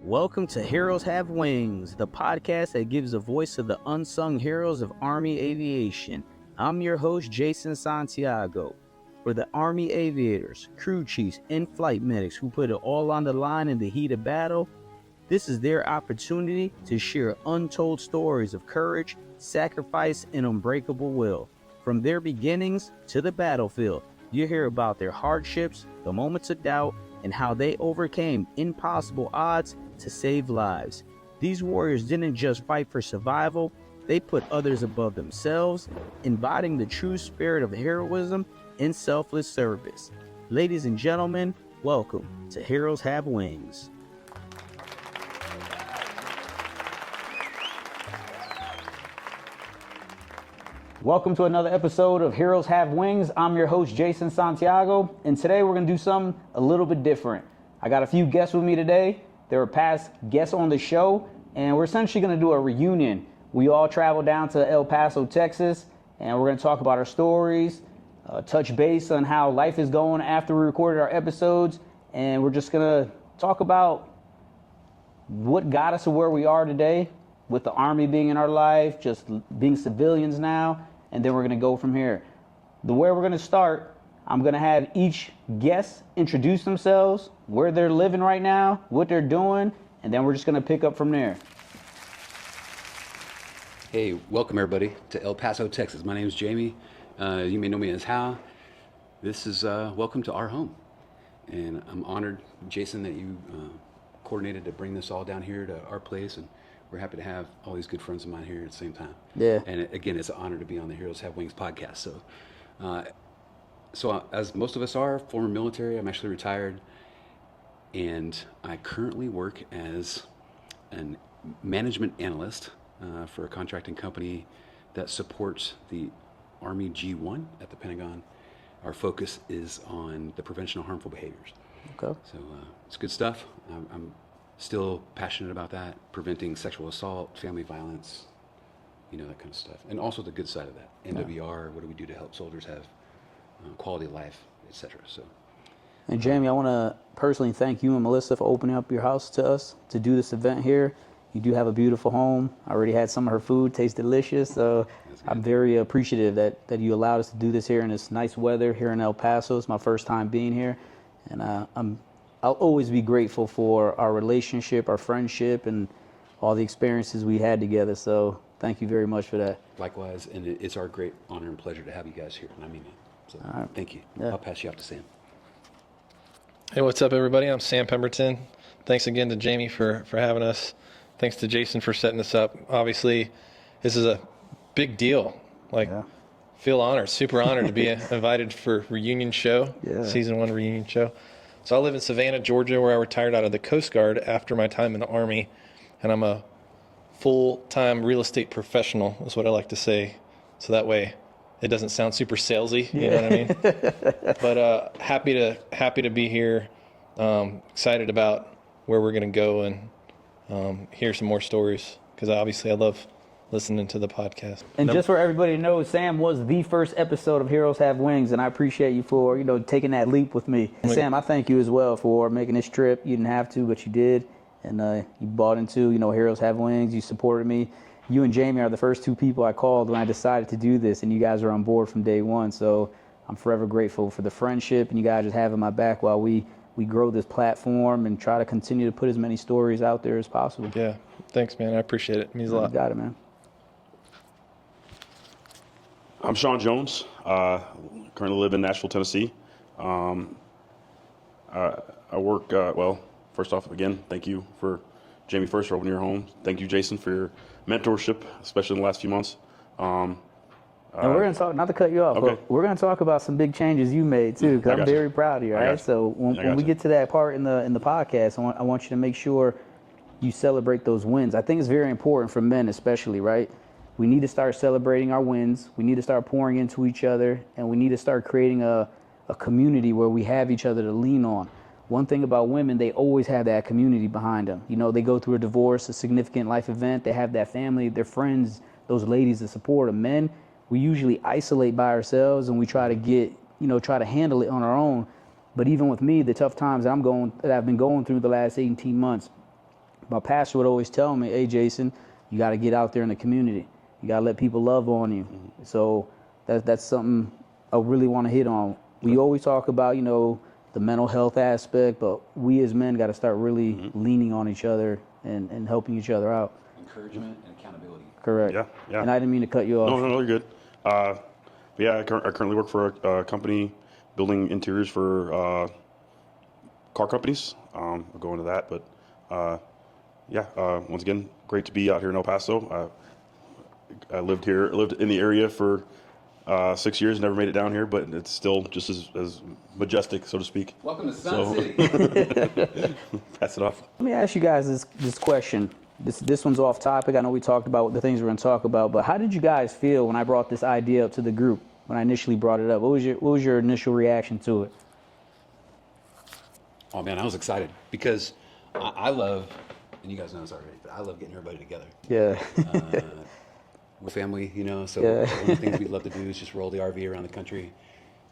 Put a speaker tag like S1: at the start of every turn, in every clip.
S1: Welcome to Heroes Have Wings, the podcast that gives a voice to the unsung heroes of Army aviation. I'm your host, Jason Santiago. For the Army aviators, crew chiefs, and flight medics who put it all on the line in the heat of battle, this is their opportunity to share untold stories of courage, sacrifice, and unbreakable will. From their beginnings to the battlefield, you hear about their hardships, the moments of doubt, and how they overcame impossible odds to save lives. These warriors didn't just fight for survival, they put others above themselves, embodying the true spirit of heroism and selfless service. Ladies and gentlemen, welcome to Heroes Have Wings. Welcome to another episode of Heroes Have Wings. I'm your host, Jason Santiago, and today we're going to do something a little bit different. I got a few guests with me today. They were past guests on the show, and we're essentially going to do a reunion. We all traveled down to El Paso, Texas, and we're going to talk about our stories, touch base on how life is going after we recorded our episodes, and we're just going to talk about what got us to where we are today, with the Army being in our life, just being civilians now, and then we're going to go from here. The way we're going to start, I'm going to have each guest introduce themselves, where they're living right now, what they're doing, and then we're just going to pick up from there.
S2: Hey, welcome everybody to El Paso, Texas. My name is Jamie. You may know me as Hal. This is welcome to our home. And I'm honored, Jason, that you coordinated to bring this all down here to our place, and we're happy to have all these good friends of mine here at the same time.
S1: Yeah.
S2: And again, it's an honor to be on the Heroes Have Wings podcast. So as most of us are, former military, I'm actually retired, and I currently work as a management analyst for a contracting company that supports the Army G1 at the Pentagon. Our focus is on the prevention of harmful behaviors.
S1: Okay.
S2: So it's good stuff. I'm still passionate about that, preventing sexual assault, family violence, that kind of stuff. And also the good side of that, NWR, what do we do to help soldiers have quality of life, etc. So.
S1: And Jamie, I want to personally thank you and Melissa for opening up your house to us to do this event here. You do have a beautiful home. I already had some of her food, tastes delicious. So I'm very appreciative that you allowed us to do this here in this nice weather here in El Paso. It's my first time being here. And I'll always be grateful for our relationship, our friendship, and all the experiences we had together. So thank you very much for that.
S2: Likewise, and it's our great honor and pleasure to have you guys here, and I mean it. So thank you. Yeah. I'll pass you off to Sam.
S3: Hey, what's up, everybody? I'm Sam Pemberton. Thanks again to Jamie for having us. Thanks to Jason for setting this up. Obviously, this is a big deal. Feel honored, super honored to be invited for reunion show, season 1 reunion show. So I live in Savannah, Georgia, where I retired out of the Coast Guard after my time in the Army, and I'm a full-time real estate professional, is what I like to say. So that way, it doesn't sound super salesy, you know what I mean? But happy to be here. Excited about where we're gonna go and hear some more stories, because obviously I love listening to the podcast.
S1: And just for everybody to know, Sam was the first episode of Heroes Have Wings, and I appreciate you for taking that leap with me. And Sam, I thank you as well for making this trip. You didn't have to, but you did, and you bought into Heroes Have Wings. You supported me. You and Jamie are the first two people I called when I decided to do this, and you guys are on board from day one. So I'm forever grateful for the friendship, and you guys just having my back while we grow this platform and try to continue to put as many stories out there as possible.
S3: Yeah, thanks, man. I appreciate it. It means a lot.
S1: You got it, man.
S4: I'm Sean Jones. Currently live in Nashville, Tennessee. I work, first off, again, thank you for Jamie first for opening your home. Thank you, Jason, for your mentorship, especially in the last few months.
S1: And we're going to talk, not to cut you off, but we're going to talk about some big changes you made too, because I'm very proud of you, right? So when we get to that part in the podcast, I want you to make sure you celebrate those wins. I think it's very important for men especially, right? We need to start celebrating our wins. We need to start pouring into each other, and we need to start creating a community where we have each other to lean on. One thing about women, they always have that community behind them. They go through a divorce, a significant life event. They have that family, their friends, those ladies to support them. Men, we usually isolate by ourselves, and we try to handle it on our own. But even with me, the tough times that I've been going through the last 18 months, my pastor would always tell me, hey, Jason, you got to get out there in the community. You got to let people love on you. So that's something I really want to hit on. We always talk about, the mental health aspect, but we as men got to start really leaning on each other and helping each other out.
S2: Encouragement and accountability.
S1: Correct.
S4: Yeah.
S1: And I didn't mean to i'cut you off.
S4: No, you're good. I currently work for a company building interiors for car companies. I'll go into that, but once again, great to be out here in El Paso. I lived in the area for 6 years, never made it down here, but it's still just as majestic, so to speak.
S2: Welcome to Sun City.
S4: Pass it off.
S1: Let me ask you guys this question. This one's off topic. I know we talked about the things we're going to talk about, but how did you guys feel when I brought this idea up to the group? When I initially brought it up, what was your initial reaction to it?
S2: Oh man, I was excited because I love, and you guys know this already, but I love getting everybody together.
S1: Yeah.
S2: We're family, so
S1: Yeah.
S2: one of the things we love to do is just roll the RV around the country,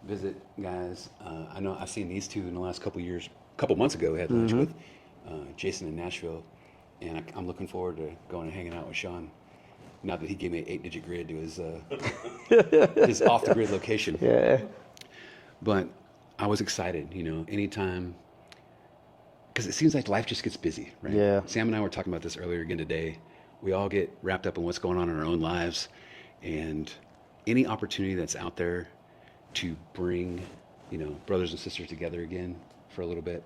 S2: visit guys. I know I've seen these two in the last couple months ago. We had lunch with Jason in Nashville, and I'm looking forward to going and hanging out with Sean. Now that he gave me an 8-digit grid to his off the grid location.
S1: Yeah.
S2: But I was excited, anytime, because it seems like life just gets busy, right?
S1: Yeah.
S2: Sam and I were talking about this earlier again today. We all get wrapped up in what's going on in our own lives, and any opportunity that's out there to bring, brothers and sisters together again for a little bit,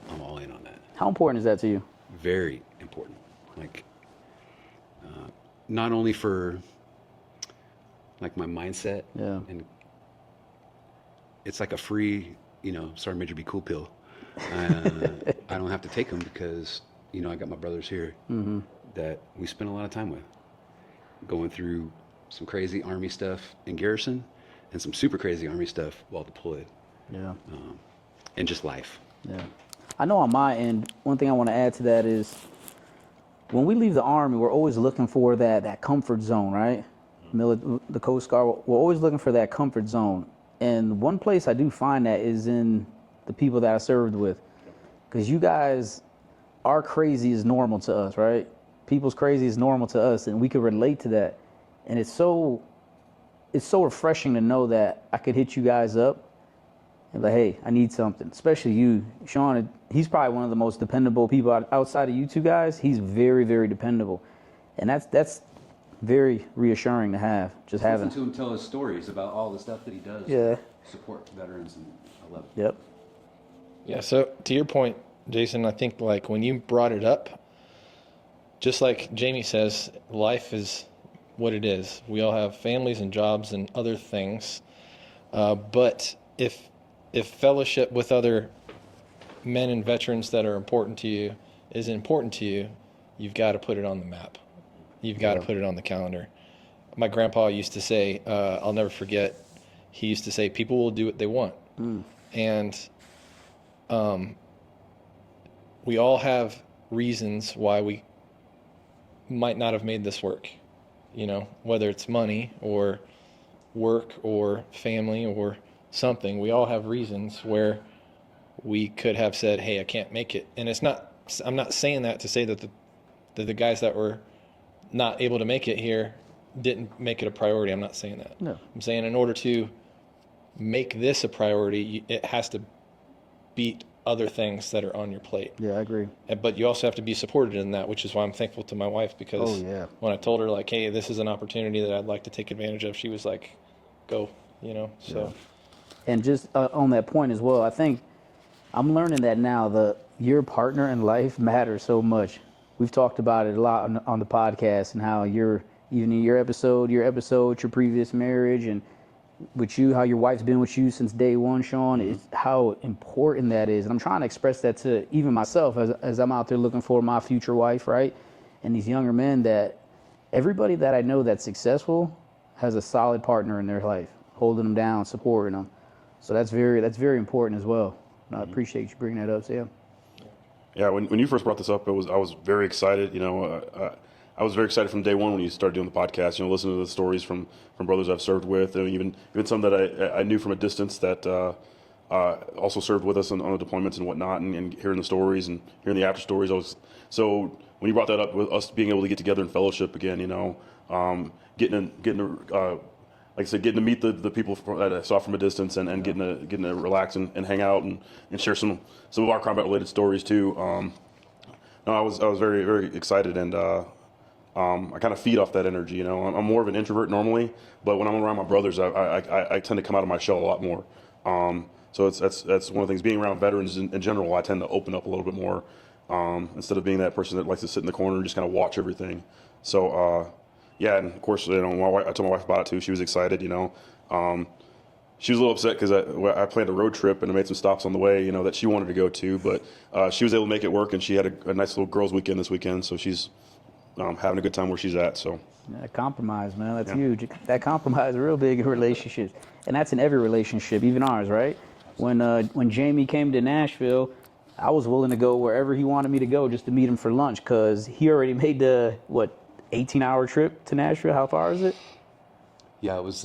S2: I'm all in on that.
S1: How important is that to you?
S2: Very important. Not only for my mindset, and it's like a free, Sergeant Major Be Cool pill. I don't have to take them because, I got my brothers here that we spend a lot of time with, going through some crazy Army stuff in garrison and some super crazy Army stuff while deployed.
S1: Yeah.
S2: And just life.
S1: Yeah. I know on my end, one thing I want to add to that is when we leave the Army, we're always looking for that comfort zone, right? The Coast Guard, we're always looking for that comfort zone. And one place I do find that is in the people that I served with. Because you guys, our crazy is normal to us, right? People's crazy is normal to us, and we could relate to that. And it's so refreshing to know that I could hit you guys up and be like, hey, I need something. Especially you, Sean. He's probably one of the most dependable people outside of you two guys. He's very, very dependable, and that's very reassuring to have. Just having
S2: Listen to him tell his stories about all the stuff that he does.
S1: Yeah.
S2: To support veterans, and I love it.
S1: Yep.
S3: Yeah, so to your point, Jason, I think when you brought it up, just like Jamie says, life is what it is. We all have families and jobs and other things. But if fellowship with other men and veterans that are important to you is important to you, you've got to put it on the map. You've got to put it on the calendar. My grandpa used to say, I'll never forget, he used to say, people will do what they want. And we all have reasons why we might not have made this work, whether it's money or work or family or something. We all have reasons where we could have said, hey, I can't make it. And I'm not saying that to say that the guys that were not able to make it here didn't make it a priority. I'm not saying that.
S1: No.
S3: I'm saying in order to make this a priority, it has to beat other things that are on your plate.
S1: Yeah, I agree.
S3: But you also have to be supported in that, which is why I'm thankful to my wife, because when I told her hey, this is an opportunity that I'd like to take advantage of, she was like, go, so.
S1: Yeah. And just on that point as well, I think I'm learning that now your partner in life matters so much. We've talked about it a lot on the podcast, and how even in your episode, your previous marriage, and with you, how your wife's been with you since day one, Sean, is how important that is. And I'm trying to express that to even myself as I'm out there looking for my future wife, right? And these younger men, that everybody that I know that's successful has a solid partner in their life, holding them down, supporting them. So that's very important as well. And I appreciate you bringing that up, Sam.
S4: Yeah, when you first brought this up, I was very excited. I was very excited from day one when you started doing the podcast. Listening to the stories from brothers I've served with, and even some that I knew from a distance that also served with us on the deployments and whatnot, and hearing the stories and hearing the after stories. So when you brought that up, with us being able to get together and fellowship again, getting like I said, getting to meet the people that I saw from a distance, and getting to relax and hang out and share some of our combat related stories too. No, I was very, very excited, and I kind of feed off that energy. I'm more of an introvert normally, but when I'm around my brothers, I tend to come out of my shell a lot more. So that's one of the things. Being around veterans in general, I tend to open up a little bit more, instead of being that person that likes to sit in the corner and just kind of watch everything. So yeah, and of course, I told my wife about it too. She was excited. She was a little upset because I planned a road trip and I made some stops on the way, that she wanted to go to, but she was able to make it work, and she had a nice little girls' weekend this weekend, so she's having a good time where she's at. So
S1: Yeah, compromise, man. That's huge. That compromise is real big in relationships, and that's in every relationship, even ours, right? When Jamie came to Nashville, I was willing to go wherever he wanted me to go just to meet him for lunch, because he already made the 18-hour trip to Nashville. How far is it?
S2: Yeah, it was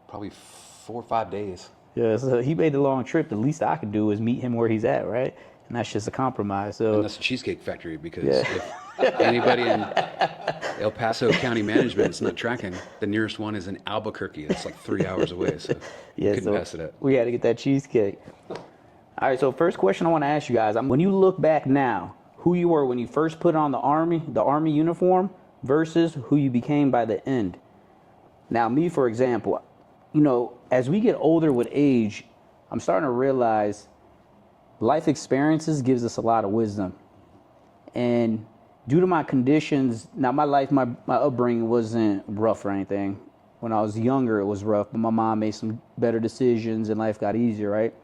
S2: probably 4 or 5 days.
S1: Yeah, so he made the long trip. The least I could do is meet him where he's at, right? And that's just a compromise. So
S2: And that's a Cheesecake Factory, because if anybody in El Paso County Management is not tracking, the nearest one is in Albuquerque. It's like 3 hours away, so couldn't pass it up.
S1: We had to get that cheesecake. All right, so first question I want to ask you guys, when you look back now, who you were when you first put on the Army uniform versus who you became by the end. Now, me, for example, as we get older with age, I'm starting to realize life experiences gives us a lot of wisdom. And due to my conditions, now my upbringing wasn't rough or anything. When I was younger, it was rough, but my mom made some better decisions and life got easier, right?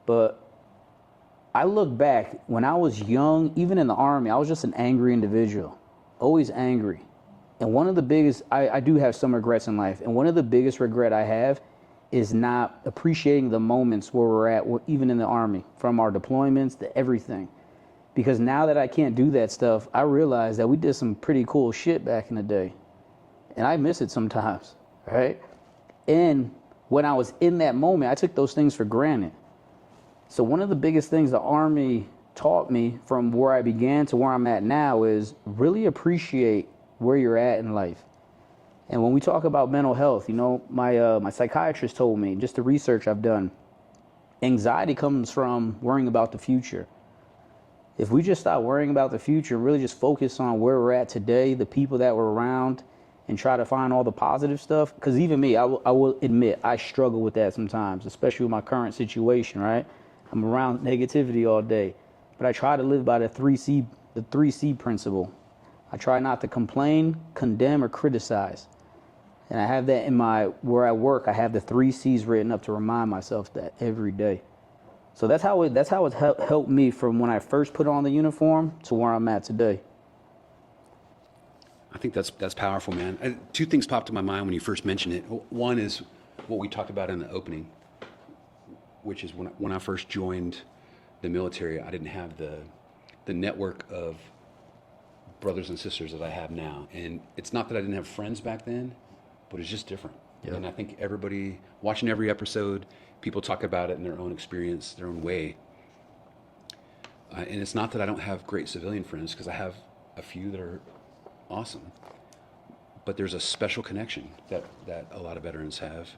S1: But I look back, when I was young, even in the Army, I was just an angry individual, always angry. And one of the biggest, I do have some regrets in life, and one of the biggest regret I have is not appreciating the moments where we're at, even in the Army, from our deployments to everything. Because now that I can't do that stuff, I realize that we did some pretty cool shit back in the day. And I miss it sometimes, right? And when I was in that moment, I took those things for granted. So one of the biggest things the Army taught me from where I began to where I'm at now is really appreciate where you're at in life. And when we talk about mental health, my psychiatrist told me, just the research I've done, anxiety comes from worrying about the future. If we just stop worrying about the future and really just focus on where we're at today, the people that we're around, and try to find all the positive stuff, because even me, I will admit, I struggle with that sometimes, especially with my current situation, right? I'm around negativity all day, but I try to live by the 3C principle. I try not to complain, condemn, or criticize. And I have that where I work, I have the 3 C's written up to remind myself that every day. So that's how it helped me from when I first put on the uniform to where I'm at today.
S2: I think that's powerful, man. Two things popped to my mind when you first mentioned it. One is what we talked about in the opening, which is when I first joined the military, I didn't have the network of brothers and sisters that I have now. And it's not that I didn't have friends back then, but it's just different. Yep. And I think everybody watching every episode, people talk about it in their own experience, their own way. And it's not that I don't have great civilian friends, because I have a few that are awesome. But there's a special connection that a lot of veterans have,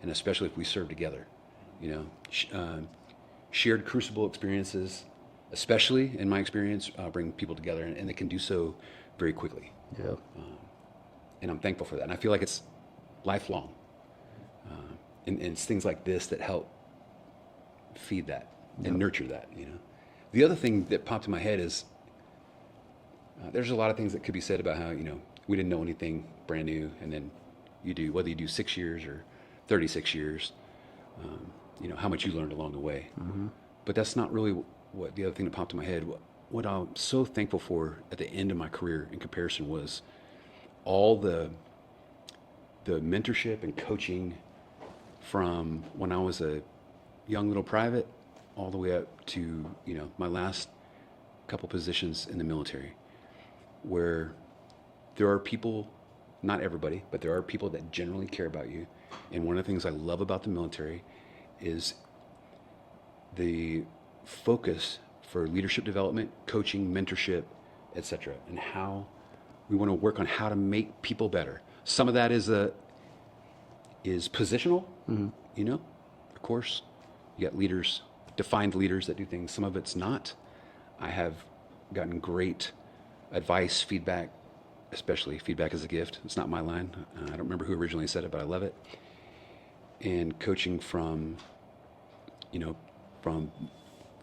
S2: and especially if we serve together. Shared crucible experiences, especially in my experience, bring people together, and they can do so very quickly.
S1: Yeah.
S2: And I'm thankful for that. And I feel like it's lifelong. And it's things like this that help feed that and nurture that, The other thing that popped in my head is there's a lot of things that could be said about how, we didn't know anything brand new, and then you do, whether you do 6 years or 36 years, how much you learned along the way. Mm-hmm. But that's not really what the other thing that popped in my head. What I'm so thankful for at the end of my career in comparison was all the mentorship and coaching from when I was a young little private all the way up to, my last couple positions in the military, where there are people, not everybody, but there are people that generally care about you. And one of the things I love about the military is the focus for leadership development, coaching, mentorship, etc., and how we want to work on how to make people better. Some of that is positional, you know. Of course, you got leaders, defined leaders that do things. Some of it's not. I have gotten great advice, feedback, especially feedback is a gift. It's not my line. I don't remember who originally said it, but I love it. And coaching from, from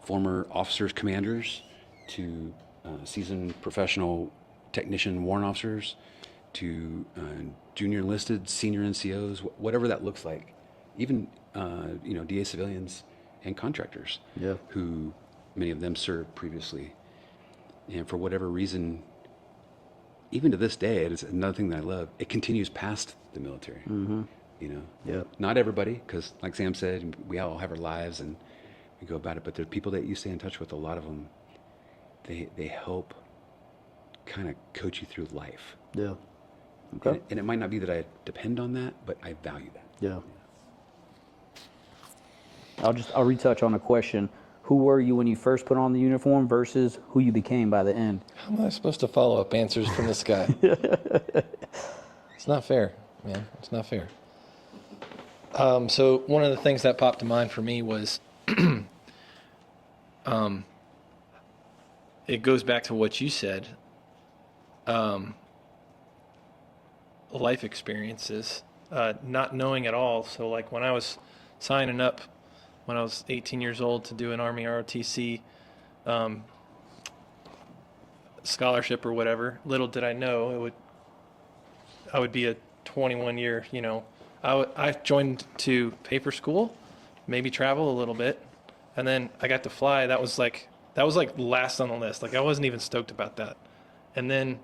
S2: former officers, commanders, to seasoned professional technician warrant officers, to junior enlisted, senior NCOs, whatever that looks like. Even, DA civilians and contractors, who many of them served previously. And for whatever reason, even to this day, it's another thing that I love. It continues past the military. Not everybody, because like Sam said, we all have our lives and we go about it. But there are people that you stay in touch with. A lot of them, they help kind of coach you through life.
S1: Yeah. Okay.
S2: And it might not be that I depend on that, but I value that.
S1: Yeah. I'll retouch on a question. Who were you when you first put on the uniform versus who you became by the end?
S3: How am I supposed to follow up answers from this guy? It's not fair, man. It's not fair. So one of the things that popped to mind for me was, it goes back to what you said. Life experiences, not knowing at all. So like when I was signing up, when I was 18 years old to do an Army ROTC scholarship or whatever, little did I know I would be a 21-year, I joined to pay for school, maybe travel a little bit, and then I got to fly. That was like last on the list. Like I wasn't even stoked about that. And then,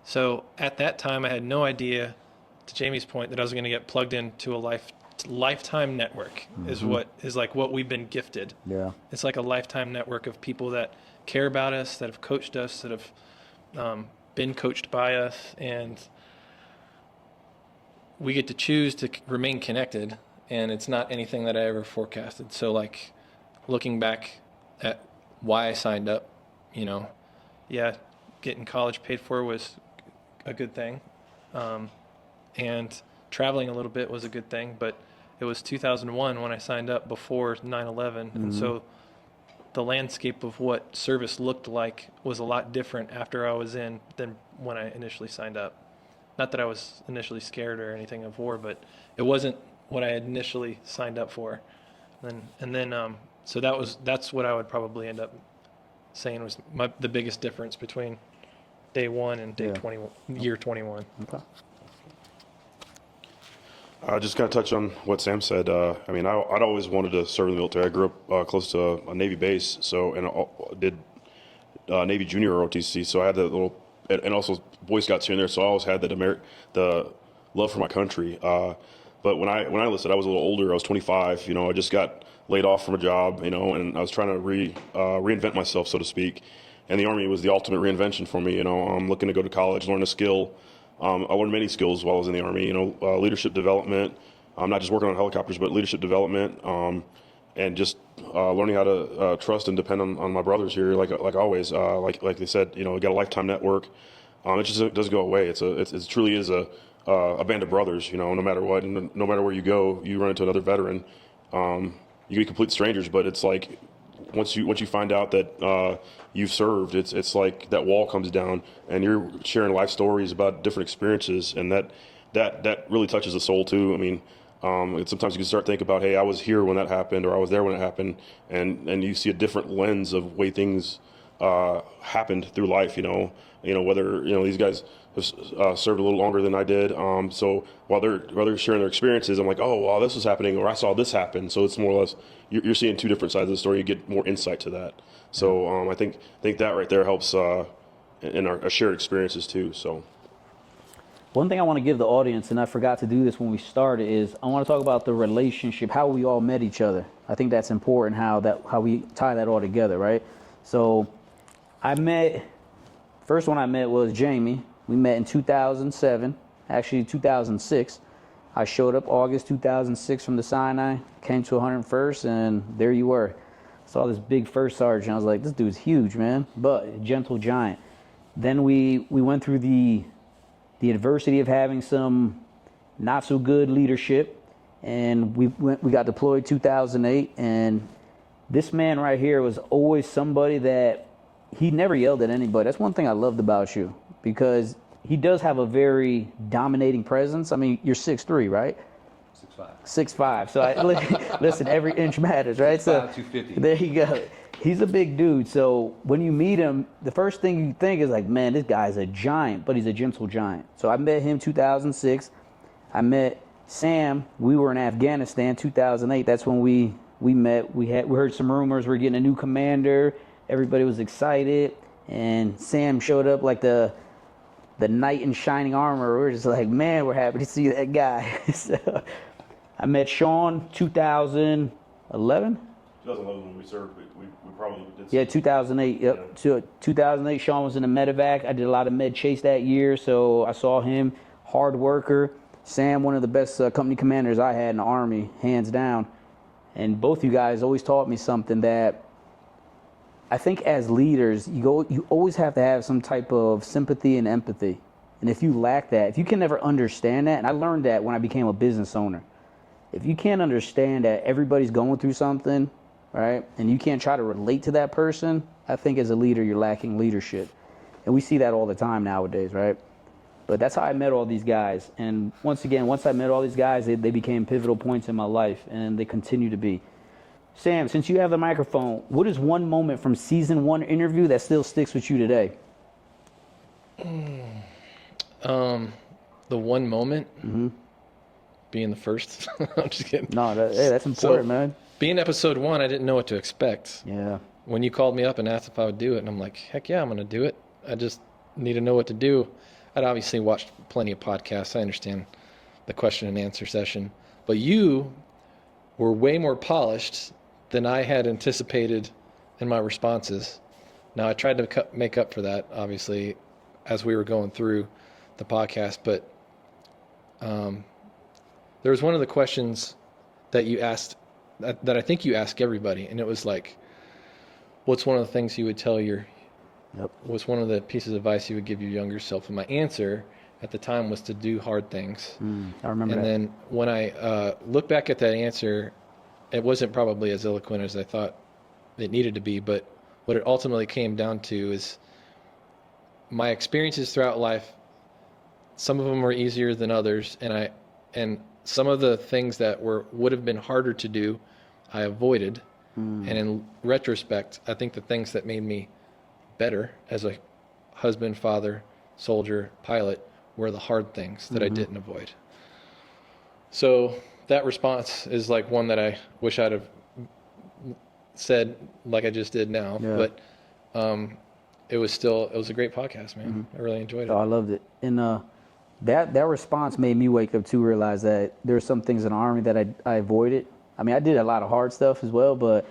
S3: so at that time I had no idea, to Jamie's point, that I was going to get plugged into a lifetime network is what we've been gifted.
S1: Yeah.
S3: It's like a lifetime network of people that care about us, that have coached us, that have been coached by us, and we get to choose to remain connected, and it's not anything that I ever forecasted. So like looking back at why I signed up, getting college paid for was a good thing. And traveling a little bit was a good thing, but it was 2001 when I signed up, before 9/11. And so the landscape of what service looked like was a lot different after I was in than when I initially signed up. Not that I was initially scared or anything of war, but it wasn't what I had initially signed up for. So that's what I would probably end up saying was the biggest difference between day one and day 21, year 21.
S1: Okay.
S4: I just kind of touch on what Sam said. I'd always wanted to serve in the military. I grew up close to a Navy base, and I did Navy Junior ROTC. So I had that little, and also Boy Scouts here and there. So I always had the love for my country. But when I enlisted, I was a little older. I was 25. I just got laid off from a job. And I was trying to reinvent myself, so to speak. And the Army was the ultimate reinvention for me. I'm looking to go to college, learn a skill. I learned many skills while I was in the Army, leadership development, not just working on helicopters, but leadership development, and just learning how to trust and depend on my brothers here, like always. Like they said, we got a lifetime network. It just doesn't go away. It truly is a band of brothers, no matter what, and no matter where you go, you run into another veteran. You can be complete strangers, but it's like once you find out that you've served, it's like that wall comes down, and you're sharing life stories about different experiences, and that really touches the soul too. Sometimes you can start thinking about, hey, I was here when that happened, or I was there when it happened, and you see a different lens of way things happened through life. Whether these guys have served a little longer than I did. So while they're sharing their experiences, I'm like, oh, wow, this was happening, or I saw this happen. So it's more or less you're seeing two different sides of the story. You get more insight to that. So I think that right there helps in our shared experiences too. So
S1: one thing I want to give the audience, and I forgot to do this when we started, is I want to talk about the relationship, how we all met each other. I think that's important, how we tie that all together, right? So first one I met was Jamie. We met in 2007, actually 2006. I showed up August 2006 from the Sinai, came to 101st, and there you were. Saw this big first sergeant. I was like, this dude's huge, man, but a gentle giant. Then we went through the adversity of having some not so good leadership, and we got deployed 2008, and this man right here was always somebody that he never yelled at anybody. That's one thing I loved about you, because he does have a very dominating presence. I mean, you're 6'3", right? 6'5". So listen, every inch matters, right?
S2: 6'5",
S1: so
S2: 250.
S1: There you go. He's a big dude. So when you meet him, the first thing you think is like, man, this guy's a giant, but he's a gentle giant. So I met him 2006. I met Sam. We were in Afghanistan 2008. That's when we met. We heard some rumors. We're getting a new commander. Everybody was excited, and Sam showed up like the knight in shining armor. We're just like, man, we're happy to see that guy. So I met Sean 2011.
S4: 2011 when we served, we probably did.
S1: Yeah, 2008. Yep.
S4: Yeah.
S1: So 2008, Sean was in the medevac. I did a lot of med chase that year, so I saw him. Hard worker. Sam, one of the best company commanders I had in the Army, hands down. And both you guys always taught me something that I think as leaders, you always have to have some type of sympathy and empathy. And if you lack that, if you can never understand that, and I learned that when I became a business owner, if you can't understand that everybody's going through something, right, and you can't try to relate to that person, I think as a leader, you're lacking leadership. And we see that all the time nowadays, right? But that's how I met all these guys. And once again, once I met all these guys, they became pivotal points in my life, and they continue to be. Sam, since you have the microphone, what is one moment from season 1 interview that still sticks with you today?
S3: The one moment being the first. I'm just kidding.
S1: No, that's important, man.
S3: Being episode 1, I didn't know what to expect.
S1: Yeah.
S3: When you called me up and asked if I would do it, and I'm like, heck yeah, I'm going to do it. I just need to know what to do. I'd obviously watched plenty of podcasts. I understand the question and answer session. But you were way more polished than I had anticipated in my responses. Now, I tried to make up for that, obviously, as we were going through the podcast. But there was one of the questions that you asked that I think you ask everybody, and it was like, what's one of the things you would tell what's one of the pieces of advice you would give your younger self? And my answer at the time was to do hard things.
S1: I remember
S3: and
S1: that.
S3: then when I look back at that answer, it wasn't probably as eloquent as I thought it needed to be, but what it ultimately came down to is my experiences throughout life. Some of them were easier than others, and some of the things that would have been harder to do, I avoided. And in retrospect, I think the things that made me better as a husband, father, soldier, pilot were the hard things that I didn't avoid. So that response is like one that I wish I'd have said like I just did now.
S1: Yeah.
S3: But it was a great podcast, man. I really enjoyed it.
S1: Oh, I loved it. And that response made me wake up to realize that there are some things in the Army that I avoided. I mean, I did a lot of hard stuff as well, but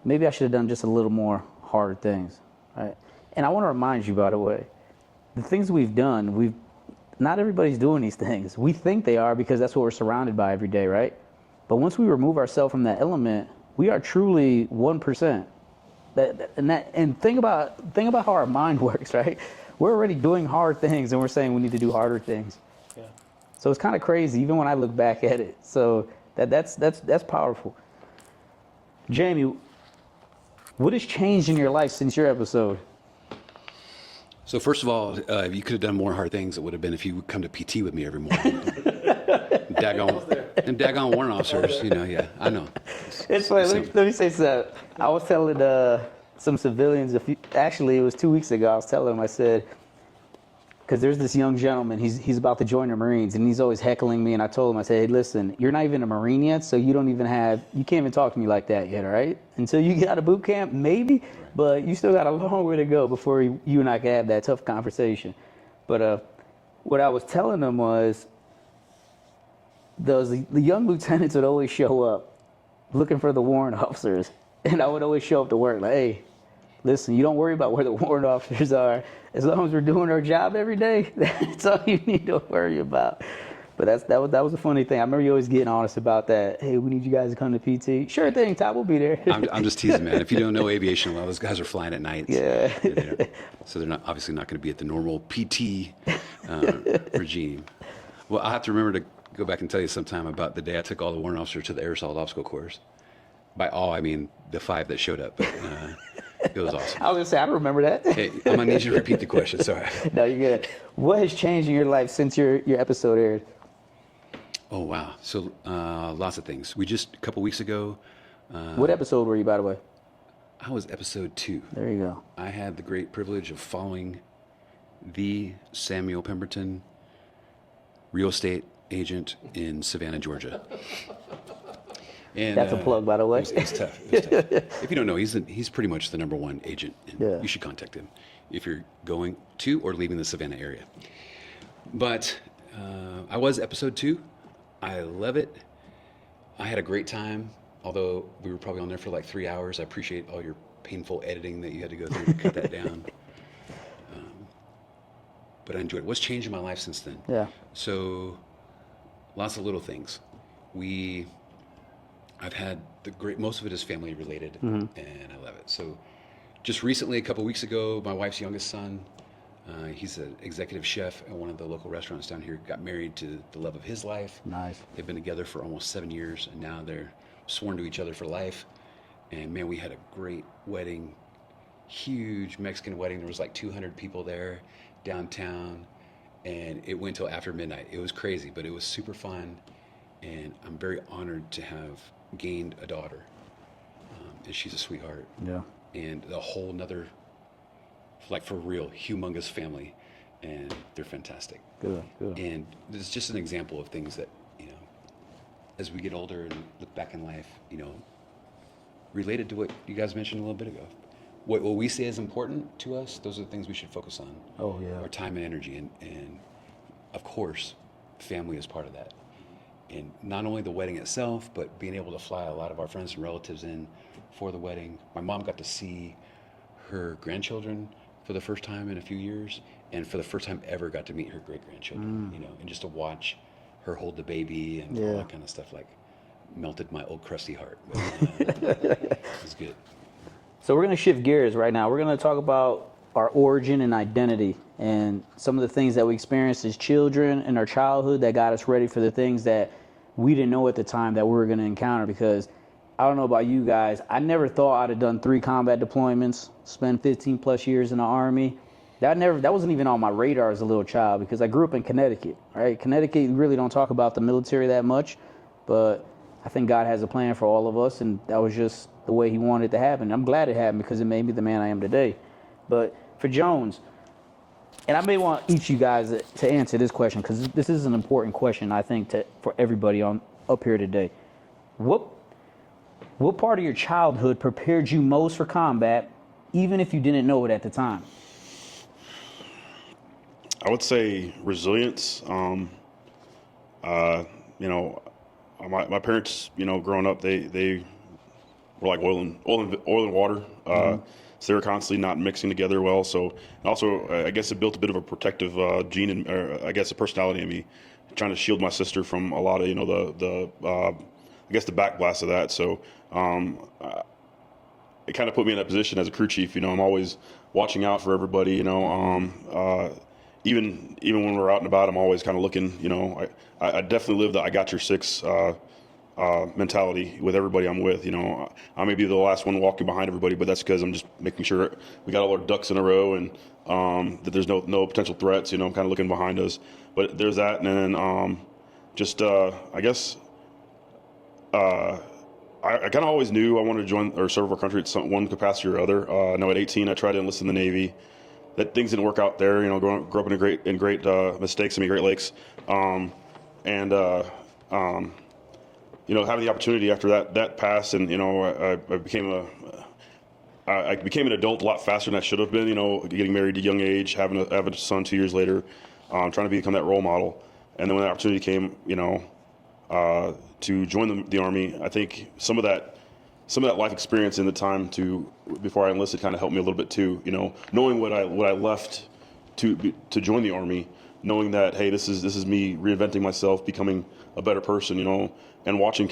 S1: maybe I should have done just a little more harder things, right? And I want to remind you, by the way, the things we've done, not everybody's doing these things. We think they are because that's what we're surrounded by every day, right? But once we remove ourselves from that element, we are truly 1%. And think about how our mind works, right? We're already doing hard things, and we're saying we need to do harder things.
S3: Yeah.
S1: So it's kind of crazy, even when I look back at it. So that's powerful. Jamie, what has changed in your life since your episode?
S2: So first of all, you could have done more hard things. It would have been if you would come to PT with me every morning. Daggone warrant officers, yeah, I know.
S1: It's funny. Let me say something. I was telling some civilians, actually it was 2 weeks ago, I was telling them, I said, because there's this young gentleman, he's about to join the Marines, and he's always heckling me, and I told him, I said, hey, listen, you're not even a Marine yet, so you can't even talk to me like that yet, all right? Until you get out of boot camp, maybe, but you still got a long way to go before you and I can have that tough conversation. But what I was telling them was, the young lieutenants would always show up looking for the warrant officers, and I would always show up to work like, hey, listen, you don't worry about where the warrant officers are. As long as we're doing our job every day, that's all you need to worry about. But that was a funny thing. I remember you always getting honest about that. Hey, we need you guys to come to PT. Sure thing, Todd, we'll be there.
S2: I'm just teasing, man. If you don't know aviation, a lot of those guys are flying at night.
S1: Yeah.
S2: So they're obviously not going to be at the normal PT regime. Well, I'll have to remember to go back and tell you sometime about the day I took all the warrant officers to the air assault obstacle course. By all, I mean the 5 that showed up. But it was awesome.
S1: I was going to say, I don't remember that.
S2: Hey, I'm going to need you to repeat the question. Sorry.
S1: No, you're good. What has changed in your life since your episode aired?
S2: Oh, wow. So lots of things. We just, a couple weeks ago.
S1: What episode were you, by the way?
S2: I was episode 2.
S1: There you go.
S2: I had the great privilege of following the Samuel Pemberton, real estate agent in Savannah, Georgia. And,
S1: that's a plug, by the way.
S2: It was tough. It was tough. If you don't know, he's pretty much the #1 agent. And
S1: Yeah.
S2: You should contact him if you're going to or leaving the Savannah area. But I was episode 2. I love it. I had a great time, although we were probably on there for like 3 hours. I appreciate all your painful editing that you had to go through to cut that down. But I enjoyed it. What's changed in my life since then?
S1: Yeah.
S2: So lots of little things. I've had most of it is family related, and I love it. So just recently, a couple weeks ago, my wife's youngest son, he's an executive chef at one of the local restaurants down here, got married to the love of his life.
S1: Nice.
S2: They've been together for almost 7 years, and now they're sworn to each other for life. And man, we had a great wedding, huge Mexican wedding. There was like 200 people there downtown, and it went till after midnight. It was crazy, but it was super fun, and I'm very honored to have gained a daughter, and she's a sweetheart.
S1: Yeah.
S2: And a whole nother, like for real, humongous family, and they're fantastic.
S1: Good.
S2: And it's just an example of things that, as we get older and look back in life, related to what you guys mentioned a little bit ago. What we say is important to us, those are the things we should focus on.
S1: Oh, yeah.
S2: Our time and energy. And of course, family is part of that. And not only the wedding itself, but being able to fly a lot of our friends and relatives in for the wedding. My mom got to see her grandchildren for the first time in a few years, and for the first time ever got to meet her great-grandchildren, and just to watch her hold the baby and all that kind of stuff, like, melted my old crusty heart. It was good.
S1: So we're going to shift gears right now. We're going to talk about our origin and identity and some of the things that we experienced as children in our childhood that got us ready for the things that we didn't know at the time that we were going to encounter. Because I don't know about you guys, I never thought I'd have done 3 combat deployments, spent 15 plus years in the Army. That wasn't even on my radar as a little child, because I grew up in Connecticut, right? Connecticut, you really don't talk about the military that much, but I think God has a plan for all of us, and that was just the way he wanted it to happen. I'm glad it happened, because it made me the man I am today. But for Jones, and I may want each of you guys to answer this question, because this is an important question, I think, for everybody up here today. What part of your childhood prepared you most for combat, even if you didn't know it at the time?
S4: I would say resilience. My parents, growing up, they were like oil and water. So they were constantly not mixing together well. So also, I guess it built a bit of a protective gene, and I guess a personality in me, trying to shield my sister from a lot of the backblast of that. So it kind of put me in that position as a crew chief. I'm always watching out for everybody. Even when we're out and about, I'm always kind of looking. I definitely live the "I got your six" mentality with everybody I'm with. I may be the last one walking behind everybody, but that's because I'm just making sure we got all our ducks in a row, and that there's no potential threats. I'm kind of looking behind us. But there's that, and then I guess I kind of always knew I wanted to join or serve our country at one capacity or other. At 18, I tried to enlist in the Navy. That things didn't work out there. Grew up in great mistakes. Great Lakes, having the opportunity after that passed, and I became an adult a lot faster than I should have been. Getting married at a young age, having a son 2 years later, trying to become that role model. And then when the opportunity came, to join the Army, I think some of that life experience in the time before I enlisted kind of helped me a little bit too. Knowing what I left to join the Army, knowing that, hey, this is me reinventing myself, becoming a better person, and watching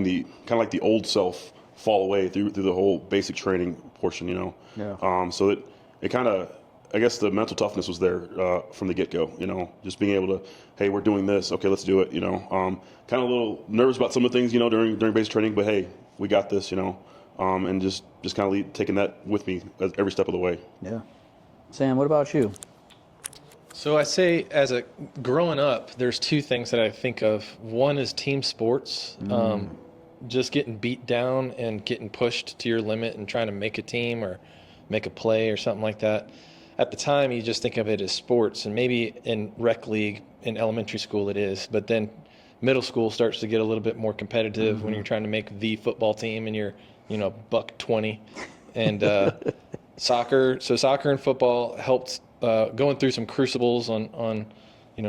S4: the like the old self fall away through the whole basic training portion,
S1: Yeah.
S4: So it kind of, I guess the mental toughness was there from the get-go, just being able to, hey, we're doing this, okay, let's do it, kind of a little nervous about some of the things, during basic training, but hey, we got this, and just kind of taking that with me every step of the way.
S1: Yeah. Sam, what about you?
S3: So I say, growing up, there's two things that I think of. One is team sports, just getting beat down and getting pushed to your limit and trying to make a team or make a play or something like that. At the time, you just think of it as sports, and maybe in rec league in elementary school it is, but then middle school starts to get a little bit more competitive when you're trying to make the football team and you're, buck 20. And soccer and football helped going through some crucibles on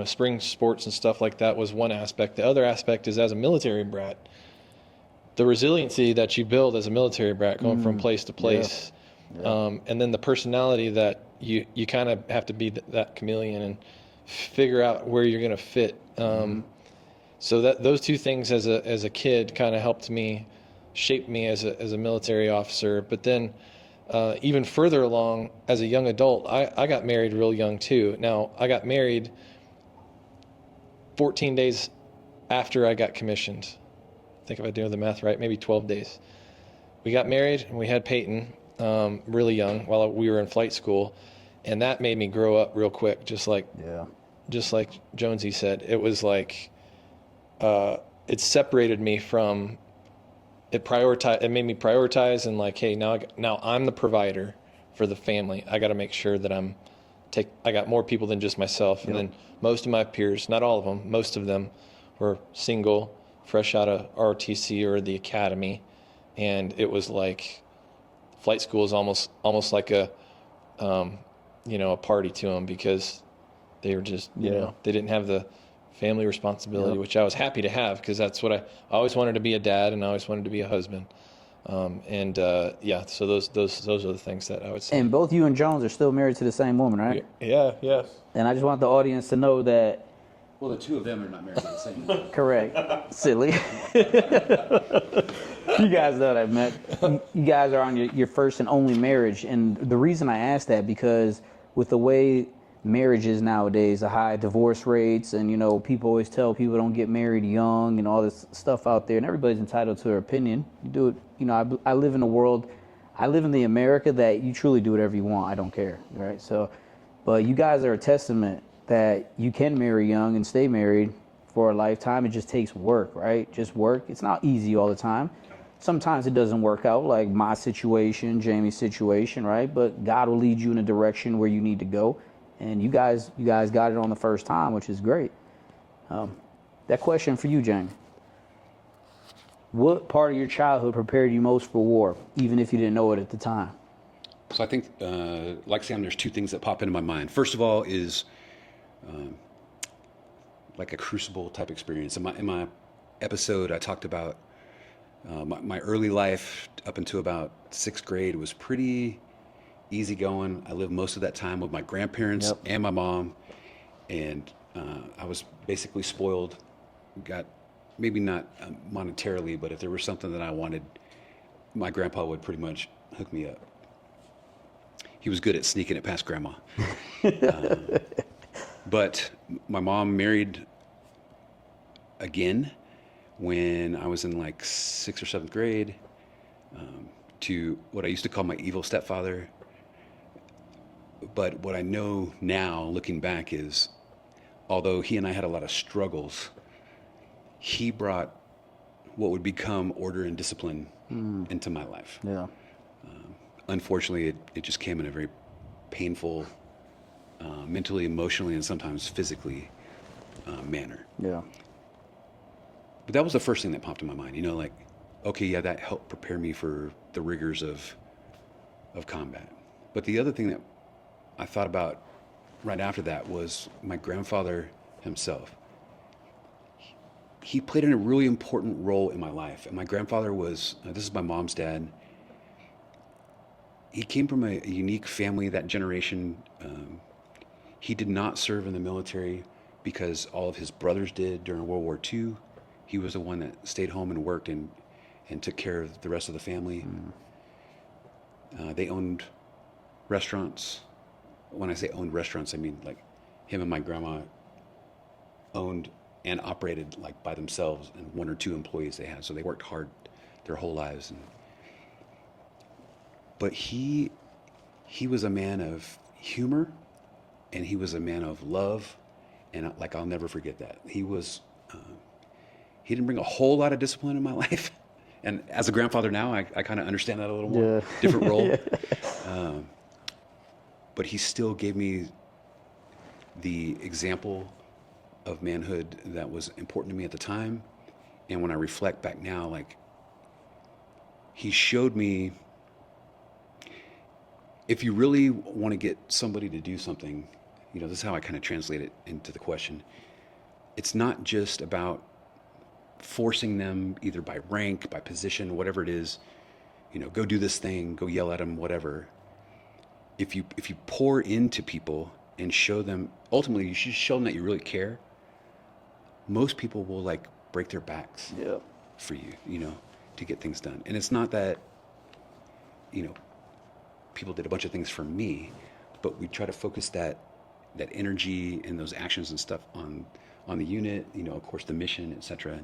S3: spring sports and stuff like that was one aspect. The other aspect is, as a military brat, the resiliency that you build as a military brat going from place to place. Yeah. And then the personality that you kind of have to be that chameleon and figure out where you're going to fit. So that those two things as a kid kind of helped me, shape me as a military officer. But then even further along as a young adult, I got married real young too. Now, I got married 14 days after I got commissioned. I think if I do the math right, maybe 12 days. We got married and we had Peyton really young while we were in flight school. And that made me grow up real quick, just like Jonesy said. It was like it separated me from it. It made me prioritize and like, hey, now I'm the provider for the family. I got to make sure that I got more people than just myself. And then most of my peers, not all of them, most of them were single, fresh out of ROTC or the academy, and it was like flight school is almost like a a party to them because they were just they didn't have the family responsibility, which I was happy to have because that's what I always wanted to be a dad and I always wanted to be a husband. So those are the things that I would say.
S1: And both you and Jones are still married to the same woman, right?
S3: Yeah.
S1: And I just want the audience to know that.
S2: Well, the two of them are not married to the same woman.
S1: Correct. Silly. You guys know that, man. You guys are on your first and only marriage. And the reason I ask that, because with the way marriage is nowadays, the high divorce rates, and, people always tell people don't get married young and all this stuff out there. And everybody's entitled to their opinion. You do it. I live in a world, I live in the America that you truly do whatever you want. I don't care. Right. So, but you guys are a testament that you can marry young and stay married for a lifetime. It just takes work, right? Just work. It's not easy all the time. Sometimes it doesn't work out, like my situation, Jamie's situation, right? But God will lead you in a direction where you need to go. And you guys got it on the first time, which is great. That question for you, Jamie. What part of your childhood prepared you most for war, even if you didn't know it at the time?
S2: So I think, like Sam, there's two things that pop into my mind. First of all is like a crucible type experience. In my episode, I talked about my early life up until about 6th grade was pretty easygoing. I lived most of that time with my grandparents and my mom, and I was basically spoiled. Got maybe not monetarily, but if there was something that I wanted, my grandpa would pretty much hook me up. He was good at sneaking it past grandma. But my mom married again when I was in like 6th or 7th grade to what I used to call my evil stepfather. But what I know now, looking back, is although he and I had a lot of struggles, he brought what would become order and discipline into my life.
S1: Yeah.
S2: Unfortunately, it just came in a very painful, mentally, emotionally, and sometimes physically manner.
S1: Yeah.
S2: But that was the first thing that popped in my mind. Like, okay, yeah, that helped prepare me for the rigors of combat. But the other thing that I thought about right after that was my grandfather himself. He played in a really important role in my life. And my grandfather was, this is my mom's dad. He came from a unique family, that generation. He did not serve in the military, because all of his brothers did during World War II. He was the one that stayed home and worked and took care of the rest of the family. They owned restaurants. When I say owned restaurants, I mean like him and my grandma owned and operated like by themselves, and 1 or 2 employees they had. So they worked hard their whole lives. But he was a man of humor, and he was a man of love, and like I'll never forget that. He didn't bring a whole lot of discipline in my life, and as a grandfather now, I kind of understand that a little more. Different role. Yeah. But he still gave me the example of manhood that was important to me at the time. And when I reflect back now, like, he showed me, if you really want to get somebody to do something, this is how I kind of translate it into the question. It's not just about forcing them either by rank, by position, whatever it is, go do this thing, go yell at them, whatever. If you pour into people and show them, ultimately you should show them that you really care. Most people will like break their backs for you, to get things done. And it's not that, people did a bunch of things for me, but we try to focus that energy and those actions and stuff on the unit, of course the mission, etc.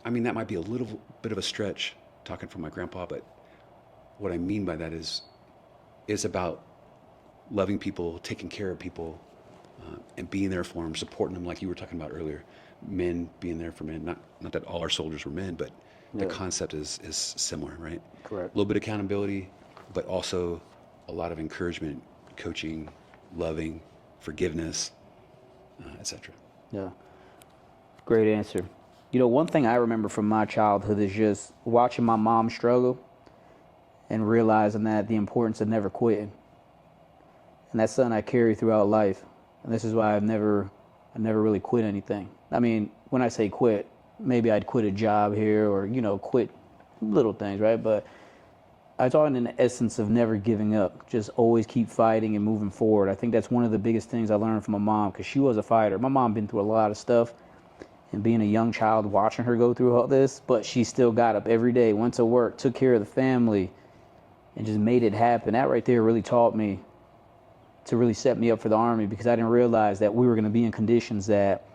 S2: And that might be a little bit of a stretch talking from my grandpa, but what I mean by that is about loving people, taking care of people, and being there for them, supporting them, like you were talking about earlier. Men being there for men. Not that all our soldiers were men, but the concept is similar, right?
S1: Correct.
S2: A little bit of accountability, but also a lot of encouragement, coaching, loving, forgiveness, etc.
S1: Yeah. Great answer. One thing I remember from my childhood is just watching my mom struggle and realizing that the importance of never quitting. And that's something I carry throughout life. And this is why I never really quit anything. When I say quit, maybe I'd quit a job here or, quit little things, right? But I was talking in the essence of never giving up, just always keep fighting and moving forward. I think that's one of the biggest things I learned from my mom, because she was a fighter. My mom been through a lot of stuff, and being a young child, watching her go through all this, but she still got up every day, went to work, took care of the family, and just made it happen. That right there really taught me to really set me up for the Army, because I didn't realize that we were going to be in conditions that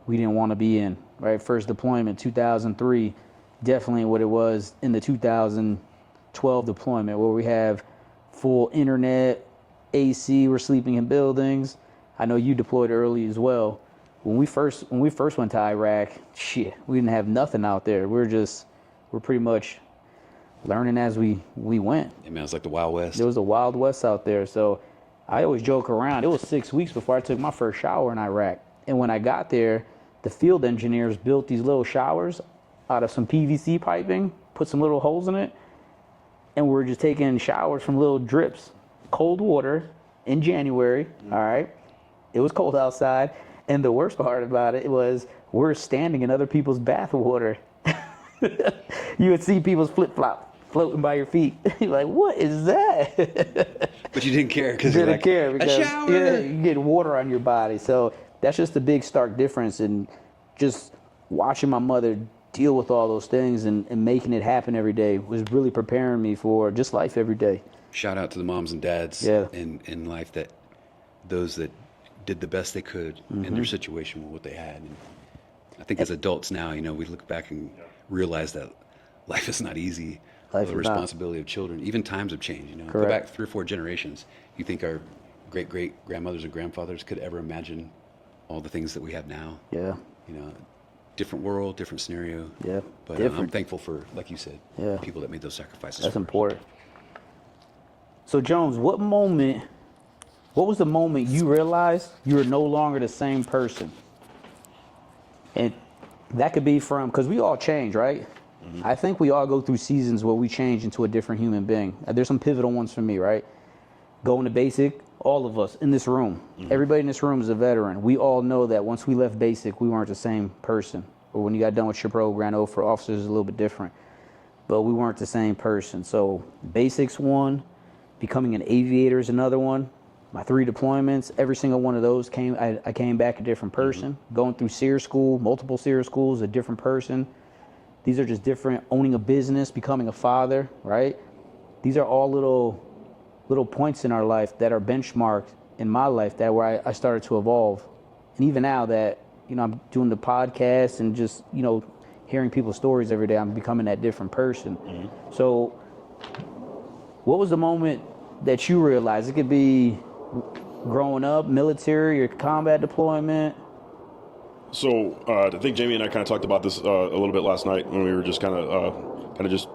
S1: we didn't want to be in, right? First deployment, 2003, definitely what it was in the 2012 deployment, where we have full internet, AC, we're sleeping in buildings. I know you deployed early as well. When we first went to Iraq, we didn't have nothing out there. We're pretty much learning as we went.
S2: Yeah, man, it was like the Wild West.
S1: There was a Wild West out there. So I always joke around. It was 6 weeks before I took my first shower in Iraq. And when I got there, the field engineers built these little showers out of some PVC piping, put some little holes in it, and we're just taking showers from little drips. Cold water in January, all right? It was cold outside. And the worst part about it was we're standing in other people's bath water. You would see people's flip-flop floating by your feet. You're like, what is that?
S2: But you didn't care because
S1: you
S2: you're
S1: didn't
S2: like,
S1: care because
S2: a shower.
S1: you get water on your body. So that's just a big stark difference. And just watching my mother deal with all those things and making it happen every day was really preparing me for just life every day.
S2: Shout out to the moms and dads in life, that those that did the best they could in their situation with what they had. And I think as adults now, we look back and realize that life is not easy. The responsibility of children, even times have changed. Go back 3 or 4 generations. You think our great grandmothers and grandfathers could ever imagine all the things that we have now?
S1: Yeah.
S2: Different world, different scenario.
S1: Yeah.
S2: But I'm thankful for, like you said, people that made those sacrifices.
S1: That's important. So Jones, what was the moment you realized you were no longer the same person? And that could be from, because we all change, right? Mm-hmm. I think we all go through seasons where we change into a different human being. There's some pivotal ones for me, right? Going to basic, all of us in this room, everybody in this room is a veteran. We all know that once we left basic, we weren't the same person. Or when you got done with your program, for officers is a little bit different. But we weren't the same person. So basics one, becoming an aviator is another one. my 3 deployments, every single one of those I came back a different person. Going through SEER school, multiple SEER schools, a different person. These are just different. Owning a business, becoming a father, right? These are all little points in our life that are benchmarked in my life that where I started to evolve. And even now that, I'm doing the podcast and just, hearing people's stories every day, I'm becoming that different person. So what was the moment that you realized? It could be growing up, military or combat deployment.
S4: So I think Jamie and I kind of talked about this a little bit last night when we were just kind of just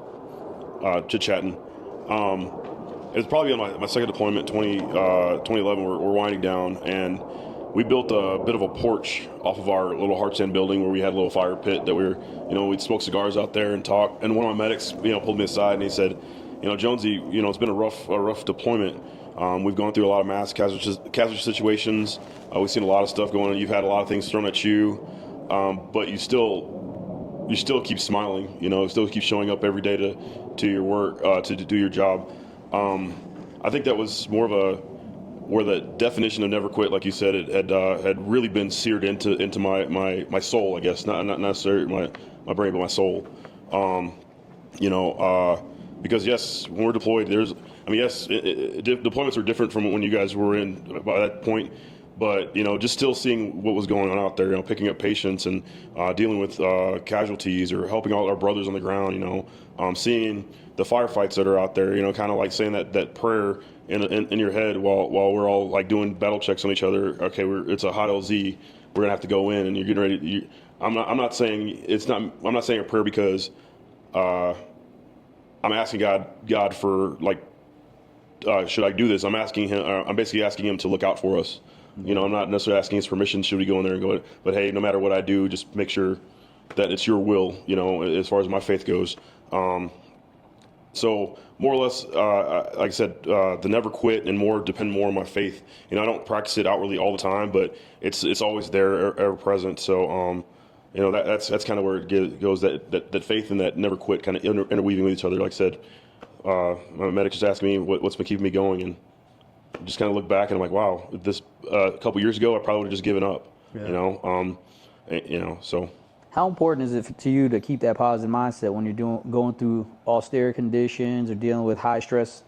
S4: chit-chatting. It was probably on my second deployment, 2011. We're winding down, and we built a bit of a porch off of our little Heart's-End building where we had a little fire pit that we'd smoke cigars out there and talk. And one of my medics, pulled me aside and he said, Jonesy, it's been a rough deployment. We've gone through a lot of mass casualty situations. We've seen a lot of stuff going on. You've had a lot of things thrown at you, but you still keep smiling. Still keep showing up every day to your work, to do your job. I think that was more of where the definition of never quit, like you said, it had really been seared into my soul, I guess, not necessarily my brain, but my soul. Because yes, when we're deployed, deployments are different from when you guys were in by that point. But just still seeing what was going on out there, picking up patients and dealing with casualties or helping all our brothers on the ground, seeing the firefights that are out there, kind of like saying that prayer in your head while we're all like doing battle checks on each other. Okay, it's a hot LZ, we're gonna have to go in, and you're getting ready. I'm not saying a prayer because I'm asking God for like, should I do this? I'm asking him. I'm basically asking him to look out for us. I'm not necessarily asking his permission. Should we go in there and go? But hey, no matter what I do, just make sure that it's your will. As far as my faith goes. So more or less, like I said, the never quit and depend more on my faith. I don't practice it outwardly all the time, but it's always there, ever present. So that's kind of where it goes. That faith and that never quit kind of interweaving with each other. Like I said, my medic just asked me what's been keeping me going, and just kind of look back and I'm like, wow, this a couple years ago I probably would have just given up. Yeah. So.
S1: How important is it to you to keep that positive mindset when you're going through austere conditions or dealing with high stress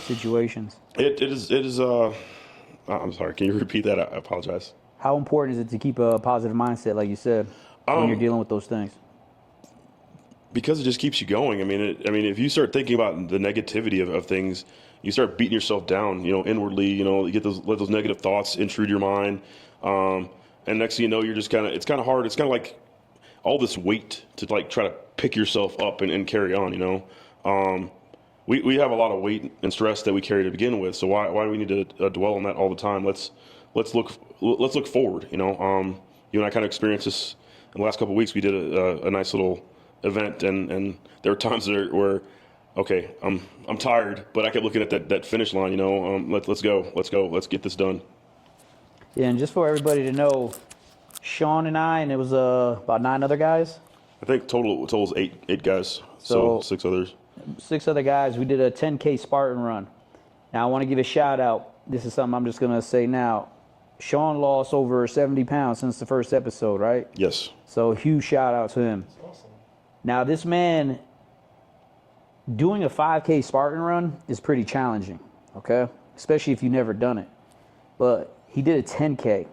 S1: situations?
S4: It is. I'm sorry. Can you repeat that? I apologize.
S1: How important is it to keep a positive mindset, like you said, when you're dealing with those things?
S4: Because it just keeps you going. If you start thinking about the negativity of things, you start beating yourself down. Inwardly. You get let those negative thoughts intrude your mind. And next thing you know, you're just it's kind of hard. It's kind of like all this weight to like try to pick yourself up and carry on, We have a lot of weight and stress that we carry to begin with. So why do we need to dwell on that all the time? Let's look forward, You and I kind of experienced this in the last couple of weeks. We did a nice little event and there were times where okay, I'm tired, but I kept looking at that finish line, let's go, let's get this done.
S1: Yeah, and just for everybody to know, Sean and I, and it was about 9 other guys.
S4: I think total is eight guys, so 6 others.
S1: 6 other guys. We did a 10K Spartan run. Now I want to give a shout out. This is something I'm just gonna say now. Sean lost over 70 pounds since the first episode, right?
S4: Yes.
S1: So huge shout out to him.
S3: That's awesome.
S1: Now this man doing a 5K Spartan run is pretty challenging, okay? Especially if you've never done it. But he did a 10K,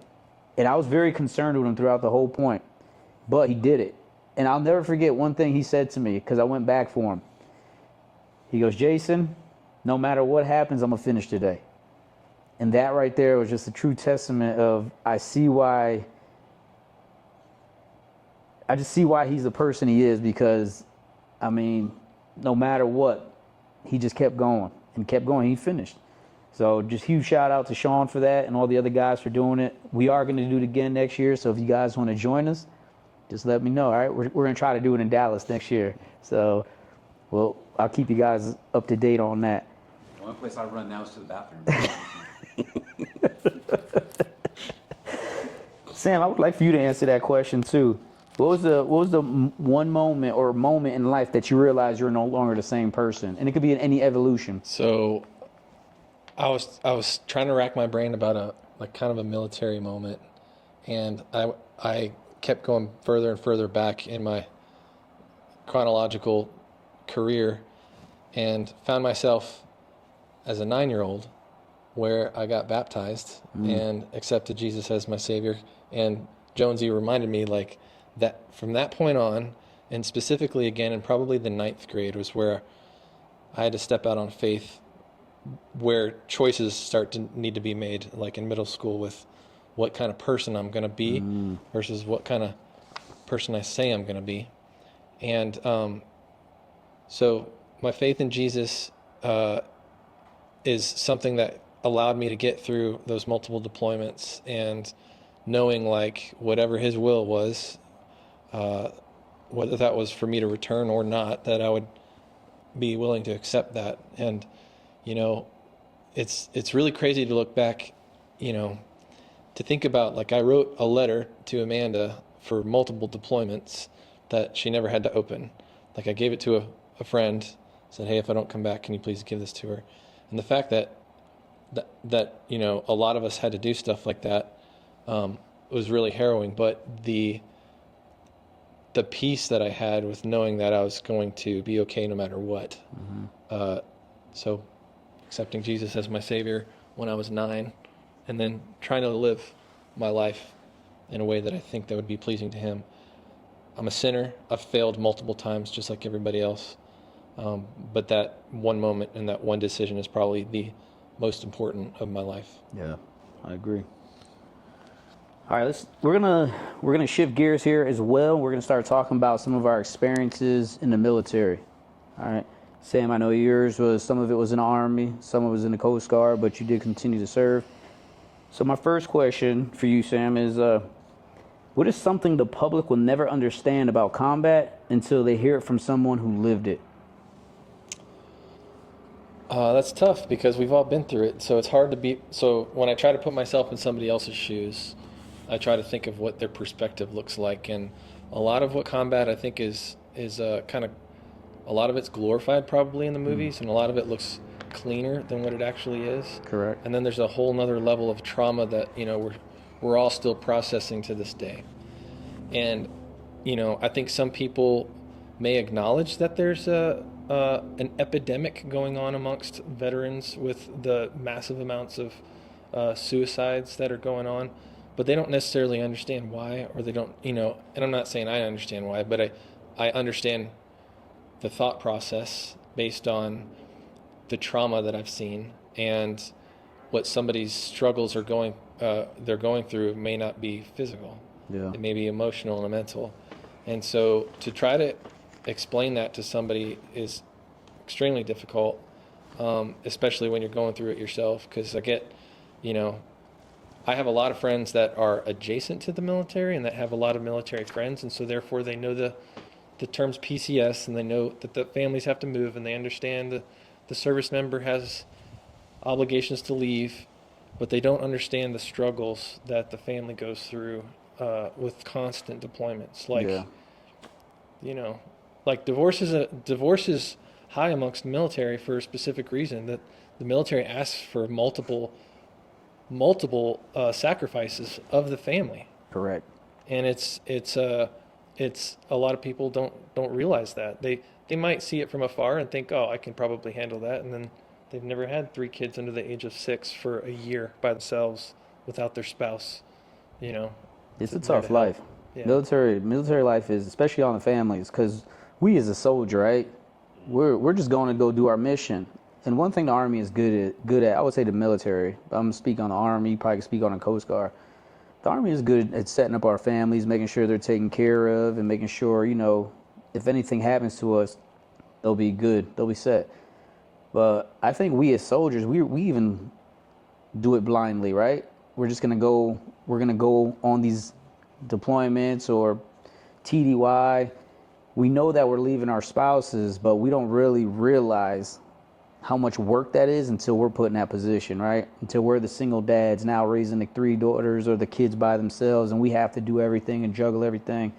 S1: and I was very concerned with him throughout the whole point, but he did it. And I'll never forget one thing he said to me, because I went back for him. He goes, Jason, no matter what happens, I'm going to finish today. And that right there was just a true testament of I just see why he's the person he is, because, no matter what, he just kept going and kept going. He finished. So just huge shout out to Sean for that and all the other guys for doing it. We are going to do it again next year. So if you guys want to join us, just let me know. All right. We're going to try to do it in Dallas next year. So, I'll keep you guys up to date on that.
S2: The only place I run now is to the bathroom.
S1: Sam, I would like for you to answer that question too. What was the one moment or moment in life that you realized you're no longer the same person? And it could be in any evolution.
S3: So I was trying to rack my brain about a like kind of a military moment, and I kept going further and further back in my chronological career, and found myself as a 9-year-old where I got baptized and accepted Jesus as my Savior. And Jonesy reminded me like that from that point on, and specifically again in probably the 9th grade was where I had to step out on faith, where choices start to need to be made, like in middle school, with what kind of person I'm going to be versus what kind of person I say I'm going to be. And so my faith in Jesus is something that allowed me to get through those multiple deployments, and knowing like whatever his will was, whether that was for me to return or not, that I would be willing to accept that. And you know, it's really crazy to look back, you know, to think about, like, I wrote a letter to Amanda for multiple deployments that she never had to open. Like, I gave it to a friend, said, hey, if I don't come back, can you please give this to her? And the fact that you know, a lot of us had to do stuff like that was really harrowing. But the peace that I had with knowing that I was going to be okay no matter what. So accepting Jesus as my Savior when I was 9, and then trying to live my life in a way that I think that would be pleasing to him. I'm a sinner. I've failed multiple times, just like everybody else. But that one moment and that one decision is probably the most important of my life.
S1: Yeah, I agree. All right, we're gonna shift gears here as well. We're gonna start talking about some of our experiences in the military. All right, Sam, I know yours was, some of it was in the Army, some of it was in the Coast Guard, but you did continue to serve. So my first question for you, Sam, is what is something the public will never understand about combat until they hear it from someone who lived it?
S3: That's tough because we've all been through it. So it's hard to be. So when I try to put myself in somebody else's shoes, I try to think of what their perspective looks like. And a lot of what combat, I think, is kind of, a lot of it's glorified probably in the movies, and a lot of it looks cleaner than what it actually is.
S1: Correct.
S3: And then there's a whole nother level of trauma that, you know, we're all still processing to this day. And, you know, I think some people may acknowledge that there's an epidemic going on amongst veterans with the massive amounts of suicides that are going on, but they don't necessarily understand why, or they don't, you know, and I'm not saying I understand why, but I understand the thought process based on the trauma that I've seen, and what somebody's struggles are they're going through may not be physical.
S1: Yeah.
S3: It may be emotional and mental. And so to try to explain that to somebody is extremely difficult, especially when you're going through it yourself. Because I have a lot of friends that are adjacent to the military and that have a lot of military friends, and so therefore they know the terms PCS, and they know that the families have to move, and they understand the service member has obligations to leave, but they don't understand the struggles that the family goes through with constant deployments. Like,
S1: Yeah.
S3: you know, like divorce is high amongst the military for a specific reason, that the military asks for multiple sacrifices of the family.
S1: Correct.
S3: And it's a lot of people don't realize that. They might see it from afar and think, oh, I can probably handle that, and then they've never had 3 kids under the age of 6 for a year by themselves without their spouse. You know,
S1: It's a tough life.
S3: Yeah.
S1: Military life is, especially on the families, because we as a soldier, right? We're just going to go do our mission. And one thing the Army is good at, I would say the military. I'm gonna speak on the Army. You probably can speak on the Coast Guard. The Army is good at setting up our families, making sure they're taken care of, and making sure, you know, if anything happens to us, they'll be good, they'll be set. But I think we as soldiers, we even do it blindly, right? We're gonna go on these deployments or TDY. We know that we're leaving our spouses, but we don't really realize how much work that is until we're put in that position, right? Until we're the single dads now raising the 3 daughters or the kids by themselves, and we have to do everything and juggle everything.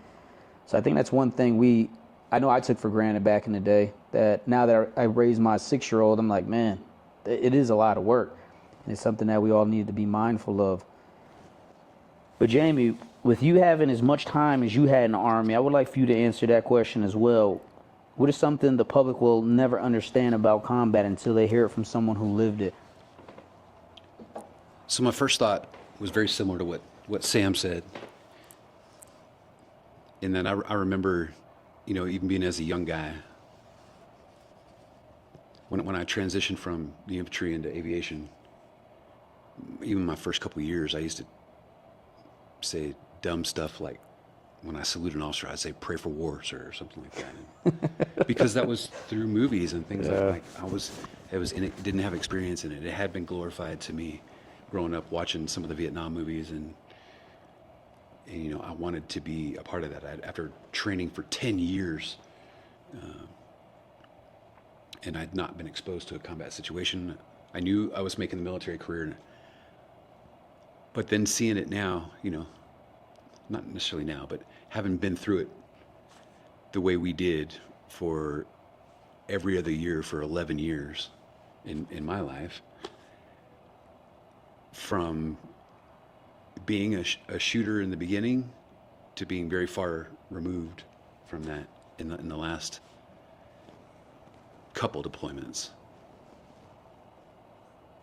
S1: So I think that's one thing I know I took for granted back in the day, that now that I raised my 6-year-old, I'm like, man, it is a lot of work. And it's something that we all need to be mindful of. But Jamie, with you having as much time as you had in the Army, I would like for you to answer that question as well. What is something the public will never understand about combat until they hear it from someone who lived it?
S2: So my first thought was very similar to what Sam said. And then I remember, even being as a young guy, when I transitioned from the infantry into aviation, even my first couple of years, I used to say dumb stuff like, when I salute an officer, I'd say "pray for war, sir," or something like that, because that was through movies and things like it didn't have experience in it. It had been glorified to me, growing up watching some of the Vietnam movies, and I wanted to be a part of that. After training for 10 years, and I'd not been exposed to a combat situation, I knew I was making the military career. But then seeing it now, not necessarily now, but having been through it the way we did for every other year for 11 years in my life, from being a shooter in the beginning to being very far removed from that in the last couple deployments.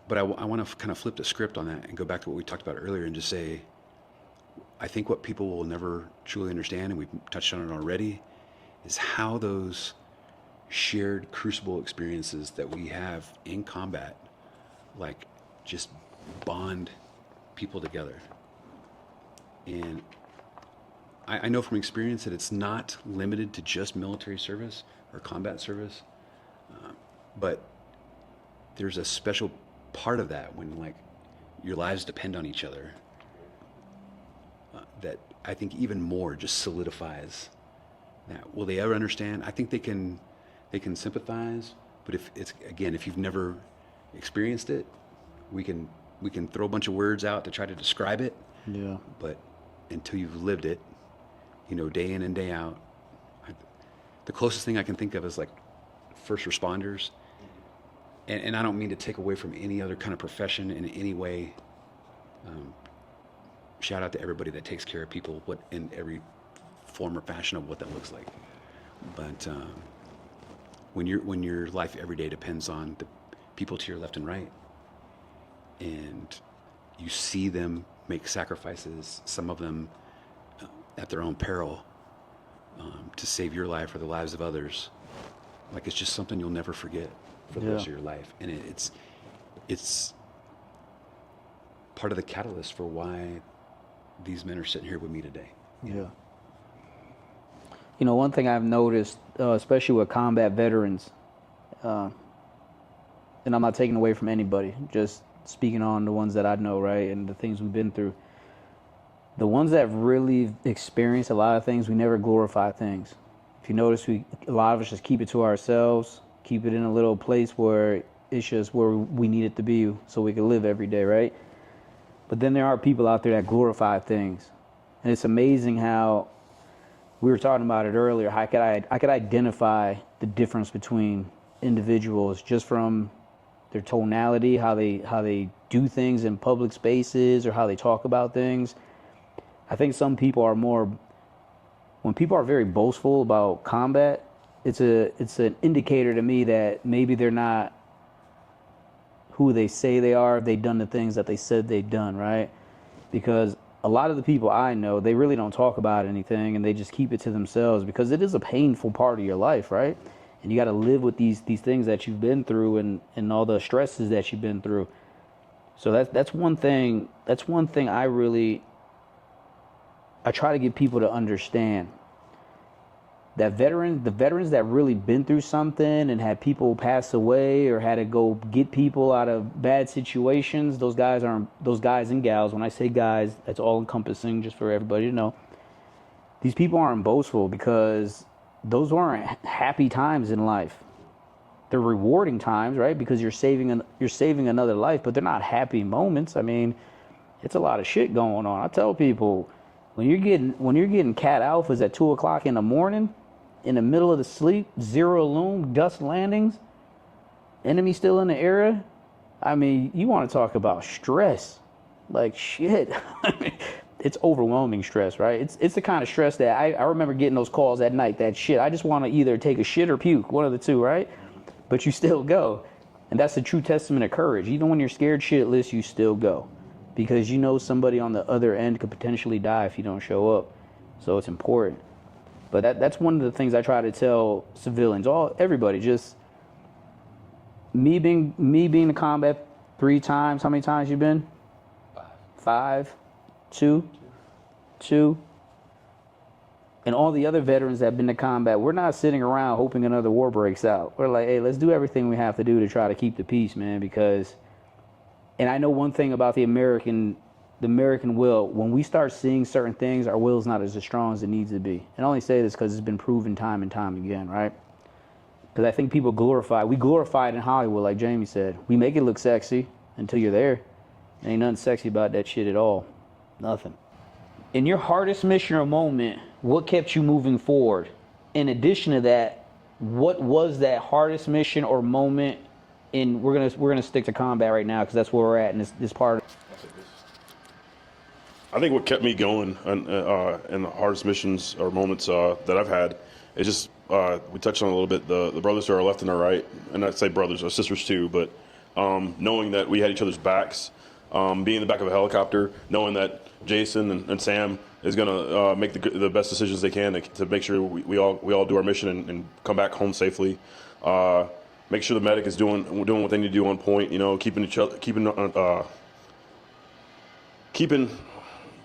S2: But I want to kind of flip the script on that and go back to what we talked about earlier and just say, I think what people will never truly understand, and we've touched on it already, is how those shared crucible experiences that we have in combat, like, just bond people together. And I know from experience that it's not limited to just military service or combat service, but there's a special part of that when, like, your lives depend on each other, that I think even more just solidifies that. Will they ever understand? I think they can sympathize, but if you've never experienced it, we can throw a bunch of words out to try to describe it.
S1: Yeah.
S2: But until you've lived it, day in and day out, the closest thing I can think of is like first responders. And I don't mean to take away from any other kind of profession in any way. Shout out to everybody that takes care of people, in every form or fashion of what that looks like. But when your life every day depends on the people to your left and right, and you see them make sacrifices, some of them at their own peril, to save your life or the lives of others, like, it's just something you'll never forget for the rest of your life. And it's part of the catalyst for why these men are sitting here with me today.
S1: Yeah. One thing I've noticed, especially with combat veterans, and I'm not taking away from anybody, just speaking on the ones that I know, right, and the things we've been through. The ones that really experience a lot of things, we never glorify things. If you notice, a lot of us just keep it to ourselves, keep it in a little place where it's just where we need it to be so we can live every day, right? But then there are people out there that glorify things. And it's amazing how, we were talking about it earlier, I could identify the difference between individuals just from their tonality, how they do things in public spaces or how they talk about things. I think some people are more, when people are very boastful about combat, it's an indicator to me that maybe they're not who they say they are. They've done the things that they said they've done, right? Because a lot of the people I know, they really don't talk about anything, and they just keep it to themselves, because it is a painful part of your life, right? And you got to live with these things that you've been through and all the stresses that you've been through. So that's one thing. That's one thing I try to get people to understand. That the veterans that really been through something and had people pass away or had to go get people out of bad situations, those guys and gals, when I say guys, that's all encompassing, just for everybody to know. These people aren't boastful because those weren't happy times in life. They're rewarding times, right? Because you're saving another life, but they're not happy moments. I mean, it's a lot of shit going on. I tell people, when you're getting cat alphas at 2:00 in the morning, in the middle of the sleep, zero loom, dust landings, enemy still in the area, I mean, you want to talk about stress. Like, shit. It's overwhelming stress, right? It's the kind of stress that I remember getting those calls at night, that shit. I just want to either take a shit or puke, one of the two, right? But you still go. And that's a true testament of courage. Even when you're scared shitless, you still go. Because you know somebody on the other end could potentially die if you don't show up. So it's important. But that's one of the things I try to tell civilians, everybody, just me being in combat 3 times. How many times you been? 5. 2. And all the other veterans that have been to combat, we're not sitting around hoping another war breaks out. We're like, hey, let's do everything we have to do to try to keep the peace, man, because, and I know one thing about the American will, when we start seeing certain things, our will's not as strong as it needs to be. And I only say this because it's been proven time and time again, right? Because I think people we glorify it in Hollywood, like Jamie said. We make it look sexy until you're there. There ain't nothing sexy about that shit at all. Nothing. In your hardest mission or moment, what kept you moving forward? In addition to that, what was that hardest mission or moment? And we're gonna stick to combat right now because that's where we're at in this part.
S4: I think what kept me going in the hardest missions or moments that I've had is just we touched on it a little bit, the brothers to our left and our right, and I'd say brothers or sisters too, but knowing that we had each other's backs, being in the back of a helicopter, knowing that Jason and Sam is gonna make the best decisions they can to make sure we all do our mission and come back home safely. Make sure the medic is doing what they need to do on point. You know, keeping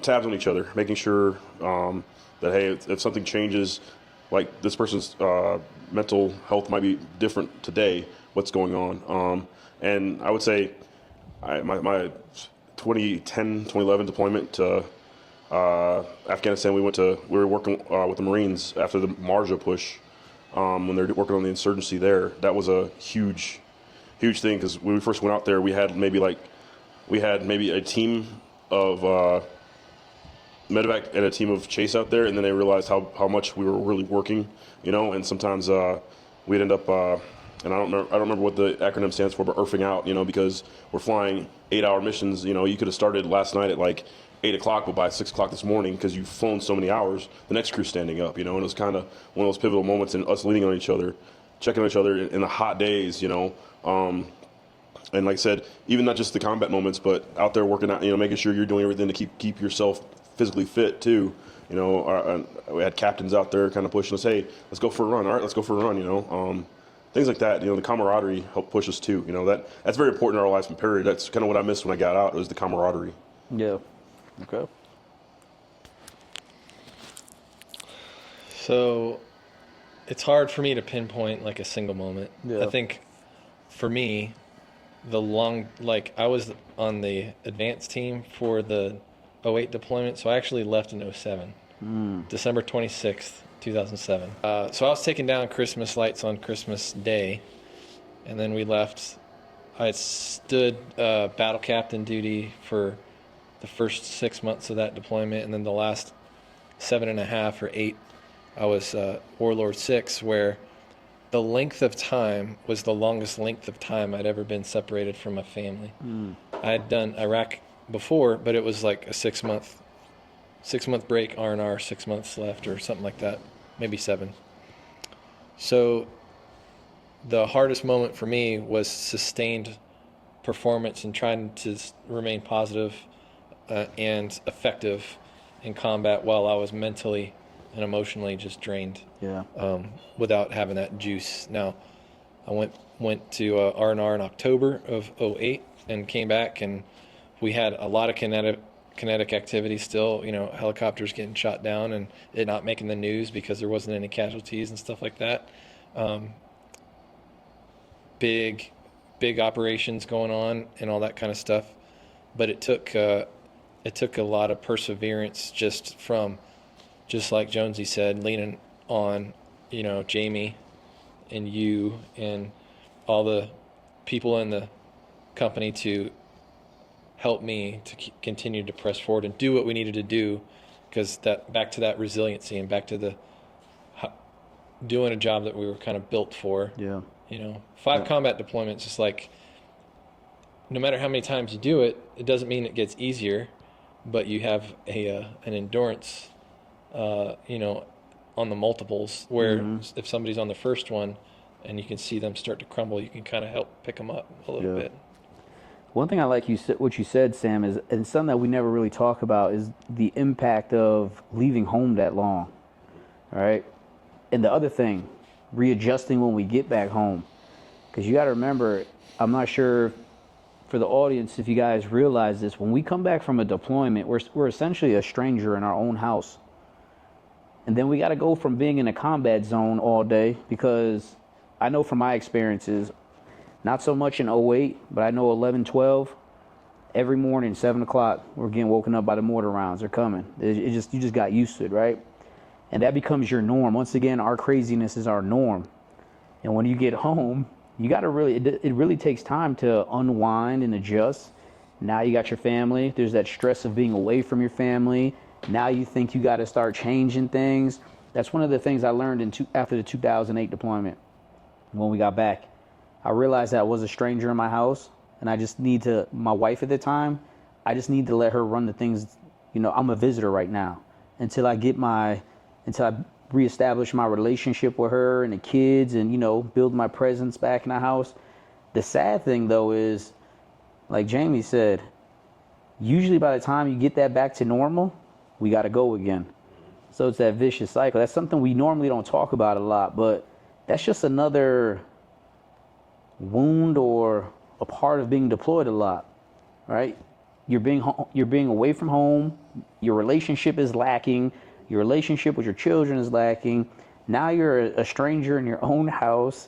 S4: tabs on each other, making sure that hey, if something changes, like this person's mental health might be different today, what's going on? And I would say my 2011 deployment to Afghanistan, we were working with the Marines after the Marja push when they're working on the insurgency there. That was a huge thing because when we first went out there, we had maybe a team of medevac and a team of chase out there, and then they realized how much we were really working, you know. And sometimes we'd end up, and I don't remember what the acronym stands for, but earthing out, you know, because we're flying 8-hour missions. You know, you could have started last night at like 8 o'clock, but by 6 o'clock this morning, because you've flown so many hours, the next crew's standing up, you know. And it was kind of one of those pivotal moments in us leaning on each other, checking on each other in the hot days, you know. And like I said, even not just the combat moments, but out there working out, you know, making sure you're doing everything to keep yourself physically fit too. You know, we had captains out there kind of pushing us, hey, let's go for a run. All right, let's go for a run, you know. Things like that, you know, the camaraderie helped push us too. You know, that's very important in our lives, period. That's kind of what I missed when I got out, was the camaraderie.
S1: Yeah. Okay.
S3: So it's hard for me to pinpoint like a single moment.
S1: Yeah.
S3: I think for me, I was on the advanced team for the 08 deployment, so I actually left in 07, December 26th, 2007. So I was taking down Christmas lights on Christmas Day, and then we left. I had stood battle captain duty for the first 6 months of that deployment, and then the last 7.5 or 8, I was Warlord 6, where the length of time was the longest length of time I'd ever been separated from my family. I had done Iraq before, but it was like a 6-month break, R&R, 6 months left or something like that, maybe 7. So the hardest moment for me was sustained performance and trying to remain positive and effective in combat while I was mentally and emotionally just drained.
S1: Yeah.
S3: Without having that juice. Now, I went to R&R in October of 08 and came back, and we had a lot of kinetic activity still, you know, helicopters getting shot down and it not making the news because there wasn't any casualties and stuff like that. Big operations going on and all that kind of stuff. But it took a lot of perseverance just like Jonesy said, leaning on, you know, Jamie and you and all the people in the company to help me to continue to press forward and do what we needed to do, because back to that resiliency and back to the doing a job that we were kind of built for.
S1: Yeah.
S3: You know, 5 combat deployments is like no matter how many times you do it, it doesn't mean it gets easier, but you have an endurance, on the multiples where if somebody's on the first one and you can see them start to crumble, you can kind of help pick them up a little bit.
S1: One thing I like what you said, Sam, is, and something that we never really talk about, is the impact of leaving home that long, right? And the other thing, readjusting when we get back home. Because you got to remember, I'm not sure for the audience if you guys realize this, when we come back from a deployment, we're essentially a stranger in our own house. And then we got to go from being in a combat zone all day, because I know from my experiences, not so much in 08, but I know 11, 12, every morning, 7 o'clock, we're getting woken up by the mortar rounds. They're coming. You just got used to it, right? And that becomes your norm. Once again, our craziness is our norm. And when you get home, you got to it really takes time to unwind and adjust. Now you got your family. There's that stress of being away from your family. Now you think you got to start changing things. That's one of the things I learned after the 2008 deployment. When we got back, I realized that I was a stranger in my house, and I just my wife at the time, I just need to let her run the things. I'm a visitor right now until I reestablish my relationship with her and the kids, and build my presence back in the house. The sad thing though is, like Jamie said, usually by the time you get that back to normal, we got to go again. So it's that vicious cycle. That's something we normally don't talk about a lot, but that's just another wound or a part of being deployed a lot, right? You're being away from home. Your relationship is lacking. Your relationship with your children is lacking. Now you're a stranger in your own house.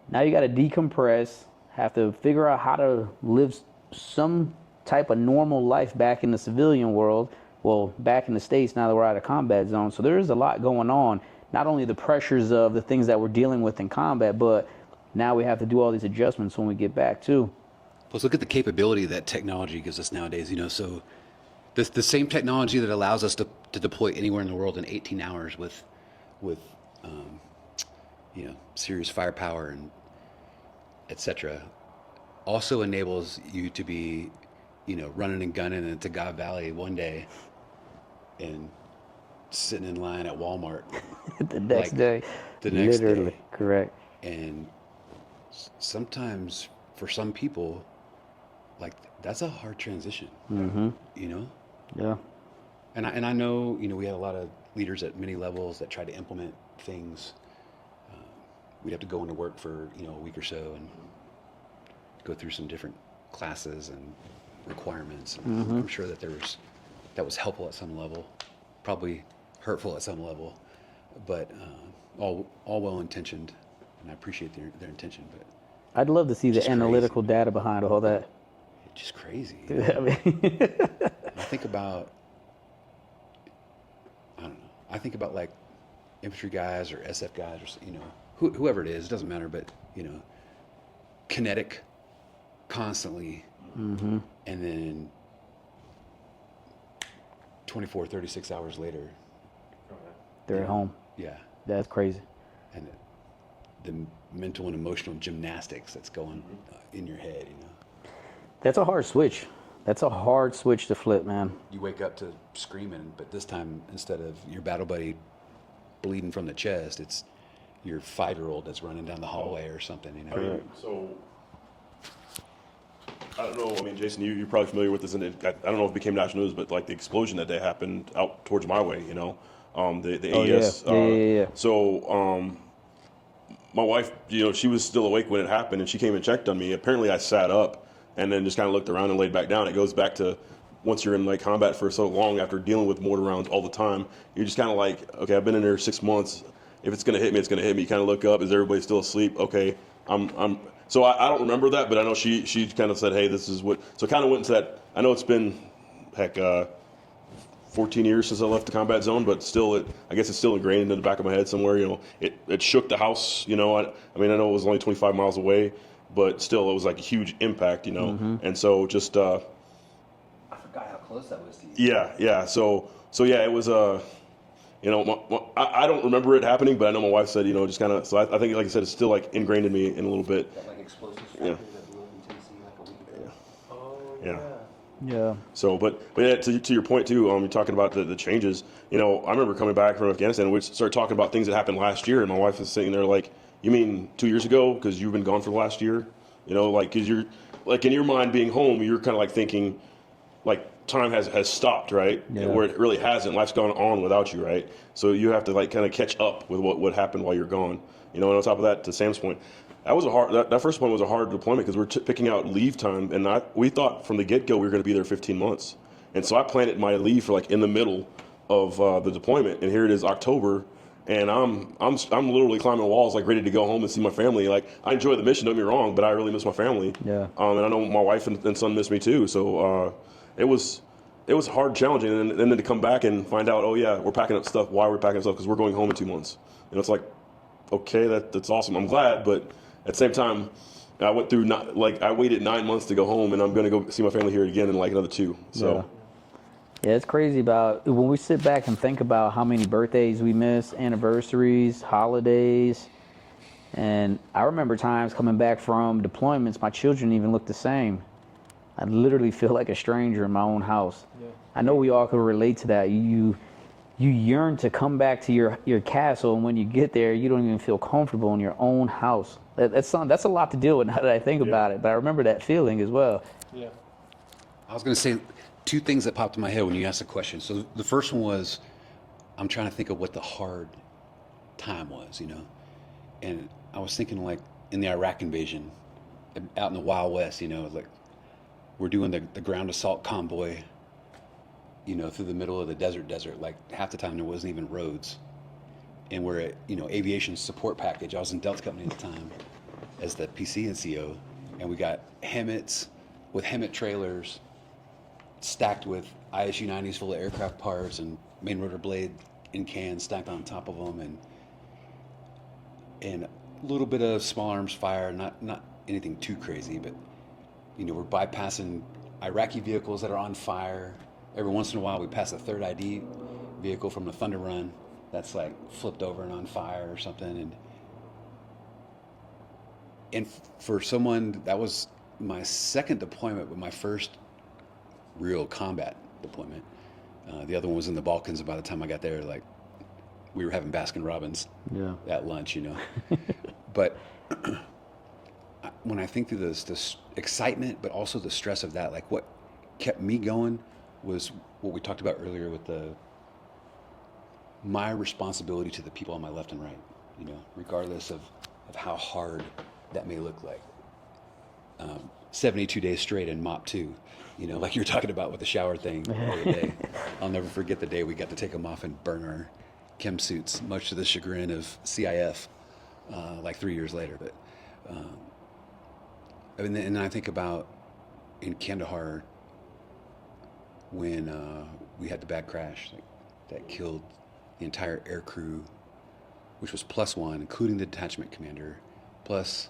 S1: Now you got to decompress, have to figure out how to live some type of normal life back in the civilian world. Well, back in the States, now that we're out of combat zone. So there is a lot going on. Not only the pressures of the things that we're dealing with in combat, but now we have to do all these adjustments when we get back too.
S2: Plus, look at the capability that technology gives us nowadays. So the same technology that allows us to deploy anywhere in the world in 18 hours with serious firepower and etc. also enables you to be, running and gunning into God Valley one day and sitting in line at Walmart
S1: the next day. Literally, correct.
S2: And sometimes for some people, that's a hard transition.
S1: Yeah.
S2: And I know, we had a lot of leaders at many levels that tried to implement things. We'd have to go into work for, a week or so and go through some different classes and requirements. And I'm sure that was helpful at some level, probably hurtful at some level, but all well-intentioned, and I appreciate their intention. But
S1: I'd love to see the analytical data behind all that.
S2: It's just crazy.
S1: I mean,
S2: I think about, I think about like infantry guys or SF guys or, whoever it is, it doesn't matter, but, kinetic constantly. And then 24, 36 hours later,
S1: they're at home.
S2: Yeah.
S1: That's crazy.
S2: And the mental and emotional gymnastics that's going in your head,
S1: That's a hard switch. That's a hard switch to flip, man.
S2: You wake up to screaming, but this time, instead of your battle buddy bleeding from the chest, it's your 5-year-old that's running down the hallway or something,
S4: So, I don't know, Jason, you're probably familiar with this, and I don't know if it became national news, but like the explosion that day happened out towards my way, the AES.
S1: Yeah.
S4: So, my wife, she was still awake when it happened, and she came and checked on me. Apparently I sat up and then just kind of looked around and laid back down. It goes back to once you're in like combat for so long, after dealing with mortar rounds all the time, you're just kind of like, okay, I've been in there 6 months. If it's going to hit me, it's going to hit me. You kind of look up. Is everybody still asleep? Okay. So I don't remember that, but I know she kind of said, hey, this is what, so kind of went into that. I know it's been, 14 years since I left the combat zone, but still, I guess it's still ingrained into the back of my head somewhere. It shook the house. I know it was only 25 miles away, but still, it was like a huge impact. And so just. I
S2: forgot how close that was to you.
S4: Yeah. So yeah, it was I don't remember it happening, but I know my wife said, just kind of. So I think, like I said, it's still like ingrained in me in a little bit.
S2: That like explosive factor that blew in Tennessee like a week ago.
S4: Yeah.
S1: Yeah.
S4: So, but yeah, to your point too, you're talking about the changes. You know, I remember coming back from Afghanistan, and we started talking about things that happened last year, and my wife was sitting there like, "You mean 2 years ago? Because you've been gone for the last year." You know, like, because you're like in your mind being home, you're kind of like thinking, like time has stopped, right?
S1: Yeah.
S4: Where it really hasn't. Life's gone on without you, right? So you have to like kind of catch up with what happened while you're gone. You know, and on top of that, to Sam's point, that was a hard. That first one was a hard deployment because we're picking out leave time, and we thought from the get go we were going to be there 15 months, and so I planned my leave for like in the middle of the deployment, and here it is October. And I'm literally climbing walls, like ready to go home and see my family. Like I enjoy the mission, don't get me wrong, but I really miss my family.
S1: Yeah.
S4: And I know my wife and son miss me too. So it was hard, challenging, and then to come back and find out, oh yeah, we're packing up stuff. Why we're packing up stuff? Because we're going home in 2 months. And it's like, okay, that's awesome. I'm glad, but at the same time, I went through I waited 9 months to go home, and I'm gonna go see my family here again in like another 2. So.
S1: Yeah, it's crazy about when we sit back and think about how many birthdays we miss, anniversaries, holidays. And I remember times coming back from deployments, my children even look the same. I literally feel like a stranger in my own house. Yeah. I know we all can relate to that. You yearn to come back to your castle, and when you get there, you don't even feel comfortable in your own house. That's a lot to deal with now that I think about it, but I remember that feeling as well.
S3: Yeah.
S2: I was going to say 2 things that popped in my head when you asked the question. So the first one was, I'm trying to think of what the hard time was, you know? And I was thinking like in the Iraq invasion, out in the Wild West, you know, like we're doing the ground assault convoy, you know, through the middle of the desert. Like half the time there wasn't even roads. And we're at, you know, aviation support package. I was in Delta Company at the time as the PC and CO. And we got Hemmets with Hemmet trailers stacked with ISU-90s full of aircraft parts and main rotor blade in cans stacked on top of them, and a little bit of small arms fire, not anything too crazy, but you know, we're bypassing Iraqi vehicles that are on fire. Every once in a while we pass a third ID vehicle from the Thunder Run that's like flipped over and on fire or something, and for someone, that was my second deployment, but my first real combat deployment. The other one was in the Balkans, and by the time I got there, like we were having Baskin Robbins at lunch, you know. But when I think through this excitement, but also the stress of that, like what kept me going was what we talked about earlier with my responsibility to the people on my left and right, you know, regardless of how hard that may look like. 72 days straight in MOP 2, you know, like you're talking about with the shower thing the other day. I'll never forget the day we got to take them off and burn our chem suits, much to the chagrin of CIF, like 3 years later. But and then I think about in Kandahar when we had the bad crash that killed the entire air crew, which was +1, including the detachment commander, plus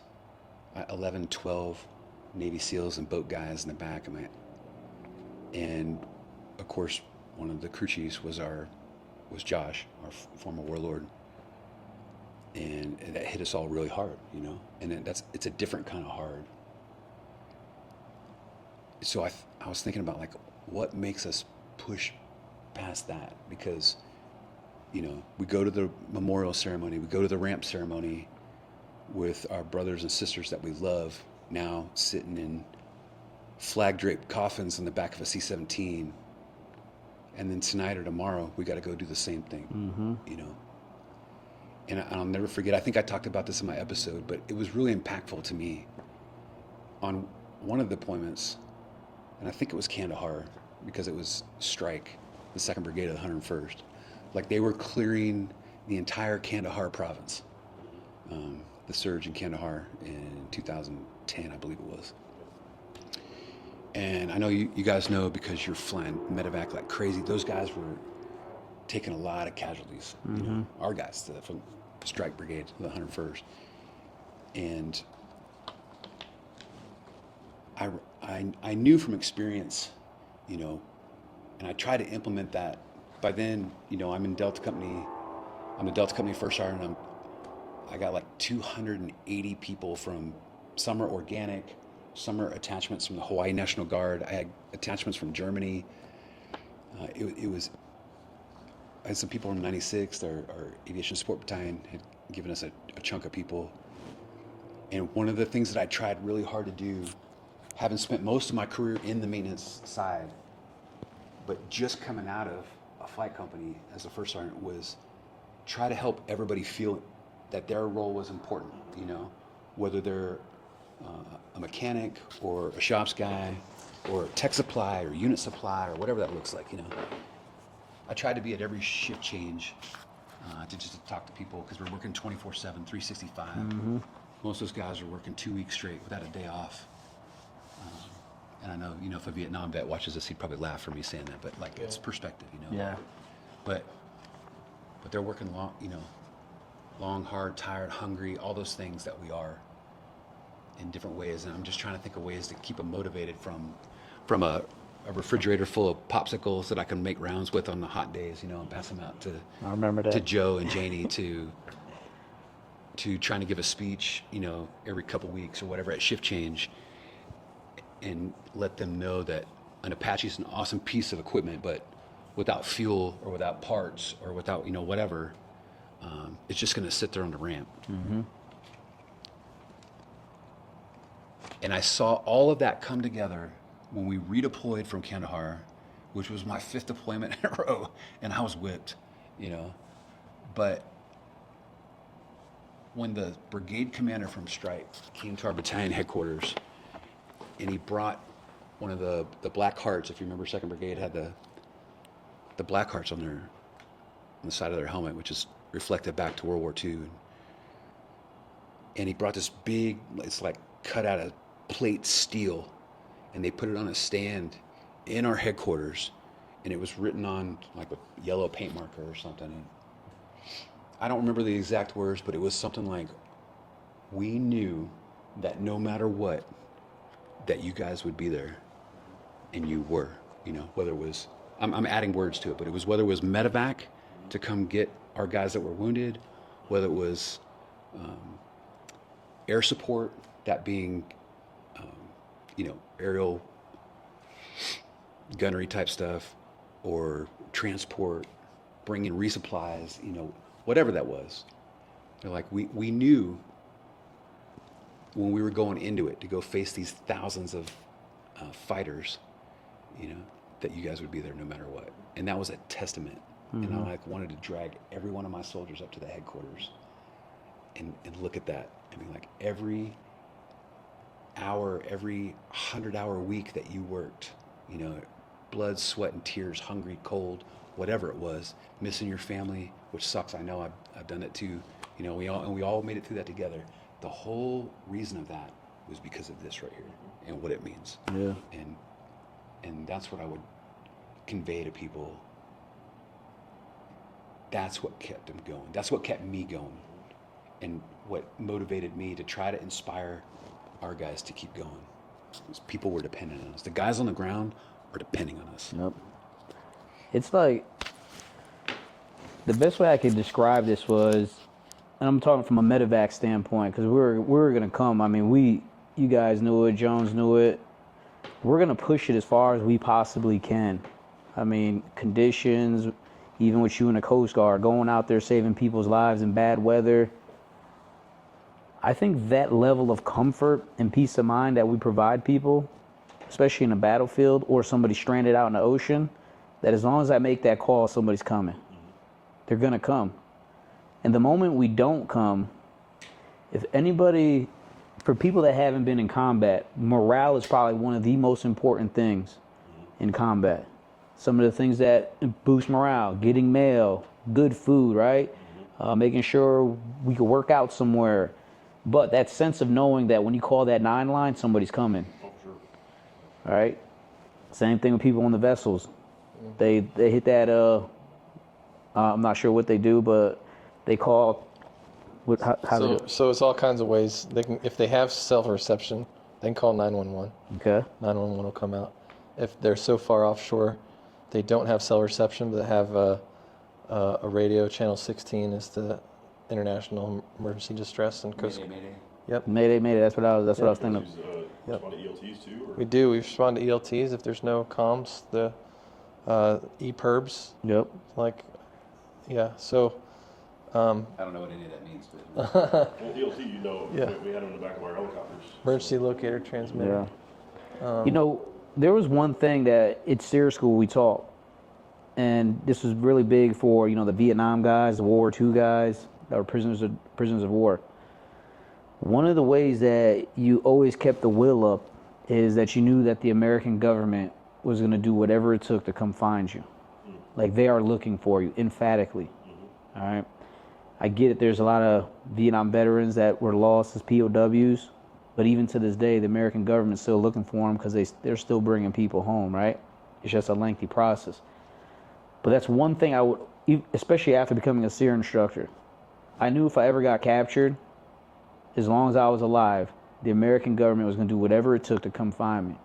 S2: 11, 12 Navy SEALs and boat guys in the back of and of course one of the crew chiefs was Josh, our former warlord, and that hit us all really hard, you know. And it's a different kind of hard. So I was thinking about like what makes us push past that, because you know, we go to the memorial ceremony, we go to the ramp ceremony with our brothers and sisters that we love now sitting in flag-draped coffins in the back of a C-17, and then tonight or tomorrow we got to go do the same thing, you know. And I'll never forget, I think I talked about this in my episode, but it was really impactful to me on one of the deployments, and I think it was Kandahar, because it was Strike, the 2nd Brigade of the 101st. Like they were clearing the entire Kandahar province, the surge in Kandahar in 2010, I believe it was. And I know you guys know, because you're flying medevac like crazy, those guys were taking a lot of casualties, you know, our guys from Strike Brigade, the 101st. And I knew from experience, you know, and I tried to implement that. By then, you know, I'm in Delta Company. I'm a Delta Company First Sergeant. I got like 280 people from, some are organic, summer attachments from the Hawaii National Guard. I had attachments from Germany. I had some people from 96th, our Aviation Support Battalion had given us a chunk of people. And one of the things that I tried really hard to do, having spent most of my career in the maintenance side, but just coming out of a flight company as a first sergeant, was try to help everybody feel that their role was important, you know, whether they're a mechanic or a shops guy or tech supply or unit supply or whatever that looks like, you know. I tried to be at every shift change to just talk to people, because we're working 24/7, 365. Mm-hmm. Most of those guys are working 2 weeks straight without a day off. And I know, you know, if a Vietnam vet watches this, he'd probably laugh for me saying that, but like, it's perspective, you know.
S1: Yeah.
S2: But they're working long, you know, long, hard, tired, hungry, all those things that we are, in different ways. And I'm just trying to think of ways to keep them motivated from a refrigerator full of popsicles that I can make rounds with on the hot days, you know, and pass them out to,
S1: I remember that,
S2: to Joe and Janie, to trying to give a speech, you know, every couple weeks or whatever at shift change, and let them know that an Apache is an awesome piece of equipment, but without fuel or without parts or without, you know, whatever, it's just going to sit there on the ramp. Mm-hmm. And I saw all of that come together when we redeployed from Kandahar, which was my 5th deployment in a row, and I was whipped, you know. But when the brigade commander from Stripe came to our battalion headquarters, and he brought one of the black hearts, if you remember, 2nd Brigade had the black hearts on the side of their helmet, which is reflected back to World War II. And he brought this big, it's like cut out of plate steel, and they put it on a stand in our headquarters, and it was written on like a yellow paint marker or something. And I don't remember the exact words, but it was something like, we knew that no matter what, that you guys would be there, and you were, you know, whether it was, I'm adding words to it, but it was whether it was medevac to come get our guys that were wounded, whether it was air support, that being, you know, aerial gunnery type stuff, or transport, bringing resupplies, you know, whatever that was. They're like, we knew when we were going into it to go face these thousands of fighters, you know, that you guys would be there no matter what. And that was a testament. Mm-hmm. And I like wanted to drag every one of my soldiers up to the headquarters and look at that and be like, every hour, every 100-hour week that you worked, you know, blood, sweat, and tears, hungry, cold, whatever it was, missing your family, which sucks. I know I've done it too. You know, we all made it through that together. The whole reason of that was because of this right here and what it means.
S1: Yeah.
S2: And that's what I would convey to people. That's what kept them going. That's what kept me going, and what motivated me to try to inspire our guys to keep going. Because people were dependent on us. The guys on the ground are depending on us.
S1: Yep. It's like, the best way I could describe this was, and I'm talking from a medevac standpoint, because we were gonna come. I mean, you guys knew it, Jones knew it. We're gonna push it as far as we possibly can. I mean, conditions, even with you in the Coast Guard, going out there saving people's lives in bad weather. I think that level of comfort and peace of mind that we provide people, especially in a battlefield or somebody stranded out in the ocean, that as long as I make that call, somebody's coming. They're gonna come. And the moment we don't come, if anybody, for people that haven't been in combat, morale is probably one of the most important things in combat. Some of the things that boost morale, getting mail, good food, right? Making sure we can work out somewhere. But that sense of knowing that when you call that 9 line, somebody's coming. Oh, sure. All right? Same thing with people on the vessels. They hit that, I'm not sure what they do, but they call,
S3: so it's all kinds of ways. They can, if they have cell reception, they can call 911.
S1: Okay.
S3: 911 will come out. If they're so far offshore, they don't have cell reception, but they have a radio. Channel 16 is the International Emergency Distress and Coast.
S2: Mayday.
S3: Yep.
S1: Mayday. That's what I was thinking of.
S4: Respond to ELTs too? Or?
S3: We do. We respond to ELTs if there's no comms. The EPIRBs.
S1: Yep.
S3: Like, yeah. So.
S2: I don't know what any of that means, but
S4: Well, ELT,
S3: Yeah.
S4: we had them in the back of our helicopters.
S3: Emergency locator transmitter.
S1: Yeah. There was one thing that at SEER school we taught, and this was really big for, the Vietnam guys, the World War II guys that were prisoners of war. One of the ways that you always kept the will up is that you knew that the American government was going to do whatever it took to come find you. Like, they are looking for you, emphatically. All right? I get it, there's a lot of Vietnam veterans that were lost as POWs, but even to this day, the American government's still looking for them because they're still bringing people home, right? It's just a lengthy process. But that's one thing I would, especially after becoming a SEER instructor, I knew if I ever got captured, as long as I was alive, the American government was going to do whatever it took to come find me.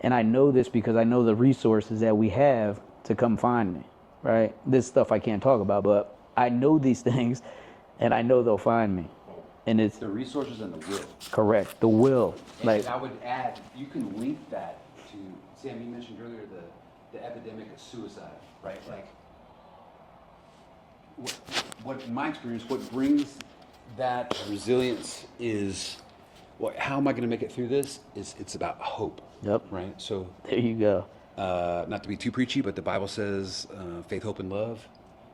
S1: And I know this because I know the resources that we have to come find me, right? This stuff I can't talk about, but I know these things, and I know they'll find me. And it's
S2: the resources and the will.
S1: correct, the will.
S2: And I would add, you can link that to, Sam, you mentioned earlier the epidemic of suicide, right? Like, what in my experience, what brings that resilience is, how am I going to make it through this? It's about hope.
S1: Yep.
S2: Right? So
S1: There you go.
S2: not to be too preachy, but the Bible says faith, hope, and love.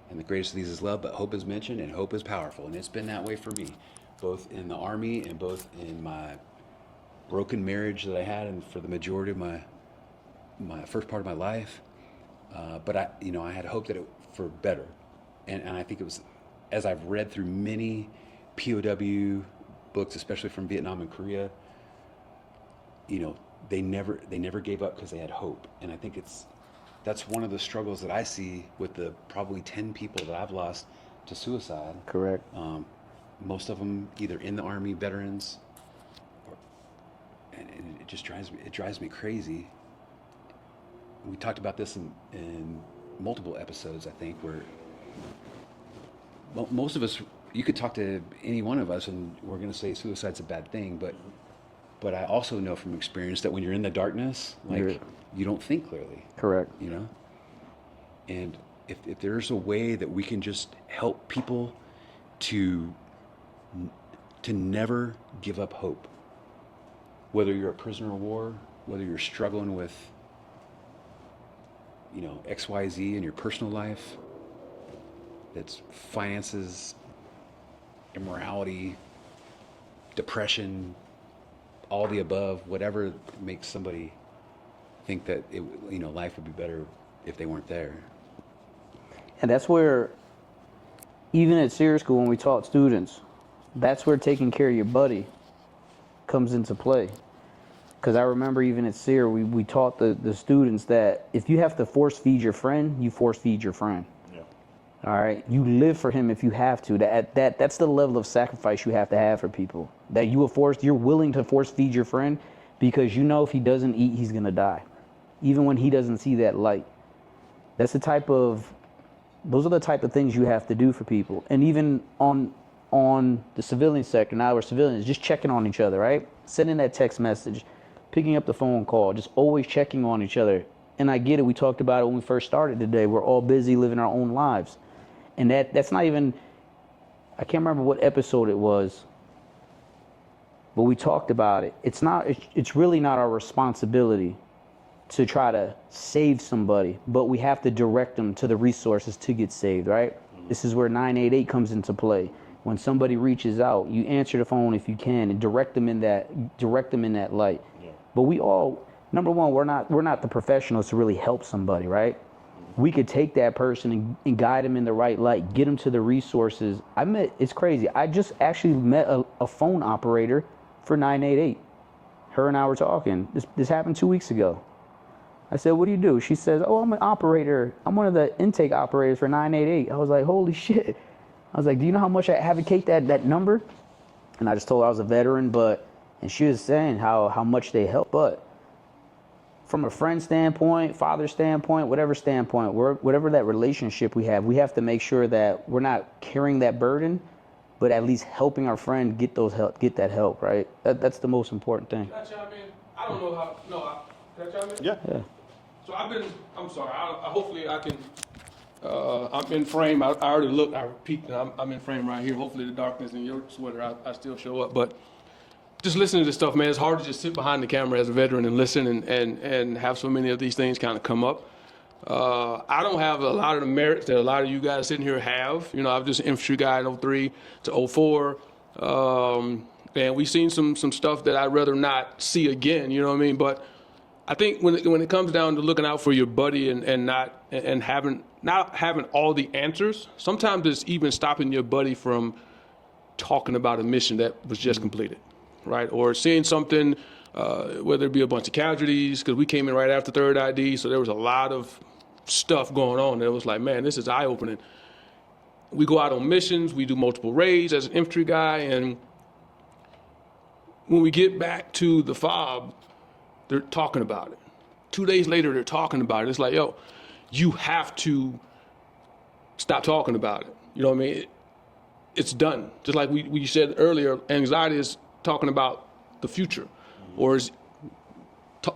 S2: And the greatest of these is love, but hope is mentioned, and hope is powerful. And it's been that way for me, both in the Army and both in my broken marriage that I had, and for the majority of my first part of my life. But I had hope that for better. And I think it was, as I've read through many POW books, especially from Vietnam and Korea, they never gave up because they had hope. And I think that's one of the struggles that I see with the probably 10 people that I've lost to suicide.
S1: Correct.
S2: Most of them either in the Army, veterans, and it just drives me crazy. We talked about this in multiple episodes, I think, where most of us, you could talk to any one of us and we're going to say suicide's a bad thing, but I also know from experience that when you're in the darkness, you don't think clearly.
S1: Correct.
S2: And if there's a way that we can just help people to never give up hope, whether you're a prisoner of war, whether you're struggling with XYZ in your personal life, that's finances, immorality, depression, all the above, whatever makes somebody think that life would be better if they weren't there.
S1: And that's where, even at SEER school, when we taught students, that's where taking care of your buddy comes into play. Because I remember even at SEER, we taught the students that if you have to force feed your friend, you force feed your friend.
S4: Yeah.
S1: All right? You live for him if you have to. That's the level of sacrifice you have to have for people. That you're willing to force feed your friend because you know if he doesn't eat, he's going to die. Even when he doesn't see that light. Those are the type of things you have to do for people. And even on the civilian sector, now we're civilians, just checking on each other, right? Sending that text message, picking up the phone call, just always checking on each other. And I get it, we talked about it when we first started today. We're all busy living our own lives. And that's not even, I can't remember what episode it was, but we talked about it. It's really not our responsibility to try to save somebody, but we have to direct them to the resources to get saved, right? This is where 988 comes into play. When somebody reaches out, you answer the phone if you can and direct them in that light. Yeah. But we all, number one, we're not the professionals to really help somebody, right? We could take that person and guide them in the right light, get them to the resources. It's crazy. I just actually met a phone operator for 988. Her and I were talking. This happened 2 weeks ago. I said, what do you do? She says, oh, I'm an operator. I'm one of the intake operators for 988. I was like, holy shit. I was like, do you know how much I advocate that number? And I just told her I was a veteran, and she was saying how much they help. But from a friend standpoint, father standpoint, whatever standpoint, whatever that relationship we have to make sure that we're not carrying that burden but at least helping our friend get that help, right? That's the most important thing.
S5: Can I chime in? I don't know how. No, can I chime in?
S4: Yeah.
S5: So I'm sorry. Hopefully I can. I'm in frame. I already looked. I peeked. And I'm in frame right here. Hopefully the darkness in your sweater, I still show up. But just listening to this stuff, man, it's hard to just sit behind the camera as a veteran and listen and have so many of these things kind of come up. I don't have a lot of the merits that a lot of you guys sitting here have. You know, I was just an infantry guy in 03 to 04. And we've seen some stuff that I'd rather not see again, you know what I mean? But I think when it comes down to looking out for your buddy and not having all the answers, sometimes it's even stopping your buddy from talking about a mission that was just completed, right? Or seeing something, whether it be a bunch of casualties, because we came in right after third ID, so there was a lot of stuff going on. It was like, man, this is eye-opening. We go out on missions, we do multiple raids as an infantry guy, and when we get back to the fob, they're talking about it. 2 days later, they're talking about it. It's like, yo, you have to stop talking about it. You know what I mean? It's done. Just like we said earlier, anxiety is talking about the future, or is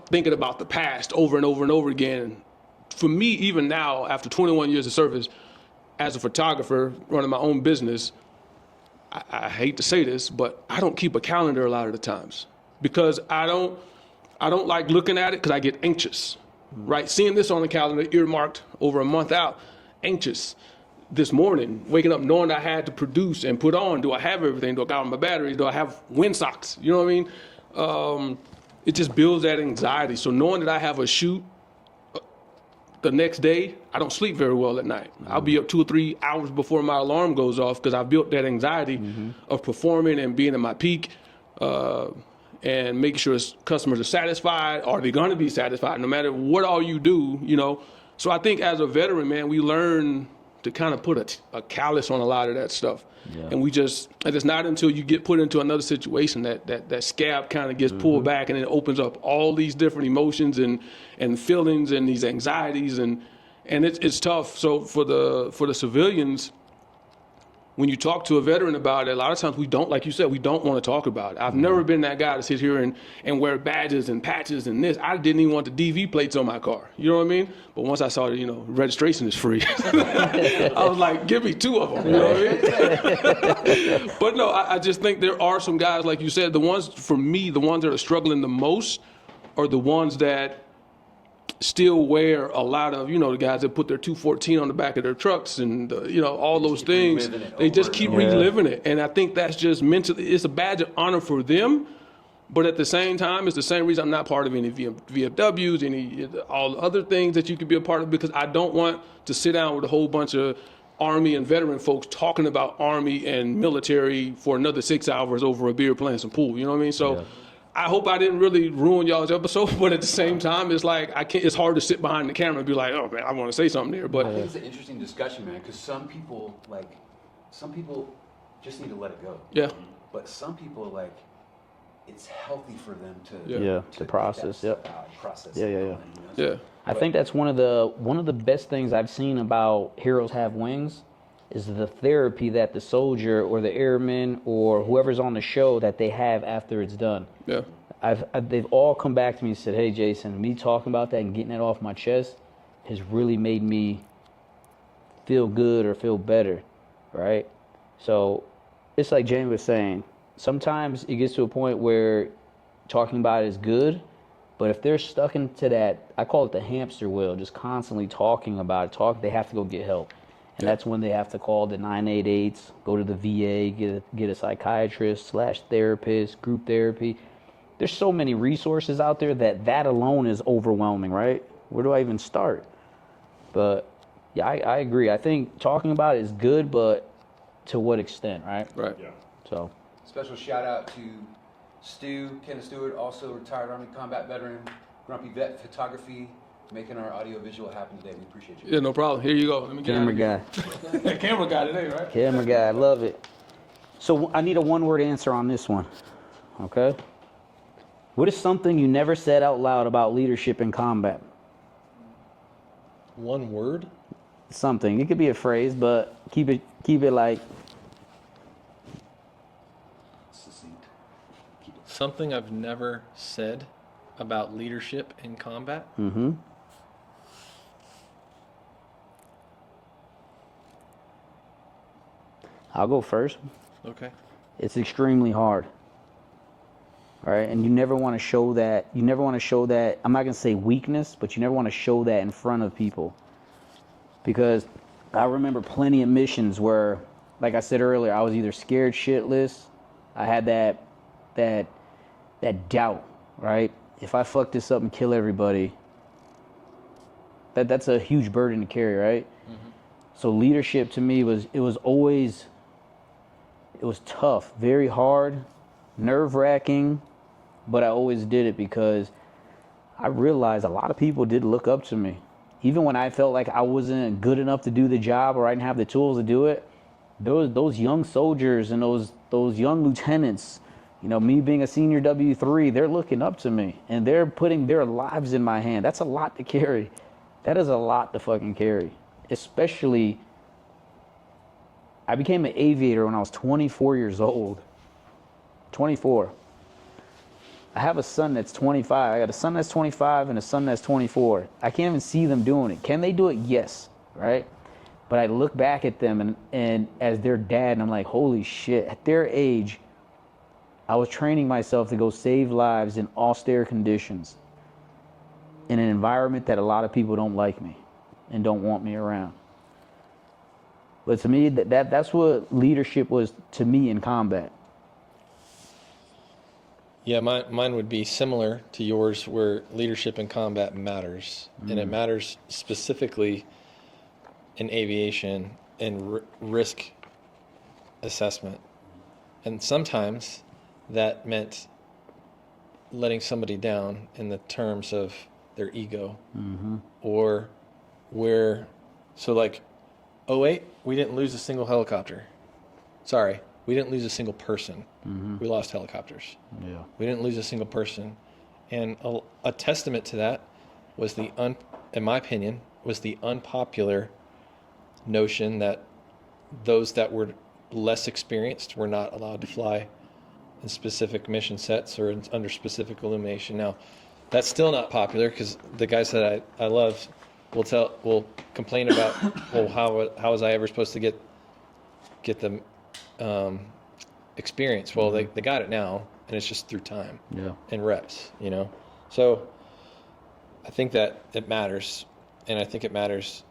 S5: thinking about the past over and over and over again. For me, even now, after 21 years of service, as a photographer running my own business, I hate to say this, but I don't keep a calendar a lot of the times because I don't like looking at it because I get anxious, right? Seeing this on the calendar earmarked over a month out, anxious. This morning, waking up knowing I had to produce and put on, do I have everything? Do I got all my batteries? Do I have wind socks? You know what I mean? It just builds that anxiety. So knowing that I have a shoot the next day, I don't sleep very well at night. I'll be up 2 or 3 hours before my alarm goes off because I built that anxiety of performing and being at my peak and making sure customers are satisfied. Are they going to be satisfied no matter what all you do, you know? So I think as a veteran, man, we learn to kind of put a callus on a lot of that stuff. Yeah. And it's not until you get put into another situation that scab kind of gets pulled back and it opens up all these different emotions and feelings and these anxieties and it's tough. So for the civilians, when you talk to a veteran about it, a lot of times we don't, like you said, we don't want to talk about it. I've never been that guy to sit here and wear badges and patches and this. I didn't even want the DV plates on my car. You know what I mean? But once I saw that, registration is free, I was like, give me 2 of them. You know what I mean? But no, I just think there are some guys, like you said, the ones that are struggling the most are the ones that still wear a lot of, the guys that put their 214 on the back of their trucks and, all those things. They just keep reliving it. And I think that's just mentally, it's a badge of honor for them. But at the same time, it's the same reason I'm not part of any VFWs, all the other things that you could be a part of, because I don't want to sit down with a whole bunch of Army and veteran folks talking about Army and military for another 6 hours over a beer playing some pool. You know what I mean? So. Yeah. I hope I didn't really ruin y'all's episode, but at the same time, it's like it's hard to sit behind the camera and be like, oh man, I want to say something here. But
S2: I think it's an interesting discussion, man, because some people just need to let it go.
S5: Yeah.
S2: But some people it's healthy for them
S1: to process. Yep.
S2: Process.
S5: Yeah.
S1: I think that's one of the best things I've seen about Heroes Have Wings. Is the therapy that the soldier or the airman or whoever's on the show that they have after it's done.
S5: Yeah.
S1: They've all come back to me and said, hey, Jason, me talking about that and getting that off my chest has really made me feel good or feel better, right? So it's like Jamie was saying, sometimes it gets to a point where talking about it is good, but if they're stuck into that, I call it the hamster wheel, just constantly talking about it, they have to go get help. And that's when they have to call the 988s, go to the VA, get a psychiatrist / therapist, group therapy. There's so many resources out there that alone is overwhelming, right? Where do I even start? But yeah, I agree. I think talking about it is good, but to what extent, right?
S5: Right.
S4: Yeah.
S1: So.
S2: Special shout out to Stu, Kenneth Stewart, also retired Army combat veteran, Grumpy Vet Photography, making our audio visual happen today. We appreciate you.
S5: Yeah, no problem. Here you go. Let me get
S1: Camera guy.
S5: Camera guy today, right?
S1: Camera guy, I love it. So I need a one-word answer on this one, okay? What is something you never said out loud about leadership in combat?
S3: One word?
S1: Something. It could be a phrase, but keep it like
S3: something I've never said about leadership in combat.
S1: Mm-hmm. I'll go first.
S3: Okay.
S1: It's extremely hard. Right? And you never want to show that. You never want to show that. I'm not going to say weakness, but you never want to show that in front of people. Because I remember plenty of missions where, like I said earlier, I was either scared shitless. I had that doubt, right? If I fuck this up and kill everybody, that's a huge burden to carry, right? Mm-hmm. So leadership to me was tough, very hard, nerve-wracking, but I always did it because I realized a lot of people did look up to me. Even when I felt like I wasn't good enough to do the job or I didn't have the tools to do it, those young soldiers and those young lieutenants, you know, me being a senior W3, they're looking up to me and they're putting their lives in my hand. That's a lot to carry. That is a lot to fucking carry. Especially, I became an aviator when I was 24 years old. 24. I have a son that's 25. I got a son that's 25 and a son that's 24. I can't even see them doing it. Can they do it? Yes, right? But I look back at them and as their dad, and I'm like, holy shit. At their age, I was training myself to go save lives in austere conditions in an environment that a lot of people don't like me and don't want me around. But to me, that's what leadership was to me in combat.
S3: Yeah, mine would be similar to yours, where leadership in combat matters. And it matters specifically in aviation and risk assessment. And sometimes that meant letting somebody down in the terms of their ego. Mm-hmm. Or where, so like, oh wait, we didn't lose a single helicopter. Sorry, we didn't lose a single person. Mm-hmm. We lost helicopters.
S1: Yeah.
S3: We didn't lose a single person. And a testament to that was in my opinion, was the unpopular notion that those that were less experienced were not allowed to fly in specific mission sets or under specific illumination. Now, that's still not popular because the guys that I love will complain about, well, how was I ever supposed to get the experience? Well, they got it now, and it's just through time and reps, you know. So I think that it matters, and I think it matters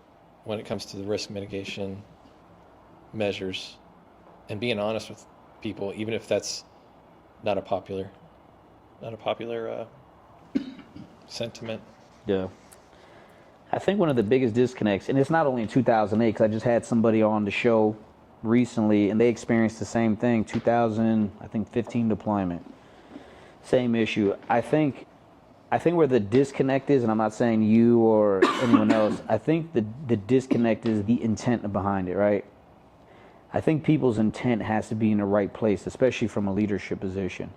S3: when it comes to the risk mitigation measures and being honest with people, even if that's not a popular sentiment.
S1: Yeah. I think one of the biggest disconnects, and it's not only in 2008, because I just had somebody on the show recently, and they experienced the same thing, 2015 deployment. Same issue. I think where the disconnect is, and I'm not saying you or anyone else, I think the disconnect is the intent behind it, right? I think people's intent has to be in the right place, especially from a leadership position.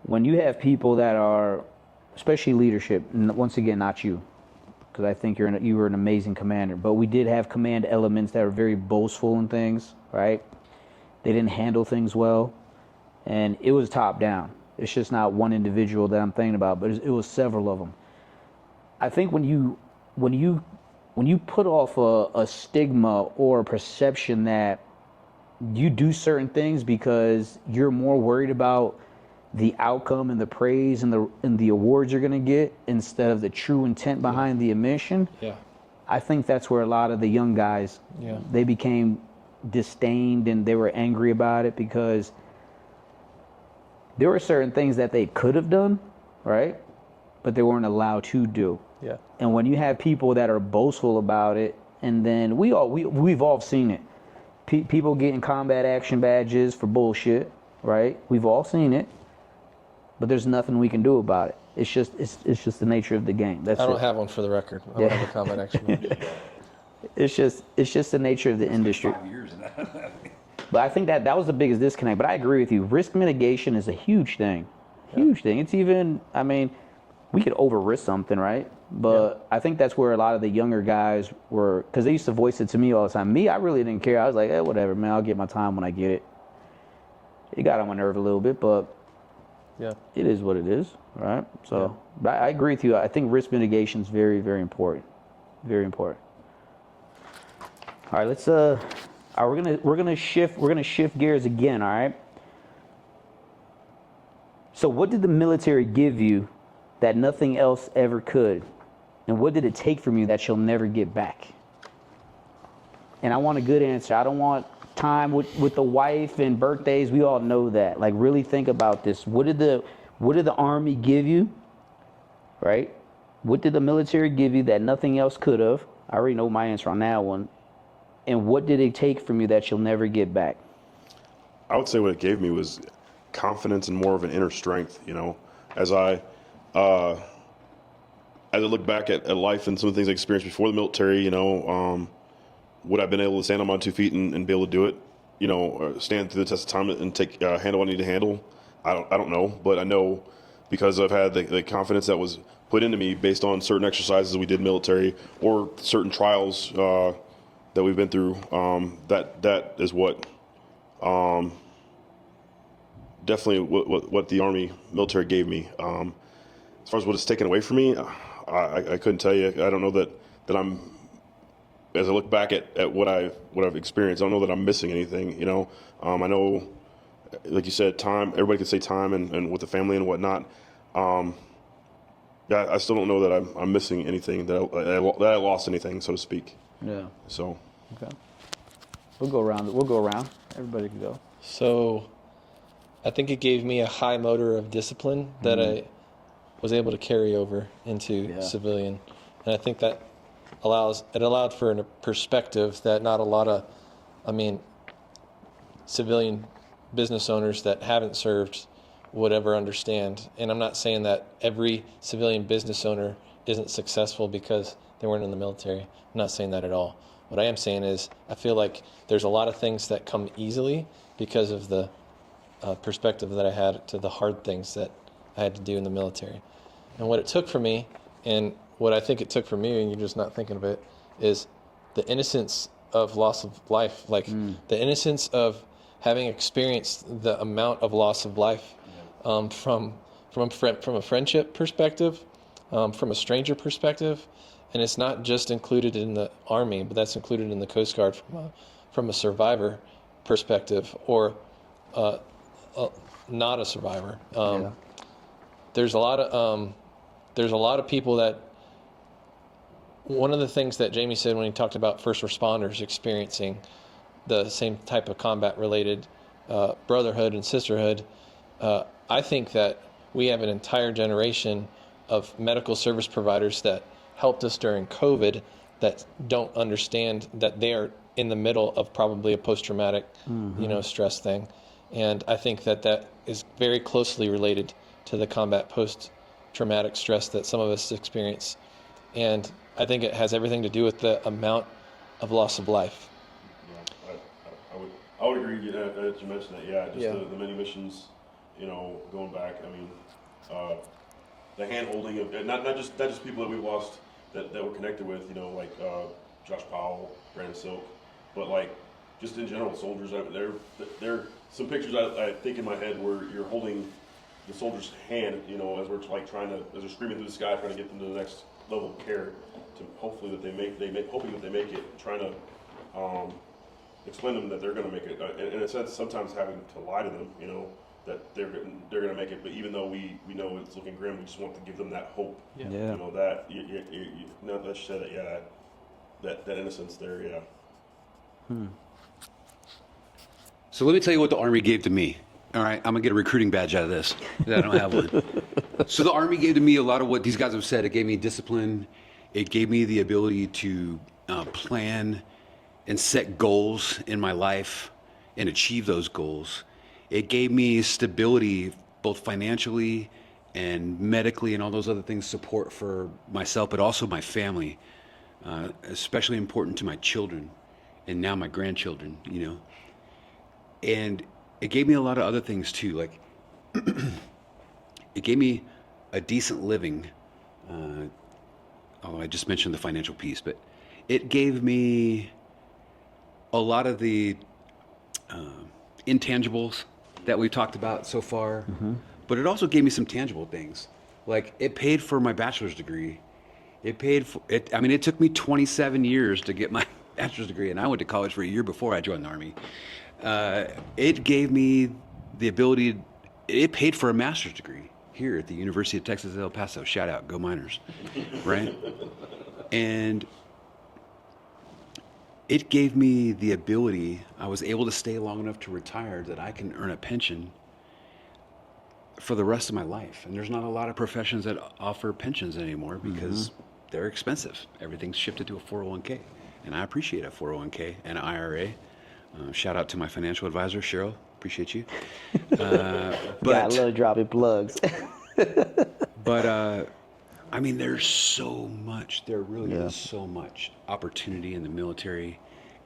S1: When you have people that are, especially leadership, and once again, not you, because I think you were an amazing commander, but we did have command elements that were very boastful and things, right? They didn't handle things well, and it was top down. It's just not one individual that I'm thinking about, but it was several of them. I think when you put off a stigma or a perception that you do certain things because you're more worried about the outcome and the praise and the awards you're going to get instead of the true intent behind the mission, I think that's where a lot of the young guys, they became disdained and they were angry about it because there were certain things that they could have done, right? But they weren't allowed to do.
S3: Yeah.
S1: And when you have people that are boastful about it, and then we've all seen it. People getting combat action badges for bullshit, right? We've all seen it. But there's nothing we can do about it. It's just the nature of the game. That's
S3: I don't have one for the record. I don't have a combat action badge.
S1: It's just the nature of the industry.
S2: 5 years.
S1: But I think that was the biggest disconnect. But I agree with you. Risk mitigation is a huge thing. Huge thing. It's even, I mean, we could over-risk something, right? But I think that's where a lot of the younger guys were, because they used to voice it to me all the time. Me, I really didn't care. I was like, whatever, man, I'll get my time when I get it. It got on my nerve a little bit, but
S3: Yeah.
S1: It is what it is, right? So, but I agree with you. I think risk mitigation is very, very important. Very important. All right, let's all right, we're gonna shift gears again, all right? So what did the military give you that nothing else ever could? And what did it take from you that you'll never get back? And I want a good answer. I don't want time with the wife and birthdays. We all know that. Like, really think about this. What did the Army give you? Right? What did the military give you that nothing else could have? I already know my answer on that one. And what did it take from you that you'll never get back?
S4: I would say what it gave me was confidence and more of an inner strength. You know, as I look back at life and some of the things I experienced before the military, you know, would I've been able to stand on my 2 feet and be able to do it? You know, stand through the test of time and take handle what I need to handle. I don't know, but I know because I've had the confidence that was put into me based on certain exercises that we did military or certain trials that we've been through. That is what definitely what the Army military gave me. As far as what it's taken away from me, I couldn't tell you. I don't know that I'm. As I look back at what I've experienced, I don't know that I'm missing anything. You know, I know, like you said, time. Everybody could say time and with the family and whatnot. Yeah, I still don't know that I'm missing anything, that I lost anything, so to speak.
S1: Yeah.
S4: So.
S1: Okay. We'll go around. Everybody can go.
S3: So I think it gave me a high motor of discipline that I was able to carry over into civilian. And I think that allowed for a perspective that not a lot of, civilian business owners that haven't served would ever understand. And I'm not saying that every civilian business owner isn't successful because they weren't in the military. I'm not saying that at all. What I am saying is I feel like there's a lot of things that come easily because of the perspective that I had to the hard things that I had to do in the military. And what it took for me, and what I think it took for me, and you're just not thinking of it, is the innocence of loss of life. Like the innocence of having experienced the amount of loss of life from a friendship perspective, from a stranger perspective. And it's not just included in the Army, but that's included in the Coast Guard from a survivor perspective, or not a survivor. There's a lot of people that. One of the things that Jamie said when he talked about first responders experiencing the same type of combat-related brotherhood and sisterhood, I think that we have an entire generation of medical service providers that helped us during COVID that don't understand that they are in the middle of probably a post-traumatic, stress thing. And I think that is very closely related to the combat post-traumatic stress that some of us experience. And I think it has everything to do with the amount of loss of life.
S4: Yeah, I would agree that you mentioned that. Yeah, just the many missions, going back. I mean, the hand holding of not just people that we lost that we're connected with. Like Josh Powell, Brandon Silk, but like just in general, soldiers. There some pictures I think in my head where you're holding the soldier's hand, as we're like as they're screaming through the sky, trying to get them to the next level of care, to hopefully that they make it, trying to explain to them that they're going to make it, and in a sense sometimes having to lie to them, that they're going to make it, but even though we know it's looking grim, we just want to give them that hope. That now that you said it, that innocence there.
S2: So let me tell you what the Army gave to me. All right, I'm gonna get a recruiting badge out of this. I don't have one. So the Army gave to me a lot of what these guys have said. It gave me discipline. It gave me the ability to plan and set goals in my life and achieve those goals. It gave me stability, both financially and medically and all those other things, support for myself, but also my family, especially important to my children and now my grandchildren, And it gave me a lot of other things too, like it gave me a decent living, although I just mentioned the financial piece, but it gave me a lot of the intangibles that we've talked about so far, but it also gave me some tangible things. Like it paid for my bachelor's degree. It paid for it. I mean, it took me 27 years to get my bachelor's degree, and I went to college for a year before I joined the Army. It gave me the ability. It paid for a master's degree here at the University of Texas at El Paso. Shout out, go Miners, right? And it gave me the ability. I was able to stay long enough to retire that I can earn a pension for the rest of my life. And there's not a lot of professions that offer pensions anymore because they're expensive. Everything's shifted to a 401k. And I appreciate a 401k and an IRA. Shout out to my financial advisor, Cheryl. Appreciate you.
S1: I love dropping plugs.
S2: But I mean, there's so much. There really is so much opportunity in the military.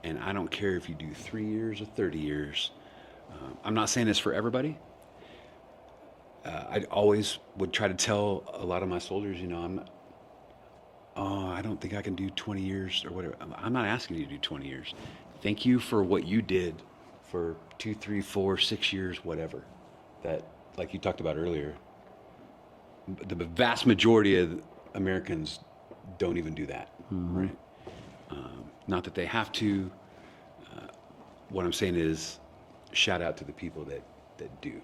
S2: And I don't care if you do 3 years or 30 years. I'm not saying this for everybody. I always would try to tell a lot of my soldiers, you know, I don't think I can do 20 years or whatever. I'm not asking you to do 20 years. Thank you for what you did for 2, 3, 4, 6 years, whatever. That, like you talked about earlier, the vast majority of Americans don't even do that, right? Not that they have to. What I'm saying is, shout out to the people that do.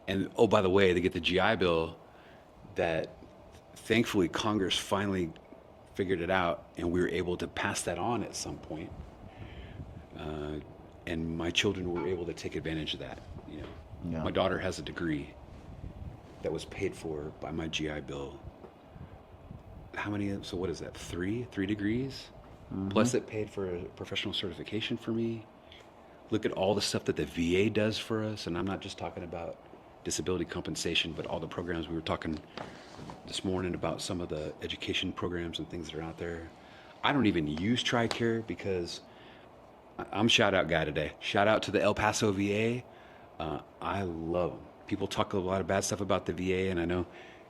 S2: And oh, by the way, they get the GI Bill that thankfully Congress finally figured it out, and we were able to pass that on at some point. And my children were able to take advantage of that. You know, my daughter has a degree that was paid for by my GI Bill. How many? So what is that? Three degrees, plus it paid for a professional certification for me. Look at all the stuff that the VA does for us, and I'm not just talking about disability compensation, but all the programs. We were talking this morning about some of the education programs and things that are out there. I don't even use TRICARE because I'm shout out guy today. Shout out to the El Paso VA. I love them. People talk a lot of bad stuff about the VA, and I know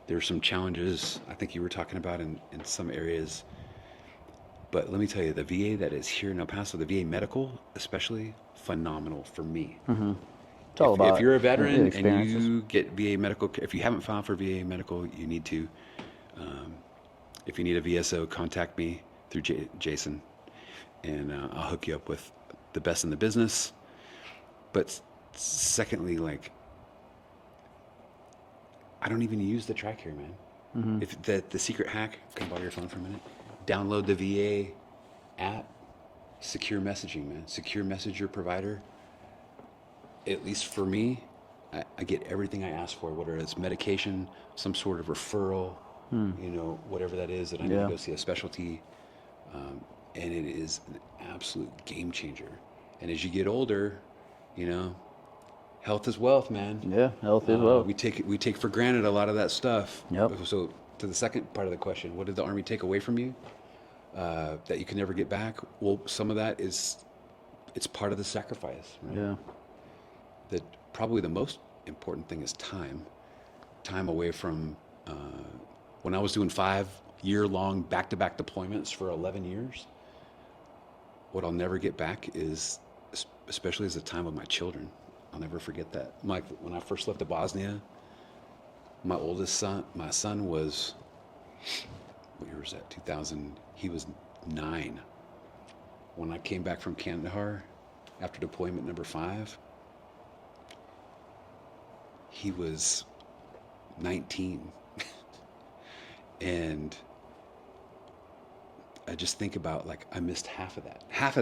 S2: there's some challenges I think you were talking about in some areas. But let me tell you, the VA that is here in El Paso, the VA medical especially, phenomenal for me.
S1: It's all about
S2: If you're a veteran and
S1: experiences.
S2: you get VA medical, if you haven't filed for VA medical, you need to. If you need a VSO, contact me through Jason, and I'll hook you up with the best in the business. But secondly, like, I don't even use the TRICARE, man. If the secret hack, can I borrow your phone for a minute? Download the VA app, secure messaging, man. Secure message your provider. At least for me, I get everything I ask for, whether it's medication, some sort of referral, you know, whatever that is that I need to go see a specialty. And it is an absolute game changer. And as you get older, you know, health is wealth, man.
S1: Yeah, health is wealth.
S2: We take for granted a lot of that stuff.
S1: Yep.
S2: So to the second part of the question, what did the Army take away from you that you can never get back? Well, some of that it's part of the sacrifice, right?
S1: Yeah.
S2: That probably the most important thing is time away from when I was doing 5-year-long back-to-back deployments for 11 years. What I'll never get back is, especially as the time with my children, I'll never forget that. Like when I first left to Bosnia, my son was, what year was that? 2000. He was 9. When I came back from Kandahar after deployment number 5, he was 19. And I just think about, like, I missed half of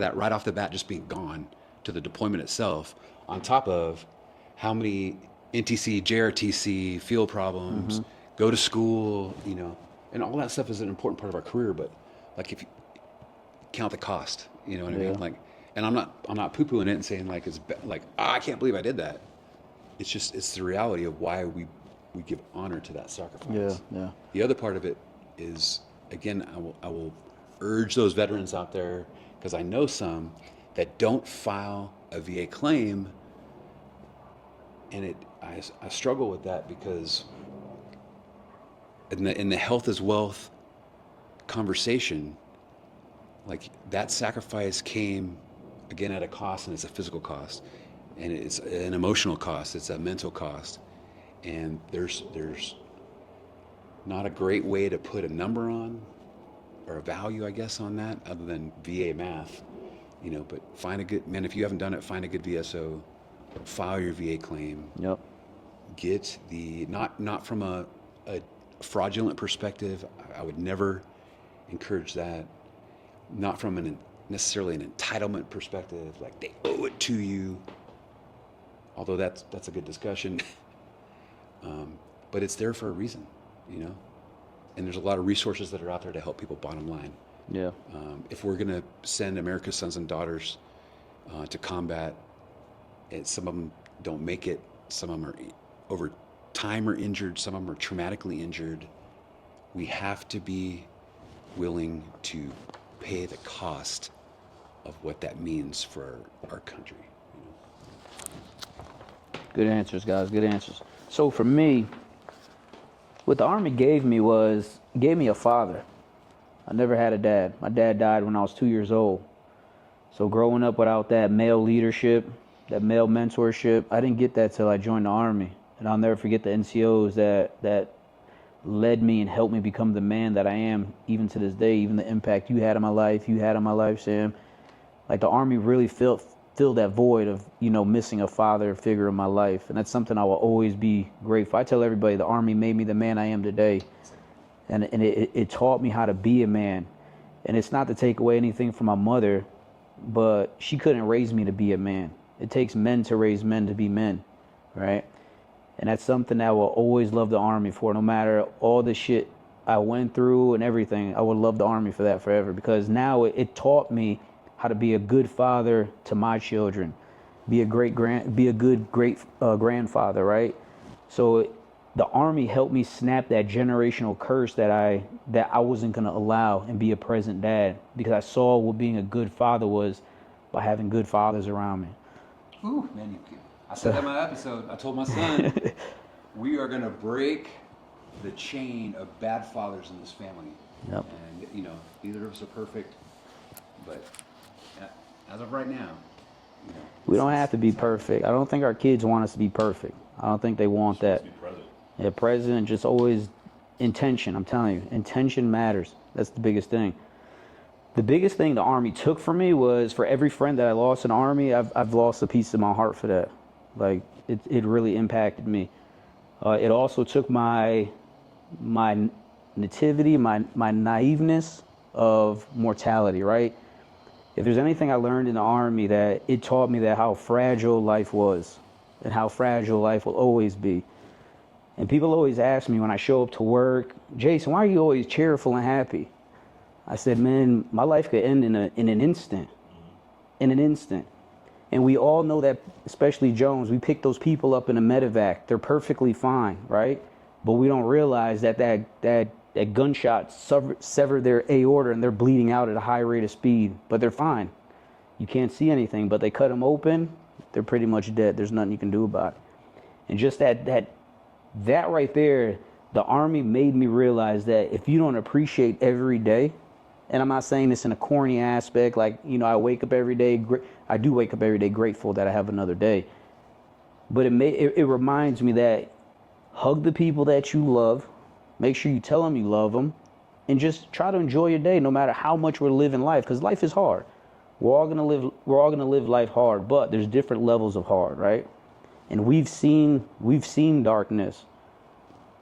S2: that right off the bat, just being gone to the deployment itself, on top of how many NTC, JRTC, field problems, go to school, you know, and all that stuff is an important part of our career. But like, if you count the cost, you know what I mean? Like, and I'm not poo-pooing it and saying like I can't believe I did that. It's the reality of why we give honor to that sacrifice.
S1: Yeah.
S2: The other part of it is, again, I will urge those veterans out there, because I know some that don't file a VA claim, and I struggle with that, because in the health is wealth conversation, like, that sacrifice came again at a cost, and it's a physical cost, and it's an emotional cost, it's a mental cost, And there's not a great way to put a number on, or a value, I guess, on that, other than VA math. But find a good, man, if you haven't done it, find a good VSO, file your VA claim.
S1: Yep.
S2: Get the, not from a fraudulent perspective. I would never encourage that. Not from necessarily an entitlement perspective, like they owe it to you. Although that's a good discussion. But it's there for a reason, And there's a lot of resources that are out there to help people, bottom line.
S1: Yeah.
S2: If we're going to send America's sons and daughters to combat, and some of them don't make it, some of them are over time are injured, some of them are traumatically injured, we have to be willing to pay the cost of what that means for our country.
S1: Good answers, guys. Good answers. So for me, what the Army gave me a father. I never had a dad. My dad died when I was 2 years old. So growing up without that male leadership, that male mentorship, I didn't get that till I joined the Army. And I'll never forget the NCOs that led me and helped me become the man that I am, even to this day. Even the impact you had on my life, Sam. Like the Army really filled that void of, missing a father figure in my life. And that's something I will always be grateful. I tell everybody the Army made me the man I am today. And it taught me how to be a man. And it's not to take away anything from my mother, but she couldn't raise me to be a man. It takes men to raise men to be men, right? And that's something that I will always love the Army for. No matter all the shit I went through and everything, I would love the Army for that forever. Because now it taught me how to be a good father to my children, be a great grandfather, right? So the Army helped me snap that generational curse that I wasn't gonna allow and be a present dad, because I saw what being a good father was by having good fathers around me.
S2: Ooh, man, I said that in my episode. I told my son, we are gonna break the chain of bad fathers in this family.
S1: Yep.
S2: And neither of us are perfect, but as of right now,
S1: we don't have to be perfect. I don't think our kids want us to be perfect. I don't think they want that. Yeah, present, just always intention. I'm telling you, intention matters. That's the biggest thing. The biggest thing the Army took from me was, for every friend that I lost in the Army, I've lost a piece of my heart for that. Like it really impacted me. It also took my nativity, my naiveness of mortality, right? If there's anything I learned in the Army, that it taught me that how fragile life was and how fragile life will always be. And people always ask me when I show up to work, Jason, why are you always cheerful and happy? I said, man, my life could end in an instant. In an instant. And we all know that, especially Jones, we pick those people up in a medevac. They're perfectly fine, right? But we don't realize that gunshot severed their aorta and they're bleeding out at a high rate of speed. But they're fine. You can't see anything, but they cut them open, they're pretty much dead. There's nothing you can do about it. And just that right there, the Army made me realize that if you don't appreciate every day, and I'm not saying this in a corny aspect, like, I wake up every day, I do wake up every day grateful that I have another day. But it reminds me that hug the people that you love, make sure you tell them you love them, and just try to enjoy your day no matter how much we're living life, because life is hard. We're all gonna live life hard, but there's different levels of hard, right? And we've seen darkness,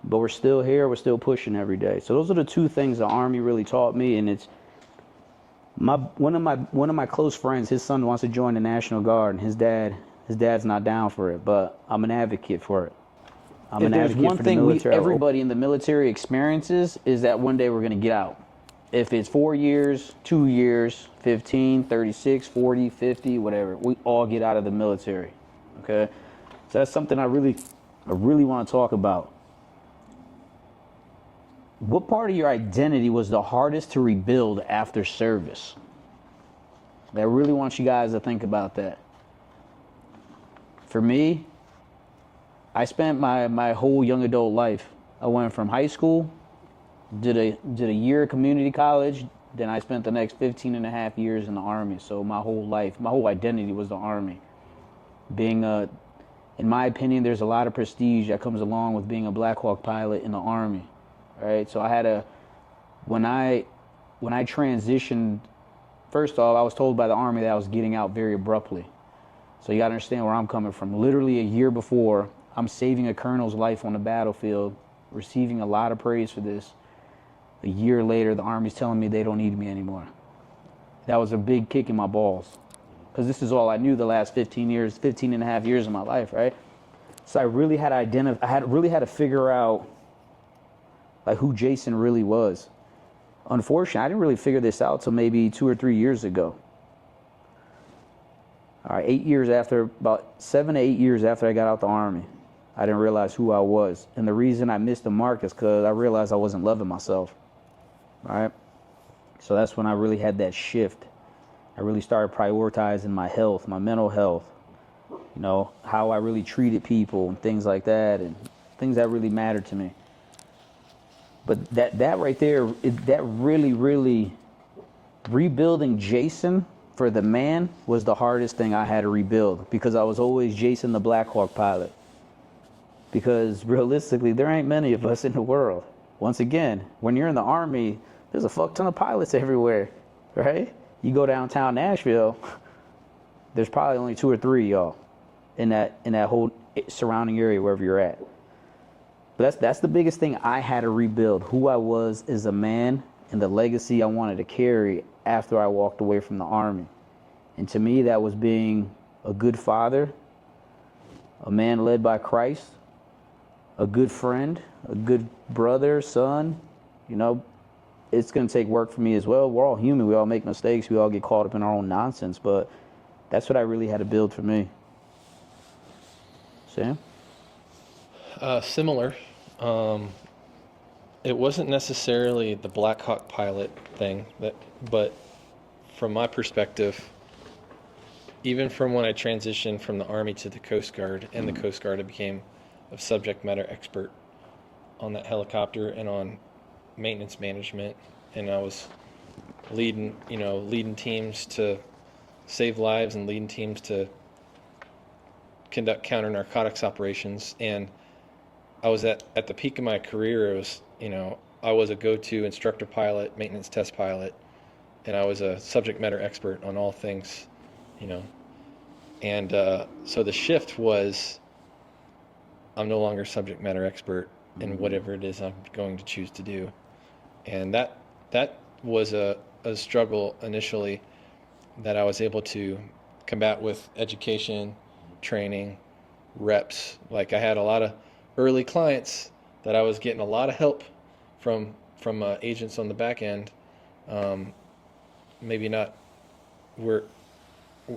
S1: but we're still here, we're still pushing every day. So those are the two things the Army really taught me. And it's one of my close friends, his son wants to join the National Guard, and his dad's not down for it, but I'm an advocate for it. If there's one thing everybody in the military experiences, is that one day we're going to get out. If it's 4 years, 2 years, 15, 36, 40, 50, whatever, we all get out of the military. Okay? So that's something I really want to talk about. What part of your identity was the hardest to rebuild after service? I really want you guys to think about that. For me, I spent my whole young adult life. I went from high school, did a year of community college, then I spent the next 15 and a half years in the Army. So my whole life, my whole identity was the Army. And in my opinion, there's a lot of prestige that comes along with being a Black Hawk pilot in the Army, right? So when I transitioned, first off, I was told by the Army that I was getting out very abruptly. So you gotta understand where I'm coming from. Literally a year before, I'm saving a colonel's life on the battlefield, receiving a lot of praise for this. A year later, the Army's telling me they don't need me anymore. That was a big kick in my balls. Because this is all I knew the last 15 and a half years of my life, right? So I really had to figure out like who Jason really was. Unfortunately, I didn't really figure this out till maybe 2 or 3 years ago. All right, about 7 to 8 years after I got out the Army, I didn't realize who I was. And the reason I missed the mark is because I realized I wasn't loving myself. All right? So that's when I really had that shift. I really started prioritizing my health, my mental health, you know, how I really treated people and things like that, and things that really mattered to me. But that right there, that really rebuilding Jason for the man was the hardest thing I had to rebuild, because I was always Jason the Black Hawk pilot. Because realistically, there ain't many of us in the world. Once again, when you're in the Army, there's a fuck ton of pilots everywhere, right? You go downtown Nashville, there's probably only 2 or 3 of y'all in that whole surrounding area wherever you're at. But that's the biggest thing I had to rebuild, who I was as a man and the legacy I wanted to carry after I walked away from the Army. And to me, that was being a good father, a man led by Christ, a good friend, a good brother, son. You know, it's going to take work for me as well. We're all human. We all make mistakes. We all get caught up in our own nonsense. But that's what I really had to build for me. Sam?
S3: Similar. It wasn't necessarily the Black Hawk pilot thing, but from my perspective, even from when I transitioned from the Army to the Coast Guard, and the Coast Guard, I became a subject matter expert on that helicopter and on maintenance management, and I was leading teams to save lives and leading teams to conduct counter narcotics operations. And I was at the peak of my career. I was a go-to instructor pilot, maintenance test pilot, and I was a subject matter expert on all things, And so the shift was, I'm no longer subject matter expert in whatever it is I'm going to choose to do. And that was a struggle initially that I was able to combat with education, training, reps. Like, I had a lot of early clients that I was getting a lot of help from agents on the back end. Maybe not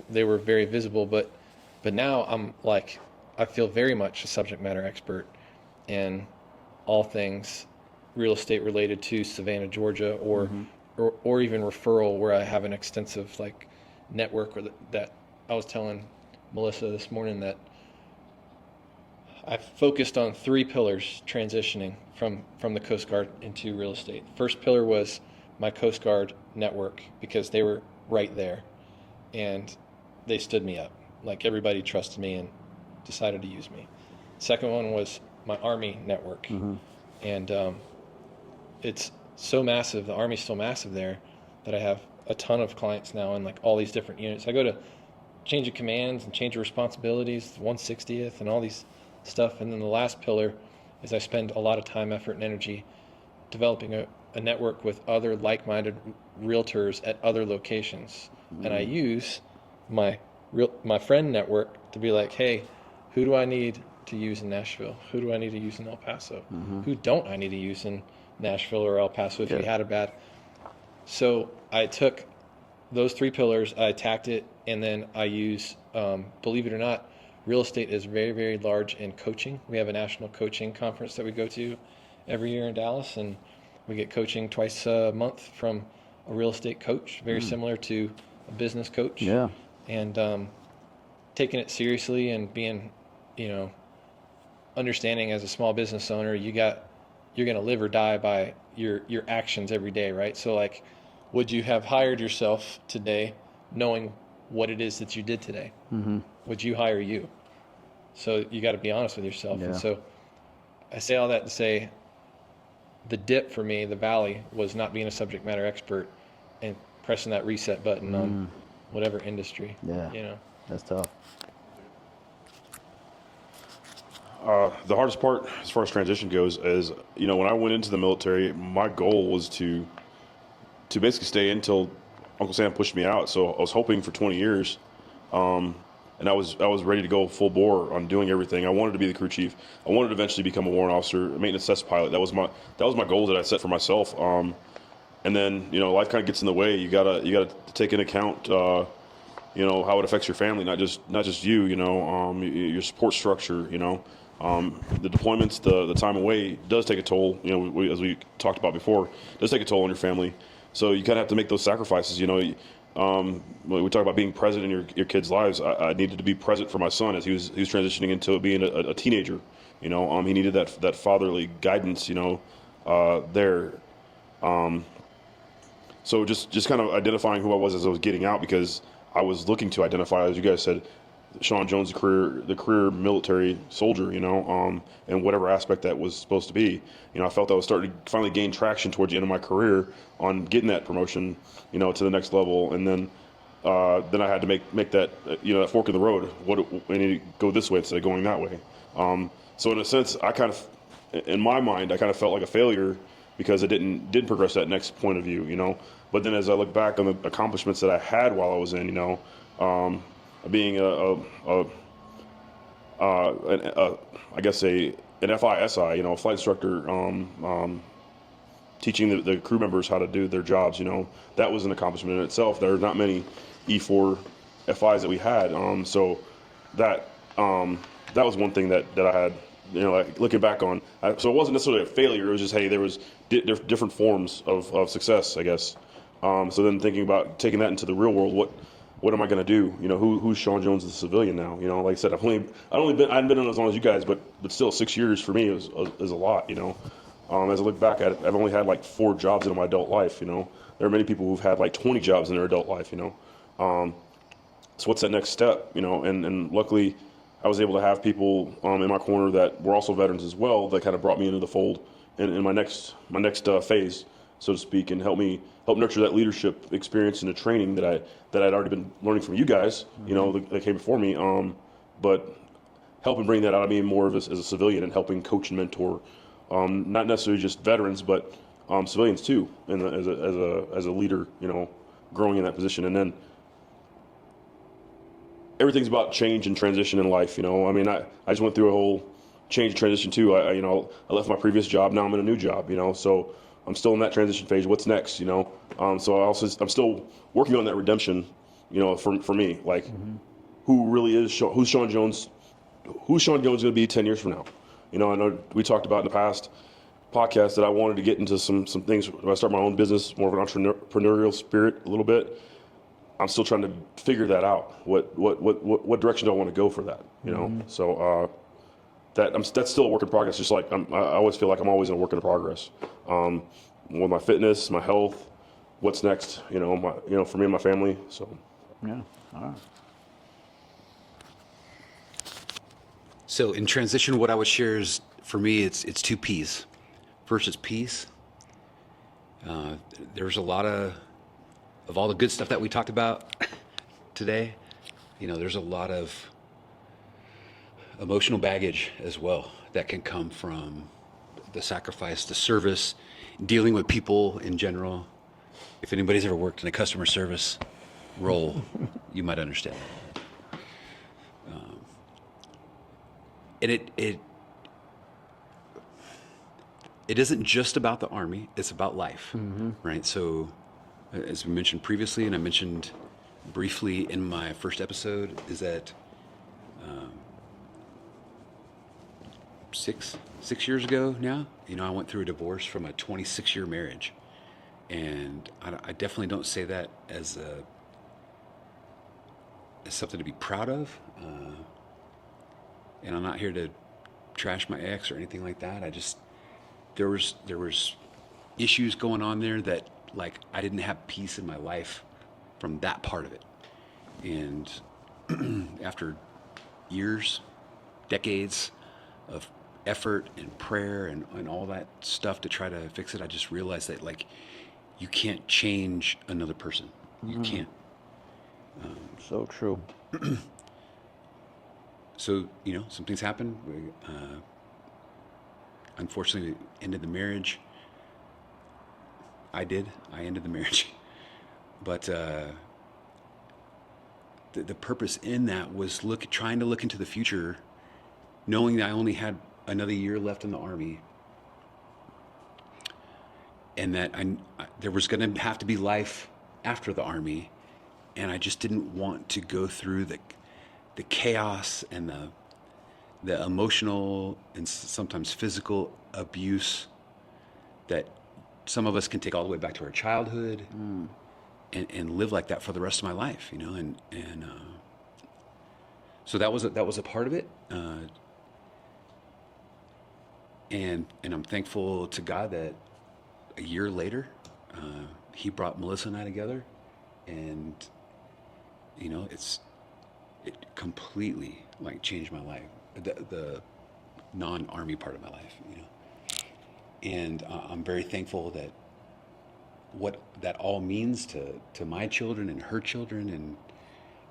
S3: they were very visible, but now I'm like, I feel very much a subject matter expert in all things real estate related to Savannah, Georgia, or even referral, where I have an extensive network that I was telling Melissa this morning that I focused on 3 pillars transitioning from the Coast Guard into real estate. First pillar was my Coast Guard network, because they were right there and they stood me up. Like, everybody trusted me and decided to use me. Second one was my Army network. And it's so massive, the Army's so massive there, that I have a ton of clients now in all these different units. I go to change of commands and change of responsibilities, 160th and all these stuff. And then the last pillar is I spend a lot of time, effort, and energy developing a network with other like-minded realtors at other locations. And I use my friend network to be like, hey, who do I need to use in Nashville? Who do I need to use in El Paso? Who don't I need to use in Nashville or El Paso if you had a bad? So I took those 3 pillars, I attacked it, and then I use, believe it or not, real estate is very, very large in coaching. We have a national coaching conference that we go to every year in Dallas, and we get coaching twice a month from a real estate coach, very similar to a business coach.
S1: Yeah.
S3: And taking it seriously and being, understanding as a small business owner, you're going to live or die by your actions every day, right? So would you have hired yourself today knowing what it is that you did today? Would you hire you? So you got to be honest with yourself.
S1: Yeah.
S3: And so I say all that to say the dip for me, the valley, was not being a subject matter expert and pressing that reset button on whatever industry.
S1: Yeah.
S3: You know.
S1: That's tough.
S4: The hardest part as far as transition goes is, when I went into the military, my goal was to basically stay until Uncle Sam pushed me out. So I was hoping for 20 years. And I was ready to go full bore on doing everything. I wanted to be the crew chief. I wanted to eventually become a warrant officer, a maintenance test pilot. That was my goal that I set for myself. And then life kind of gets in the way. You gotta take into account how it affects your family, not just you. Your support structure. The deployments, the time away does take a toll. As we talked about before, does take a toll on your family. So you kind of have to make those sacrifices. We talk about being present in your kids' lives. I needed to be present for my son as he was transitioning into being a teenager. He needed that fatherly guidance. There. So just kind of identifying who I was as I was getting out, because I was looking to identify, as you guys said, Sean Jones, the career military soldier, and whatever aspect that was supposed to be. I felt I was starting to finally gain traction towards the end of my career on getting that promotion, to the next level. And then I had to make that, that fork in the road. I need to go this way instead of going that way. So in a sense, in my mind, I kind of felt like a failure because I didn't progress that next point of view, But then as I look back on the accomplishments that I had while I was in, being I guess an FISI, a flight instructor, teaching the crew members how to do their jobs, that was an accomplishment in itself. There are not many E4 FIs that we had, so that was one thing that I had, like looking back on. So it wasn't necessarily a failure. It was just, hey, there was different forms of success, I guess. So then thinking about taking that into the real world, what am I going to do? Who's Sean Jones, the civilian now? Like I said, I hadn't been in as long as you guys, but still 6 years for me is a lot. As I look back at it, I've only had like 4 jobs in my adult life. There are many people who've had like 20 jobs in their adult life. So what's that next step? And luckily, I was able to have people in my corner that were also veterans as well that kind of brought me into the fold in my next phase, so to speak, and help nurture that leadership experience and the training that I'd already been learning from you guys, that came before me. But helping bring that out of me more as a civilian and helping coach and mentor, not necessarily just veterans, but civilians too, and as a leader, growing in that position. And then everything's about change and transition in life. I just went through a whole change and transition too. I left my previous job. Now I'm in a new job. So I'm still in that transition phase. What's next? So I'm still working on that redemption. For me, like, who really is who's Sean Jones? Who's Sean Jones going to be 10 years from now? I know we talked about in the past podcast that I wanted to get into some things when I start my own business, more of an entrepreneurial spirit a little bit. I'm still trying to figure that out. What direction do I want to go for that? So that's still a work in progress. Just like I always feel like I'm always in a work in progress. With my fitness, my health, what's next? For me and my family. So
S1: Yeah. All right.
S2: So in transition, what I would share is, for me, it's 2 P's. First is peace. There's a lot of all the good stuff that we talked about today. There's a lot of emotional baggage as well that can come from the sacrifice, the service, dealing with people in general. If anybody's ever worked in a customer service role, you might understand. And it isn't just about the Army, it's about life, right? So as we mentioned previously, and I mentioned briefly in my first episode, is that 6 years ago now, I went through a divorce from a 26-year marriage. And I definitely don't say that as something to be proud of. And I'm not here to trash my ex or anything like that. There was issues going on there that, like, I didn't have peace in my life from that part of it. And after years decades of effort and prayer and all that stuff to try to fix it, I just realized that like you can't change another person. You can't.
S1: So true.
S2: So, you know, some things happened. We, unfortunately, ended the marriage. I ended the marriage. But the purpose in that was trying to look into the future, knowing that I only had another year left in the Army, and that there was going to have to be life after the Army, and I just didn't want to go through the chaos and the emotional and sometimes physical abuse that some of us can take all the way back to our childhood. And live like that for the rest of my life, you know, and so that was a part of it, and I'm thankful to God that a year later, He brought Melissa and I together, and you know, it completely like changed my life, the non-Army part of my life, you know, and I'm very thankful that what that all means to my children and her children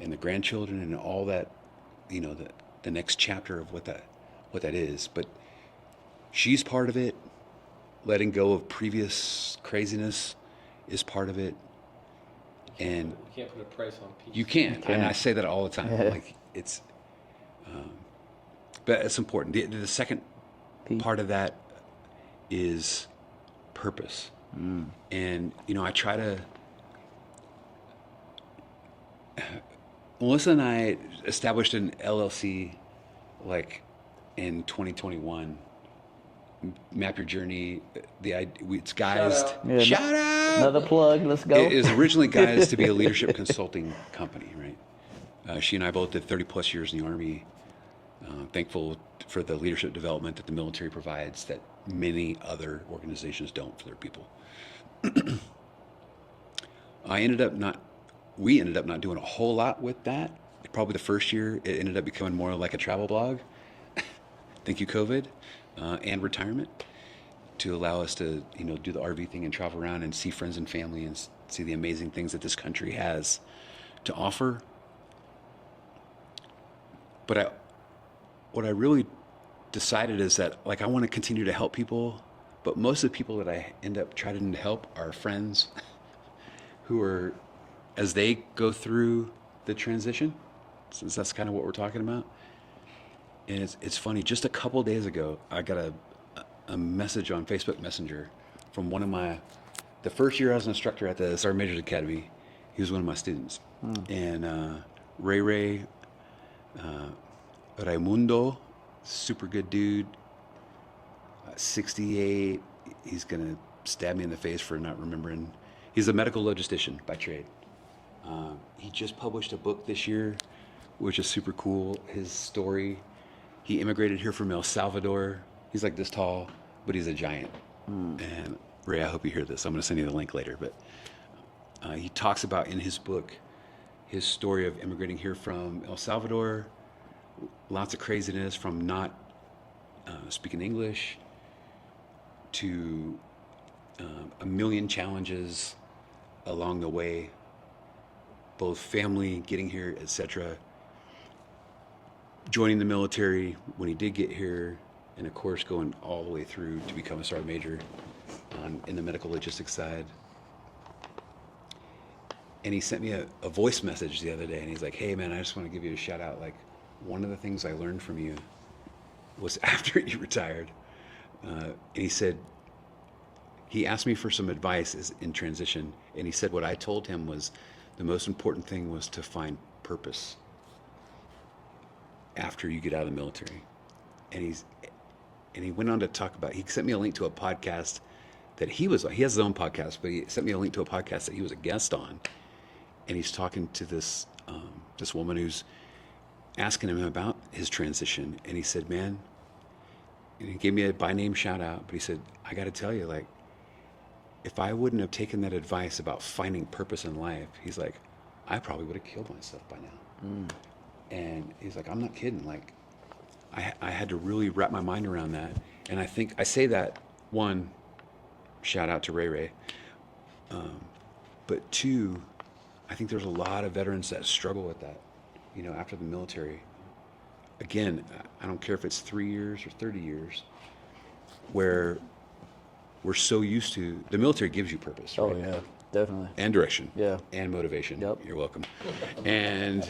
S2: and the grandchildren and all that, you know, the next chapter of what that is. But she's part of it. Letting go of previous craziness is part of it. And
S3: you can't put a price on peace.
S2: you can't. And I say that all the time. Like it's, but it's important. The second part of that is purpose. And, you know, I try to, Melissa and I established an LLC like in 2021. Map Your Journey. It's guised. Shout out!
S1: Another plug. Let's go.
S2: It is originally guised to be a leadership consulting company, right? She and I both did 30 plus years in the Army. Thankful for the leadership development that the military provides that many other organizations don't for their people. We ended up not doing a whole lot with that. Probably the first year, it ended up becoming more like a travel blog. Thank you, COVID, and retirement, to allow us to, you know, do the RV thing and travel around and see friends and family and see the amazing things that this country has to offer. But what I really decided is that, like, I want to continue to help people, but most of the people that I end up trying to help are friends who are, as they go through the transition, since that's kind of what we're talking about. And it's funny, just a couple of days ago, I got a message on Facebook Messenger from one of the first year I was an instructor at the Sergeant Major's Academy. He was one of my students. And Ray Raimundo, super good dude, 68. He's gonna stab me in the face for not remembering. He's a medical logistician by trade. He just published a book this year, which is super cool. His story, he immigrated here from El Salvador. He's like this tall, but he's a giant. And Ray, I hope you hear this. I'm gonna send you the link later, but he talks about in his book his story of immigrating here from El Salvador, lots of craziness from not speaking English to a million challenges along the way, both family, getting here, etc. Joining the military when he did get here, and of course going all the way through to become a sergeant major in the medical logistics side. And he sent me a voice message the other day, and he's like, "Hey man, I just want to give you a shout out. Like, one of the things I learned from you was after you retired." And he said, he asked me for some advice in transition, and he said what I told him was the most important thing was to find purpose after you get out of the military. And he went on to talk about, he sent me a link to a podcast that he has his own podcast, but he sent me a link to a podcast that he was a guest on. And he's talking to this woman who's asking him about his transition. And he said, man, and he gave me a by name shout out, but he said, I got to tell you, like, if I wouldn't have taken that advice about finding purpose in life, he's like, I probably would have killed myself by now. And he's like, I'm not kidding. Like, I had to really wrap my mind around that. And I think I say that, one, shout out to Ray Ray. But two, I think there's a lot of veterans that struggle with that, after the military. Again, I don't care if it's 3 years or 30 years, where we're so used to, the military gives you purpose, right?
S1: Oh, yeah, definitely.
S2: And direction.
S1: Yeah.
S2: And motivation.
S1: Yep.
S2: You're welcome. And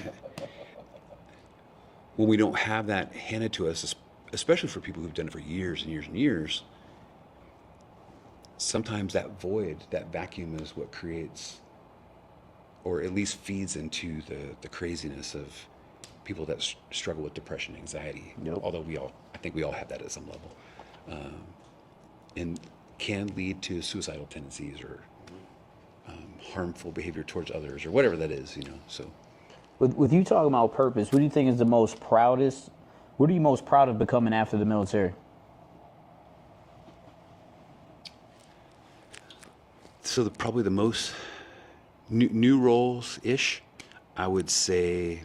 S2: when we don't have that handed to us, especially for people who've done it for years and years and years, sometimes that void, that vacuum is what creates, or at least feeds into the craziness of people that struggle with depression, anxiety.
S1: Yep.
S2: Although I think we all have that at some level. And can lead to suicidal tendencies or harmful behavior towards others or whatever that is, so.
S1: With you talking about purpose, what do you think is what are you most proud of becoming after the military?
S2: So probably the most new roles-ish, I would say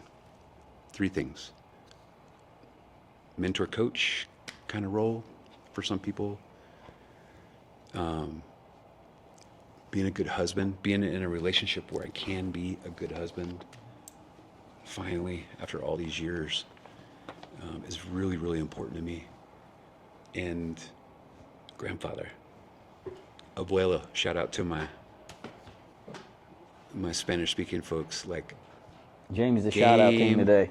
S2: 3 things. Mentor coach kind of role for some people. Being a good husband, being in a relationship where I can be a good husband, finally, after all these years, is really, really important to me. And grandfather, abuelo, shout out to my Spanish-speaking folks, like
S1: Jamie's the shout-out king today.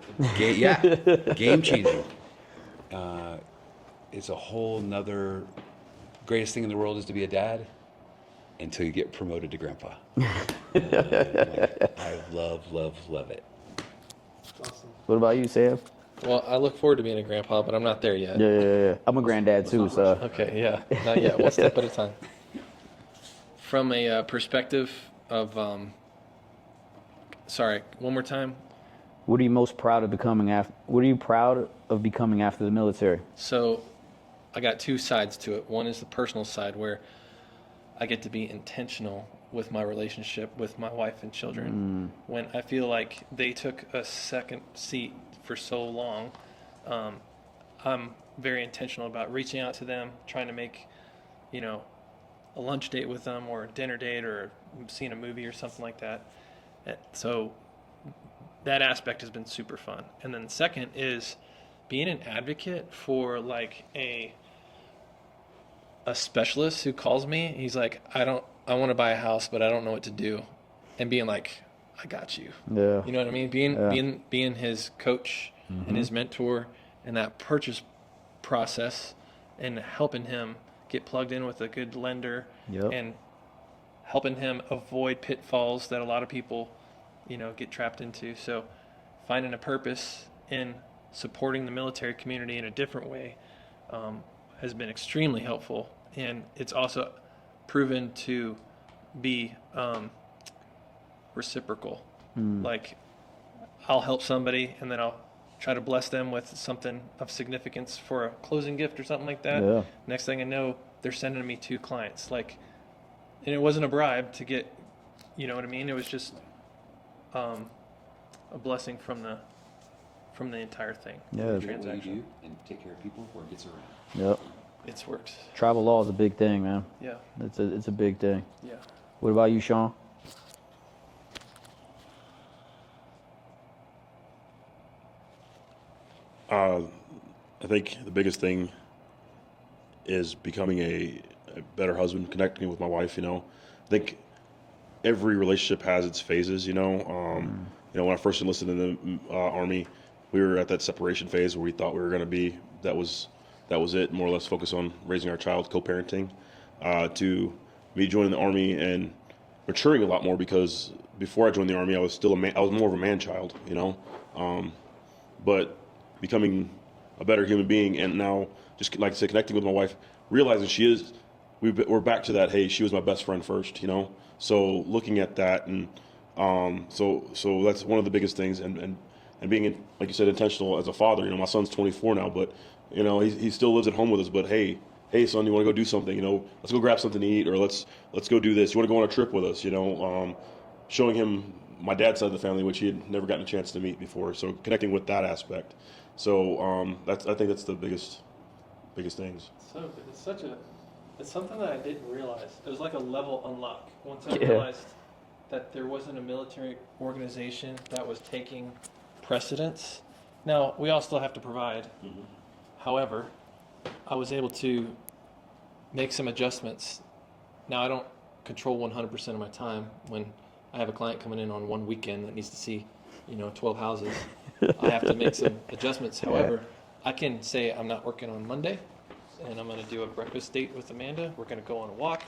S2: Game changing. It's a whole nother, greatest thing in the world is to be a dad until you get promoted to grandpa. I love it.
S3: Awesome.
S1: What about you, Sam?
S3: Well, I look forward to being a grandpa, but I'm not there yet.
S1: Yeah. I'm a granddad too, so.
S3: Okay, yeah, not yet. One step at a time. From a perspective of, sorry, one more time.
S1: What are you most proud of becoming after? What are you proud of becoming after the military?
S3: So, I got 2 sides to it. One is the personal side where I get to be intentional with my relationship with my wife and children. When I feel like they took a second seat for so long, I'm very intentional about reaching out to them, trying to make, a lunch date with them or a dinner date or seeing a movie or something like that. So that aspect has been super fun. And then the second is being an advocate for like a specialist who calls me. He's like, I want to buy a house, but I don't know what to do. And being like, I got you.
S1: Yeah.
S3: You know what I mean? Being his coach and his mentor in that purchase process and helping him get plugged in with a good lender and helping him avoid pitfalls that a lot of people, get trapped into. So finding a purpose in supporting the military community in a different way has been extremely helpful. And it's also proven to be reciprocal. Like, I'll help somebody and then I'll try to bless them with something of significance for a closing gift or something like that.
S1: Yeah.
S3: Next thing I know, they're sending me 2 clients. Like, and it wasn't a bribe to get, you know what I mean? It was just a blessing from the entire thing.
S1: Yeah.
S3: The transaction.
S2: You do and take care of people where it gets around.
S1: Yep.
S3: It's worked.
S1: Tribal law is a big thing, man.
S3: Yeah.
S1: It's a big thing.
S3: Yeah.
S1: What about you, Sean?
S4: I think the biggest thing is becoming a better husband, connecting with my wife. I think every relationship has its phases. When I first enlisted in the Army, we were at that separation phase where we thought we were going to be. That was it. More or less focus on raising our child, co-parenting. To me joining the Army and maturing a lot more, because before I joined the Army, I was still I was more of a man child. But becoming a better human being, and now just like I said, connecting with my wife, realizing we're back to that. Hey, she was my best friend first. So looking at that, and so that's one of the biggest things, and being, like you said, intentional as a father. My son's 24 now, but he still lives at home with us. But hey son, you want to go do something? Let's go grab something to eat, or let's go do this. You want to go on a trip with us? Showing him my dad's side of the family, which he had never gotten a chance to meet before. So connecting with that aspect. So I think that's the biggest things.
S3: So it's something that I didn't realize. It was like a level unlock once I
S1: Yeah.
S3: realized that there wasn't a military organization that was taking precedence. Now, we all still have to provide. However, I was able to make some adjustments. Now, I don't control 100% of my time. When I have a client coming in on one weekend that needs to see, 12 houses, I have to make some adjustments. However, I can say I'm not working on Monday, and I'm going to do a breakfast date with Amanda. We're going to go on a walk.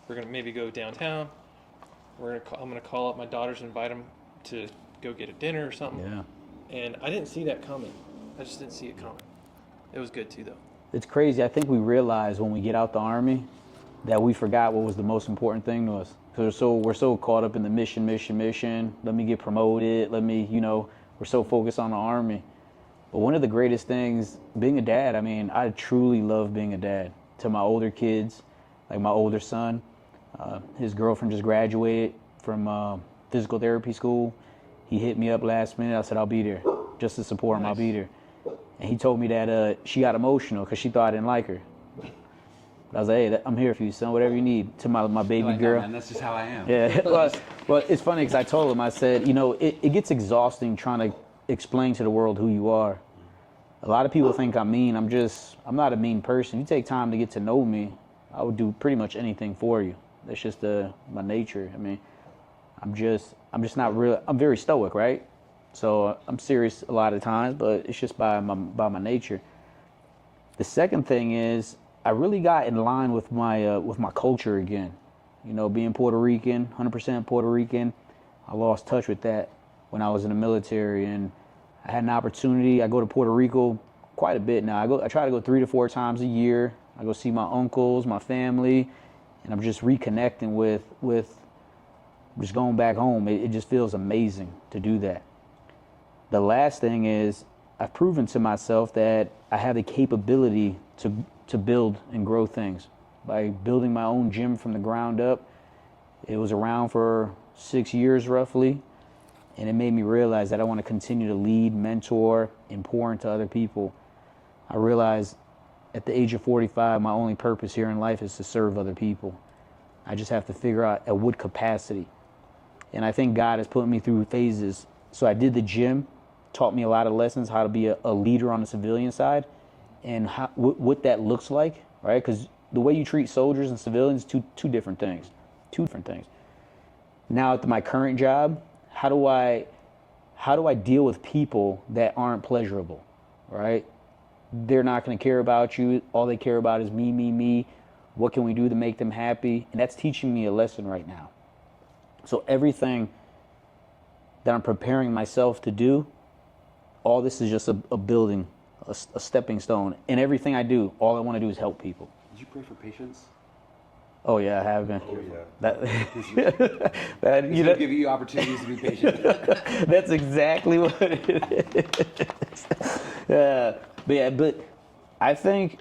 S3: We're going to maybe go downtown. I'm going to call up my daughters and invite them to go get a dinner or something.
S1: Yeah.
S3: And I didn't see that coming. I just didn't see it coming. It was good too, though.
S1: It's crazy. I think we realize when we get out the Army that we forgot what was the most important thing to us. Because we're so caught up in the mission. Let me get promoted. We're so focused on the Army. But one of the greatest things, being a dad, I truly love being a dad to my older kids, like my older son. His girlfriend just graduated from physical therapy school. He hit me up last minute. I said, I'll be there. Just to support him, I'll be there. And he told me that she got emotional because she thought I didn't like her. But I was like, hey, I'm here for you, son, whatever you need. To my baby girl.
S2: No, man, that's just how I am.
S1: Yeah, well, it's funny because I told him, I said, it gets exhausting trying to explain to the world who you are. A lot of people think I'm mean. I'm not a mean person. You take time to get to know me, I would do pretty much anything for you. That's just my nature. I'm just not real. I'm very stoic, right? So I'm serious a lot of times, but it's just by my nature. The second thing is I really got in line with my culture again. Being Puerto Rican, 100% Puerto Rican, I lost touch with that when I was in the military, and I had an opportunity. I go to Puerto Rico quite a bit now. I try to go 3 to 4 times a year. I go see my uncles, my family, and I'm just reconnecting with just going back home. It just feels amazing to do that. The last thing is I've proven to myself that I have the capability to build and grow things. By building my own gym from the ground up, it was around for 6 years roughly, and it made me realize that I want to continue to lead, mentor, and pour into other people. I realized at the age of 45, my only purpose here in life is to serve other people. I just have to figure out at what capacity. And I think God has put me through phases. So I did the gym, taught me a lot of lessons, how to be a leader on the civilian side, and what that looks like, right? Because the way you treat soldiers and civilians, two different things. Now at my current job, how do I deal with people that aren't pleasurable, right? They're not going to care about you. All they care about is me. What can we do to make them happy? And that's teaching me a lesson right now. So everything that I'm preparing myself to do, all this is just a building, a stepping stone. And everything I do, all I want to do is help people.
S2: Did you pray for patience?
S1: Oh yeah, I have been.
S2: Oh yeah.
S1: That
S2: He's gonna give you opportunities to be patient.
S1: That's exactly what it is. But I think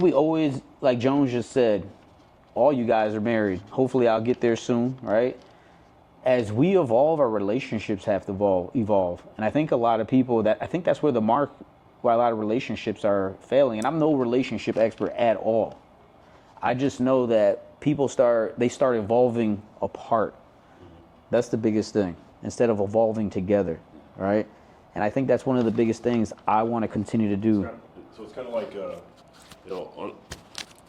S1: we always, like Jones just said, all you guys are married. Hopefully I'll get there soon, right? As we evolve, our relationships have to evolve. And I think a lot of people that's where why a lot of relationships are failing. And I'm no relationship expert at all. I just know that people start evolving apart. That's the biggest thing, instead of evolving together, right? And I think that's one of the biggest things I want to continue to do.
S4: So it's kind of like,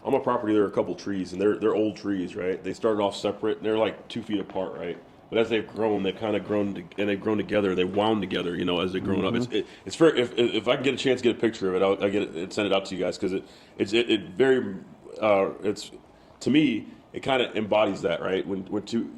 S4: on my property there are a couple trees, and they're old trees, right? They started off separate, and they're like 2 feet apart, right? But as they've grown, they've kind of grown, and they've grown together. They wound together, as they've grown up. It's very. If I can get a chance to get a picture of it, I'll get it and send it out to you guys, because it's to me, it kind of embodies that, right? When two,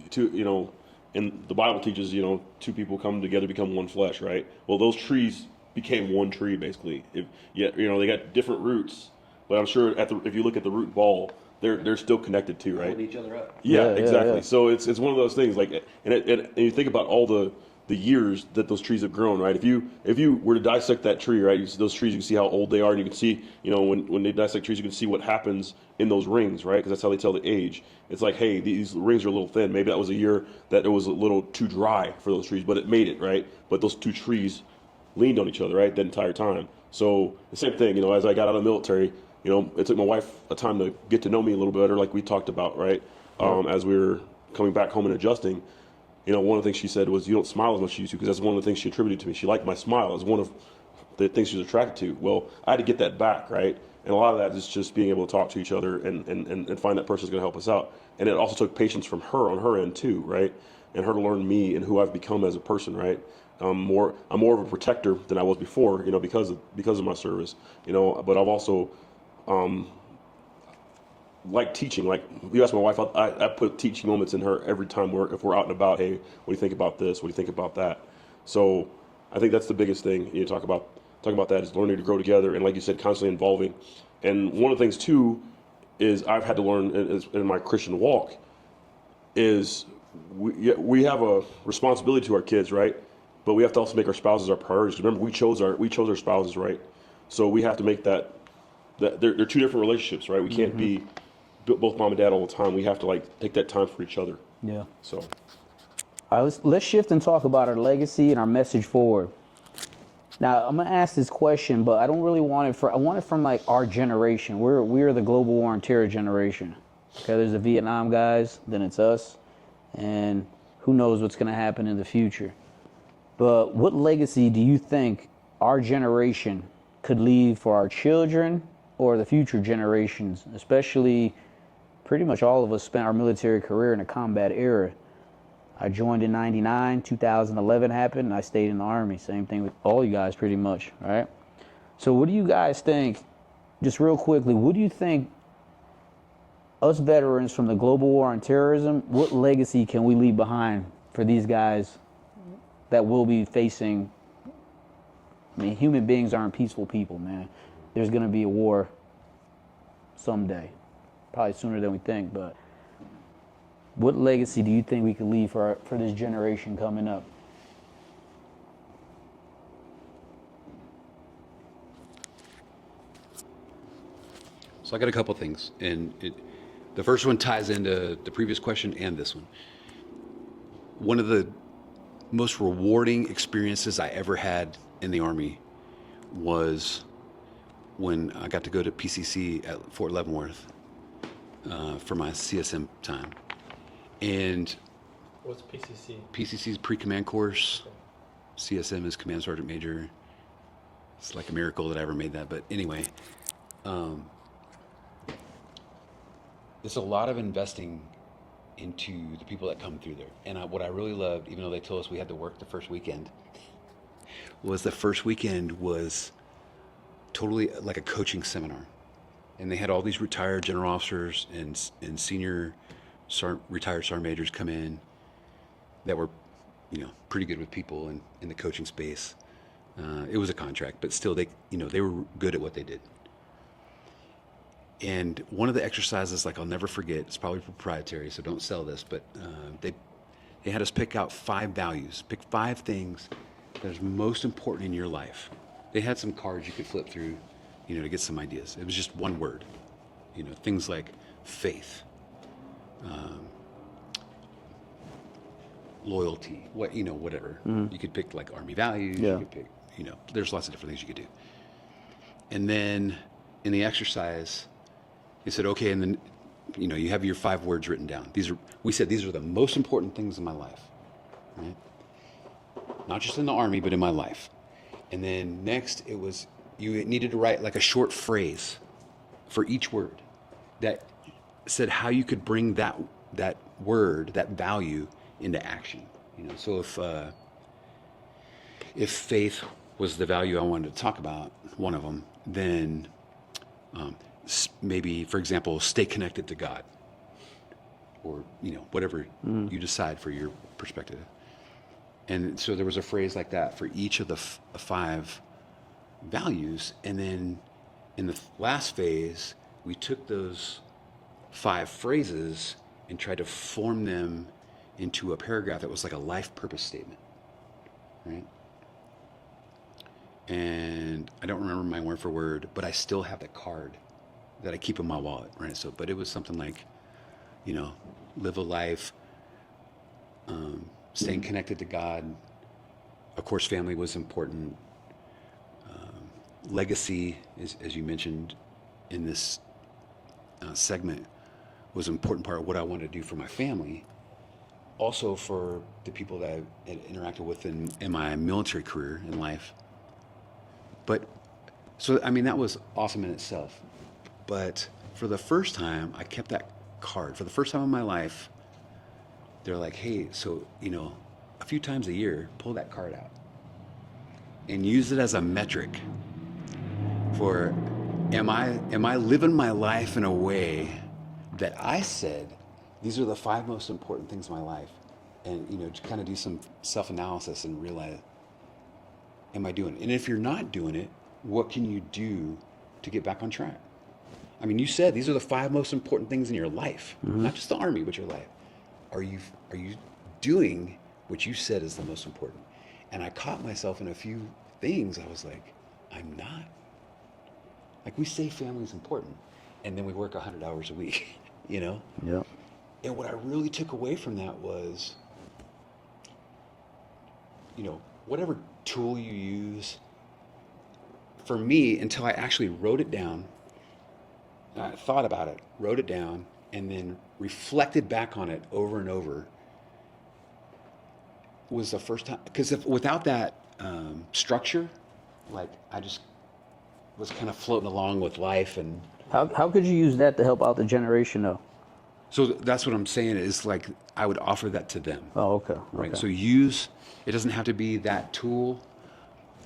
S4: and the Bible teaches, 2 people come together, become one flesh, right? Well, those trees became one tree basically. They got different roots, but I'm sure if you look at the root ball, they're still connected too, right?
S2: Holding each other up.
S4: Yeah, exactly.
S1: Yeah.
S4: So it's one of those things, like, and you think about all the the years that those trees have grown, right? If you were to dissect that tree, right, those trees, you can see how old they are, and you can see, when they dissect trees, you can see what happens in those rings, right? Because that's how they tell the age. It's like, hey, these rings are a little thin. Maybe that was a year that it was a little too dry for those trees, but it made it, right? But those two trees leaned on each other, right, that entire time. So the same thing, as I got out of the military, it took my wife a time to get to know me a little better, like we talked about, right? As we were coming back home and adjusting. One of the things she said was, you don't smile as much as you used to, because that's one of the things she attributed to me. She liked my smile as one of the things she was attracted to. Well, I had to get that back, right? And a lot of that is just being able to talk to each other and find that person who's going to help us out. And it also took patience from her on her end too, right? And her to learn me and who I've become as a person, right? I'm more of a protector than I was before, because of my service, But I've also like teaching. Like you asked my wife, I put teaching moments in her every time if we're out and about. Hey, what do you think about this? What do you think about that? So I think that's the biggest thing. Talk about that is learning to grow together, and like you said, constantly involving. And one of the things too is I've had to learn in my Christian walk is we have a responsibility to our kids, right? But we have to also make our spouses our priorities. Remember, we chose our spouses, right? So we have to make that they're two different relationships, right? We can't be both mom and dad all the time. We have to take that time for each other.
S1: Yeah.
S4: So,
S1: All right, let's shift and talk about our legacy and our message forward. Now, I'm gonna ask this question, but I don't really want it I want it from our generation. We're the global war on terror generation. Okay, there's the Vietnam guys, then it's us, and who knows what's gonna happen in the future. But what legacy do you think our generation could leave for our children or the future generations? Especially, pretty much all of us spent our military career in a combat era. I joined in 99, 2011 happened, and I stayed in the Army. Same thing with all you guys pretty much, right? So what do you guys think, just real quickly, what do you think us veterans from the global war on terrorism, what legacy can we leave behind for these guys that will be facing? I mean, human beings aren't peaceful people, man. There's going to be a war someday, probably sooner than we think, but what legacy do you think we could leave for this generation coming up?
S2: So I got a couple things, and the first one ties into the previous question and this one. One of the most rewarding experiences I ever had in the Army was when I got to go to PCC at Fort Leavenworth for my CSM time. And
S3: What's PCC?
S2: PCC is pre-command course. CSM is Command Sergeant Major. It's like a miracle that I ever made that. But anyway, it's a lot of investing into the people that come through there. And what I really loved, even though they told us we had to work the first weekend, was the first weekend was totally like a coaching seminar. And they had all these retired general officers and senior retired sergeant majors come in that were, pretty good with people in the coaching space. It was a contract, but still they were good at what they did. And one of the exercises, I'll never forget, it's probably proprietary, so don't sell this, but they had us pick out 5 values, pick 5 things that is most important in your life. They had some cards you could flip through, to get some ideas. It was just one word, things like faith, loyalty, whatever. You could pick Army values.
S1: Yeah.
S2: You could pick, there's lots of different things you could do. And then in the exercise, he said, okay, and then, you have your 5 words written down. We said these are the most important things in my life, right? Not just in the Army, but in my life. And then next it was, you needed to write a short phrase for each word that said how you could bring that word, that value into action. So if faith was the value I wanted to talk about, one of them, then maybe, for example, stay connected to God, or whatever you decide for your perspective. And so there was a phrase like that for each of the 5 values. And then in the last phase, we took those 5 phrases and tried to form them into a paragraph that was like a life purpose statement. right? And I don't remember my word for word, but I still have the card that I keep in my wallet, right? So, but it was something like, live a life, staying connected to God. Of course, family was important. Legacy, as you mentioned in this segment, was an important part of what I wanted to do for my family. Also for the people that I had interacted with in my military career in life. But, so, I mean, that was awesome in itself. But for the first time, I kept that card. For the first time in my life, they're like, hey, so, a few times a year, pull that card out and use it as a metric for, am I living my life in a way that I said, these are the 5 most important things in my life? And, to kind of do some self-analysis and realize, am I doing it? And if you're not doing it, what can you do to get back on track? I mean, you said these are the 5 most important things in your life, not just the Army, but your life. Are you doing what you said is the most important? And I caught myself in a few things. I was like, I'm not. Like, we say family's important, and then we work 100 hours a week,
S1: Yeah.
S2: And what I really took away from that was, whatever tool you use, for me, until I actually wrote it down, I thought about it, wrote it down, and then reflected back on it over and over, was the first time. Because without that structure, like, I just was kind of floating along with life. And
S1: How could you use that to help out the generation, though?
S2: so that's what I'm saying, is like, I would offer that to them.
S1: Oh, okay.
S2: Right.
S1: Okay.
S2: So it doesn't have to be that tool.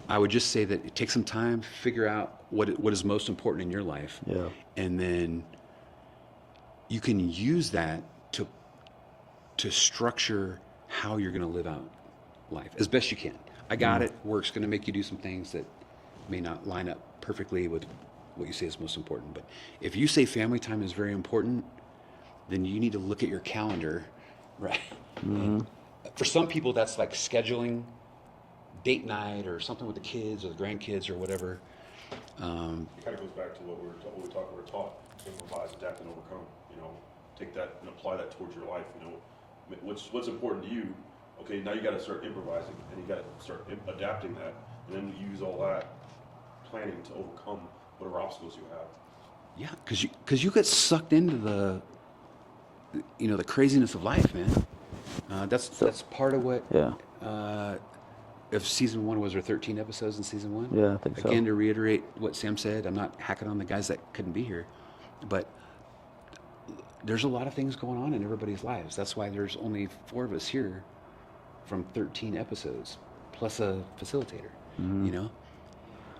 S2: I would just say that it takes some time, figure out what is most important in your life.
S1: Yeah.
S2: And then you can use that to structure how you're going to live out life as best you can. I got it. Work's going to make you do some things that may not line up perfectly with what you say is most important. But if you say family time is very important, then you need to look at your calendar, right? And for some people, that's like scheduling date night or something with the kids or the grandkids or whatever.
S4: It kind of goes back to what we're taught: improvise, adapt, and overcome. Take that and apply that towards your life. What's important to you. Okay, now you got to start improvising, and you got to start adapting that, and then use all that planning to overcome whatever obstacles you have.
S2: Yeah, because you get sucked into the craziness of life, man. That's part of what.
S1: Yeah.
S2: If season 1 was there 13 episodes in season 1?
S1: Yeah, I think so.
S2: Again, to reiterate what Sam said, I'm not hacking on the guys that couldn't be here, but there's a lot of things going on in everybody's lives. That's why there's only 4 of us here from 13 episodes, plus a facilitator.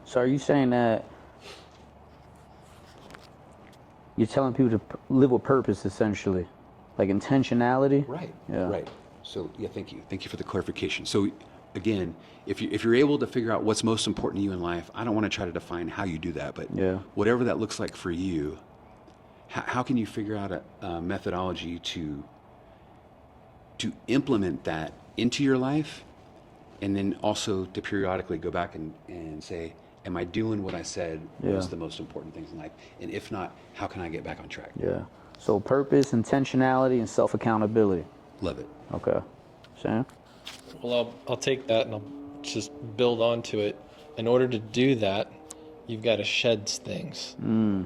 S1: So are you saying that you're telling people to live with purpose, essentially, like intentionality?
S2: Right.
S1: Yeah.
S2: Right. So yeah, thank you for the clarification. So again, if you're able to figure out what's most important to you in life, I don't want to try to define how you do that, but whatever that looks like for you, how can you figure out a methodology to implement that into your life, and then also to periodically go back and say, am I doing what I said was the most important things in life? And if not, how can I get back on track?
S1: Yeah. So purpose, intentionality, and self-accountability.
S2: Love it.
S1: Okay. Sam?
S3: Well, I'll take that and I'll just build onto it. In order to do that, you've got to shed things.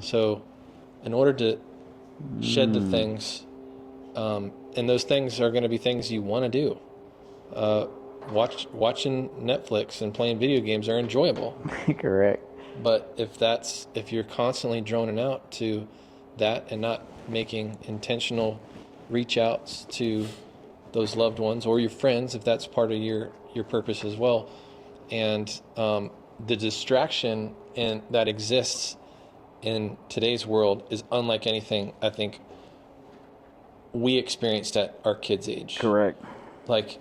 S3: So in order to shed the things, and those things are going to be things you want to do. Watching Netflix and playing video games are enjoyable.
S1: Correct.
S3: But if you're constantly droning out to that and not making intentional reach outs to those loved ones or your friends, if that's part of your purpose as well, and the distraction that exists in today's world is unlike anything I think we experienced at our kids' age.
S1: Correct.
S3: Like,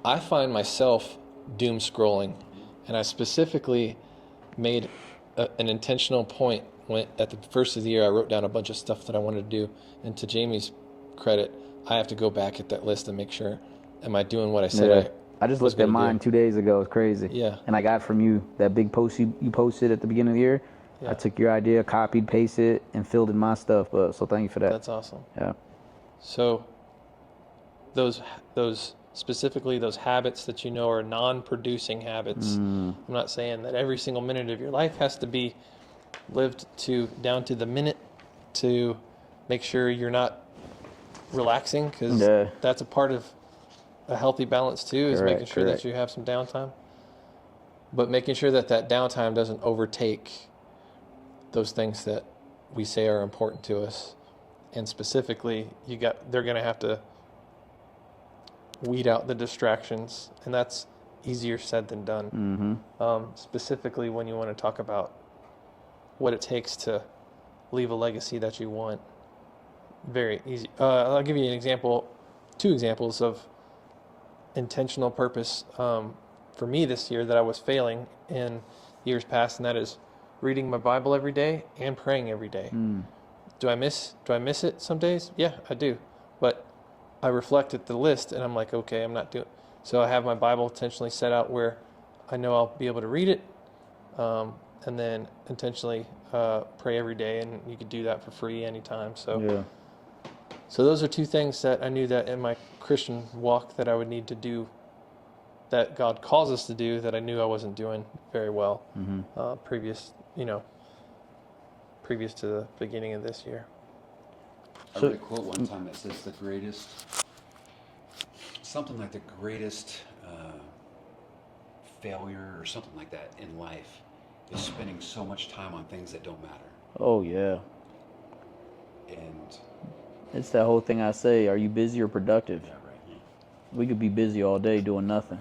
S3: I find myself doom scrolling, and I specifically made an intentional point when at the first of the year I wrote down a bunch of stuff that I wanted to do, and to Jamie's credit, I have to go back at that list and make sure, am I doing what I said
S1: I just
S3: was
S1: looked at
S3: gonna
S1: mine
S3: do.
S1: 2 days ago. It's crazy.
S3: Yeah.
S1: And I got from you that big post you posted at the beginning of the year.
S3: Yeah.
S1: I took your idea, copied, pasted it, and filled in my stuff. So thank you for that.
S3: That's awesome.
S1: Yeah.
S3: So those specifically those habits that you know are non-producing habits. I'm not saying that every single minute of your life has to be lived down to the minute to make sure you're not relaxing, because that's a part of a healthy balance too, is making sure that you have some downtime, but making sure that downtime doesn't overtake those things that we say are important to us. And specifically, they're going to have to weed out the distractions, and that's easier said than done. Specifically when you want to talk about what it takes to leave a legacy that you want. Very easy. I'll give you an example, 2 examples of intentional purpose for me this year that I was failing in years past, and that is reading my Bible every day and praying every day. Do I miss it some days? Yeah, I do. But I reflect at the list and I'm like, okay, I'm not doing. So I have my Bible intentionally set out where I know I'll be able to read it, and then intentionally pray every day, and you could do that for free anytime. So those are 2 things that I knew that in my Christian walk that I would need to do, that God calls us to do, that I knew I wasn't doing very well previous to the beginning of this year.
S2: I read a quote one time that says something like the greatest failure or something like that in life is spending so much time on things that don't matter.
S1: Oh, yeah.
S2: And
S1: It's that whole thing I say, are you busy or productive?
S2: yeah, right.
S1: We could be busy all day doing nothing.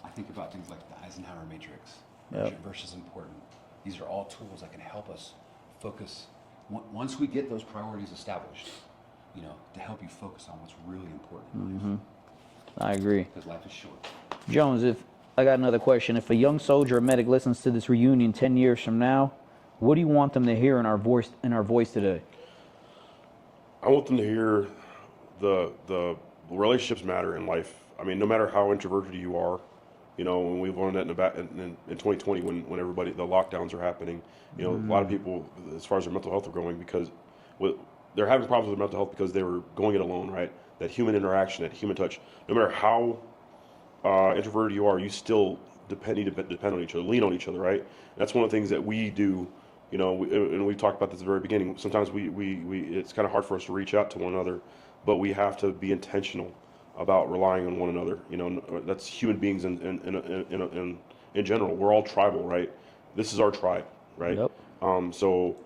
S2: I think about things like the Eisenhower matrix,
S1: Yep.
S2: urgent versus important. These are all tools that can help us focus. Once we get those priorities established, to help you focus on what's really important in life.
S1: I agree.
S2: Because life is short.
S1: Jones, if I got another question. If a young soldier or medic listens to this reunion 10 years from now, what do you want them to hear in our voice today?
S4: I want them to hear the relationships matter in life. I mean, no matter how introverted you are, when we've learned that in 2020 when everybody, the lockdowns are happening, a lot of people, as far as their mental health, are going because they're having problems with mental health because they were going it alone, right? That human interaction, that human touch. No matter how introverted you are, you still need to depend on each other, lean on each other, right? That's one of the things that we do. And we talked about this at the very beginning. Sometimes we it's kind of hard for us to reach out to one another, but we have to be intentional about relying on one another. That's human beings in general. We're all tribal, right? This is our tribe, right?
S1: Yep.
S4: So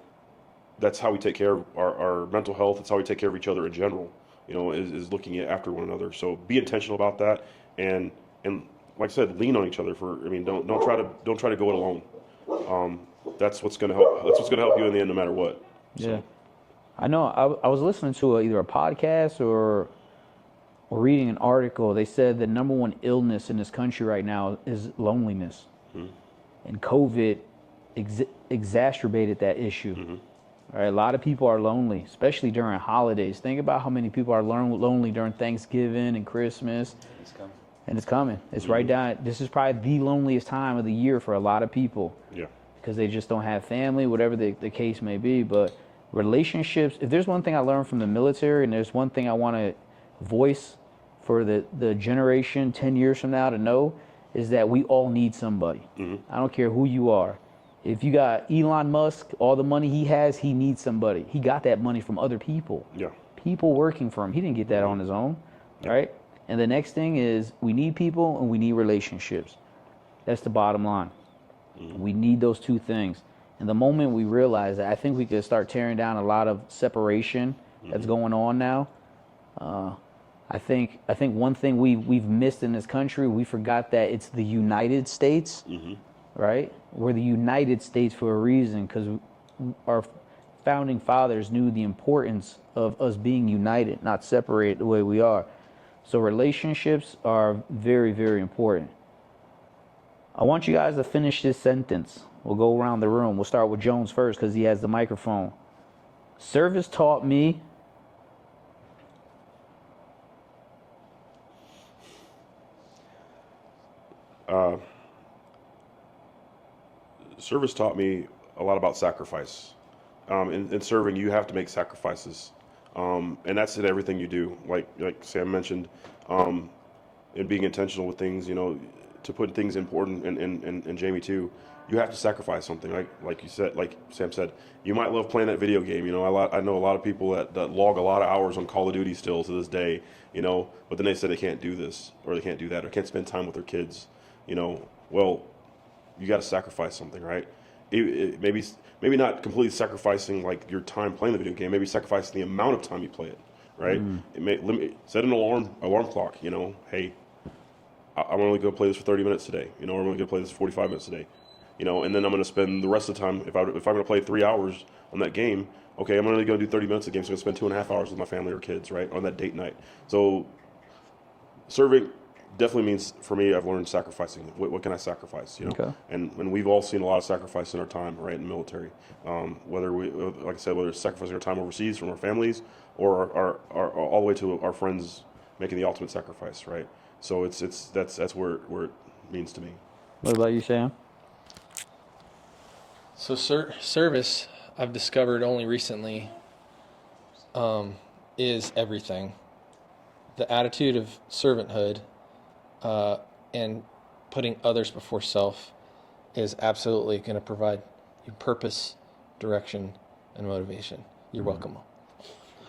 S4: that's how we take care of our mental health. That's how we take care of each other in general. Is looking after one another. So be intentional about that, and like I said, lean on each other. Don't try to go it alone. That's what's going to help. That's what's going to help you in the end, no matter what. So.
S1: Yeah. I know. I was listening to either a podcast or reading an article. They said the number 1 illness in this country right now is loneliness, and COVID exacerbated that issue. Right? A lot of people are lonely, especially during holidays. Think about how many people are lonely during Thanksgiving and Christmas.
S2: It's coming.
S1: And it's coming. It's right down. This is probably the loneliest time of the year for a lot of people.
S4: Yeah.
S1: Because they just don't have family, whatever the case may be. But relationships, if there's one thing I learned from the military, and there's one thing I want to voice for the generation 10 years from now to know, is that we all need somebody. I don't care who you are. If you got Elon Musk, all the money he has, he needs somebody. He got that money from other people.
S4: Yeah.
S1: People working for him. He didn't get that on his own, right? And the next thing is we need people and we need relationships. That's the bottom line. We need those 2 things. And the moment we realize that, I think we could start tearing down a lot of separation that's going on now. I think one thing we've missed in this country, we forgot that it's the United States, right? We're the United States for a reason, because our founding fathers knew the importance of us being united, not separated the way we are. So relationships are very, very important. I want you guys to finish this sentence. We'll go around the room. We'll start with Jones first because he has the microphone. Service taught me
S4: service taught me a lot about sacrifice. In serving, you have to make sacrifices, and that's in everything you do. Like Sam mentioned, and being intentional with things. To put things important, and Jamie too. You have to sacrifice something. Like you said, like Sam said, you might love playing that video game. I know a lot of people that log a lot of hours on Call of Duty still to this day. But then they say they can't do this or they can't do that or can't spend time with their kids. Well, you got to sacrifice something, right? Maybe not completely sacrificing like your time playing the video game. Maybe sacrificing the amount of time you play it, right? Set an alarm clock. Hey, I'm only going to play this for 30 minutes today. I'm only going to play this for 45 minutes today. And then I'm going to spend the rest of the time, if I'm going to play 3 hours on that game, okay, I'm only going to do 30 minutes a game, so I'm going to spend 2.5 hours with my family or kids, right, on that date night. So serving definitely means, for me, I've learned sacrificing. What can I sacrifice,
S1: Okay.
S4: And we've all seen a lot of sacrifice in our time, right, in the military. Whether like I said, whether it's sacrificing our time overseas from our families or our all the way to our friends making the ultimate sacrifice, right? So that's where it means to me.
S1: What about you, Sam?
S3: So service, I've discovered only recently, is everything. The attitude of servanthood and putting others before self is absolutely going to provide you purpose, direction, and motivation. You're welcome.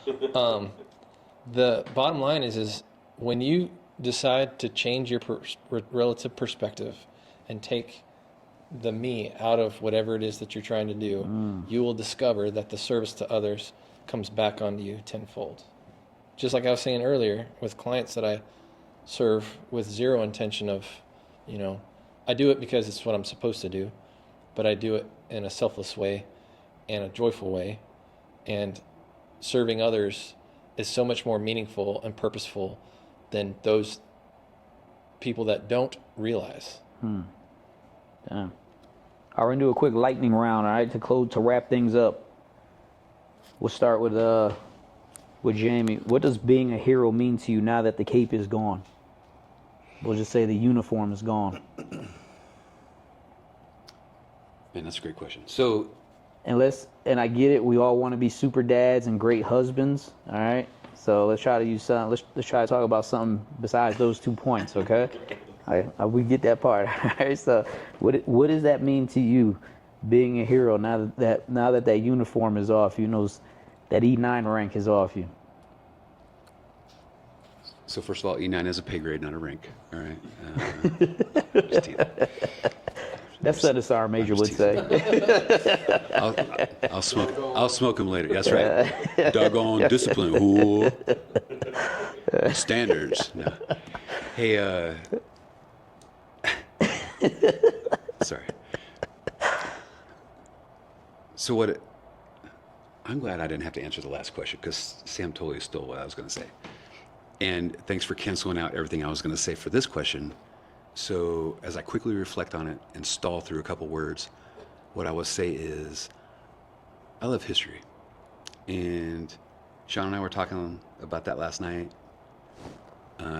S3: The bottom line is when you decide to change your relative perspective and take the me out of whatever it is that you're trying to do, you will discover that the service to others comes back onto you tenfold. Just like I was saying earlier, with clients that I serve with zero intention of, I do it because it's what I'm supposed to do, but I do it in a selfless way and a joyful way. And serving others is so much more meaningful and purposeful than those people that don't realize.
S1: Damn. All right, we're gonna do a quick lightning round, all right, to wrap things up. We'll start with Jamie. What does being a hero mean to you now that the cape is gone? We'll just say the uniform is gone.
S2: Man, that's a great question. So,
S1: And I get it, we all want to be super dads and great husbands, all right? So let's try to use something. Let's try to talk about something besides those 2 points, okay? We get that part. All right. So what does that mean to you, being a hero now that uniform is off you? That E9 rank is off you.
S2: so first of all, E9 is a pay grade, not a rank. All right. Just teasing.
S1: That's what a sergeant major would say.
S2: I'll smoke him later. That's right. Doggone discipline. Ooh. Standards. No. Hey, sorry. So I'm glad I didn't have to answer the last question because Sam totally stole what I was going to say. And thanks for canceling out everything I was going to say for this question. So as I quickly reflect on it and stall through a couple words, what I would say is I love history. And Sean and I were talking about that last night.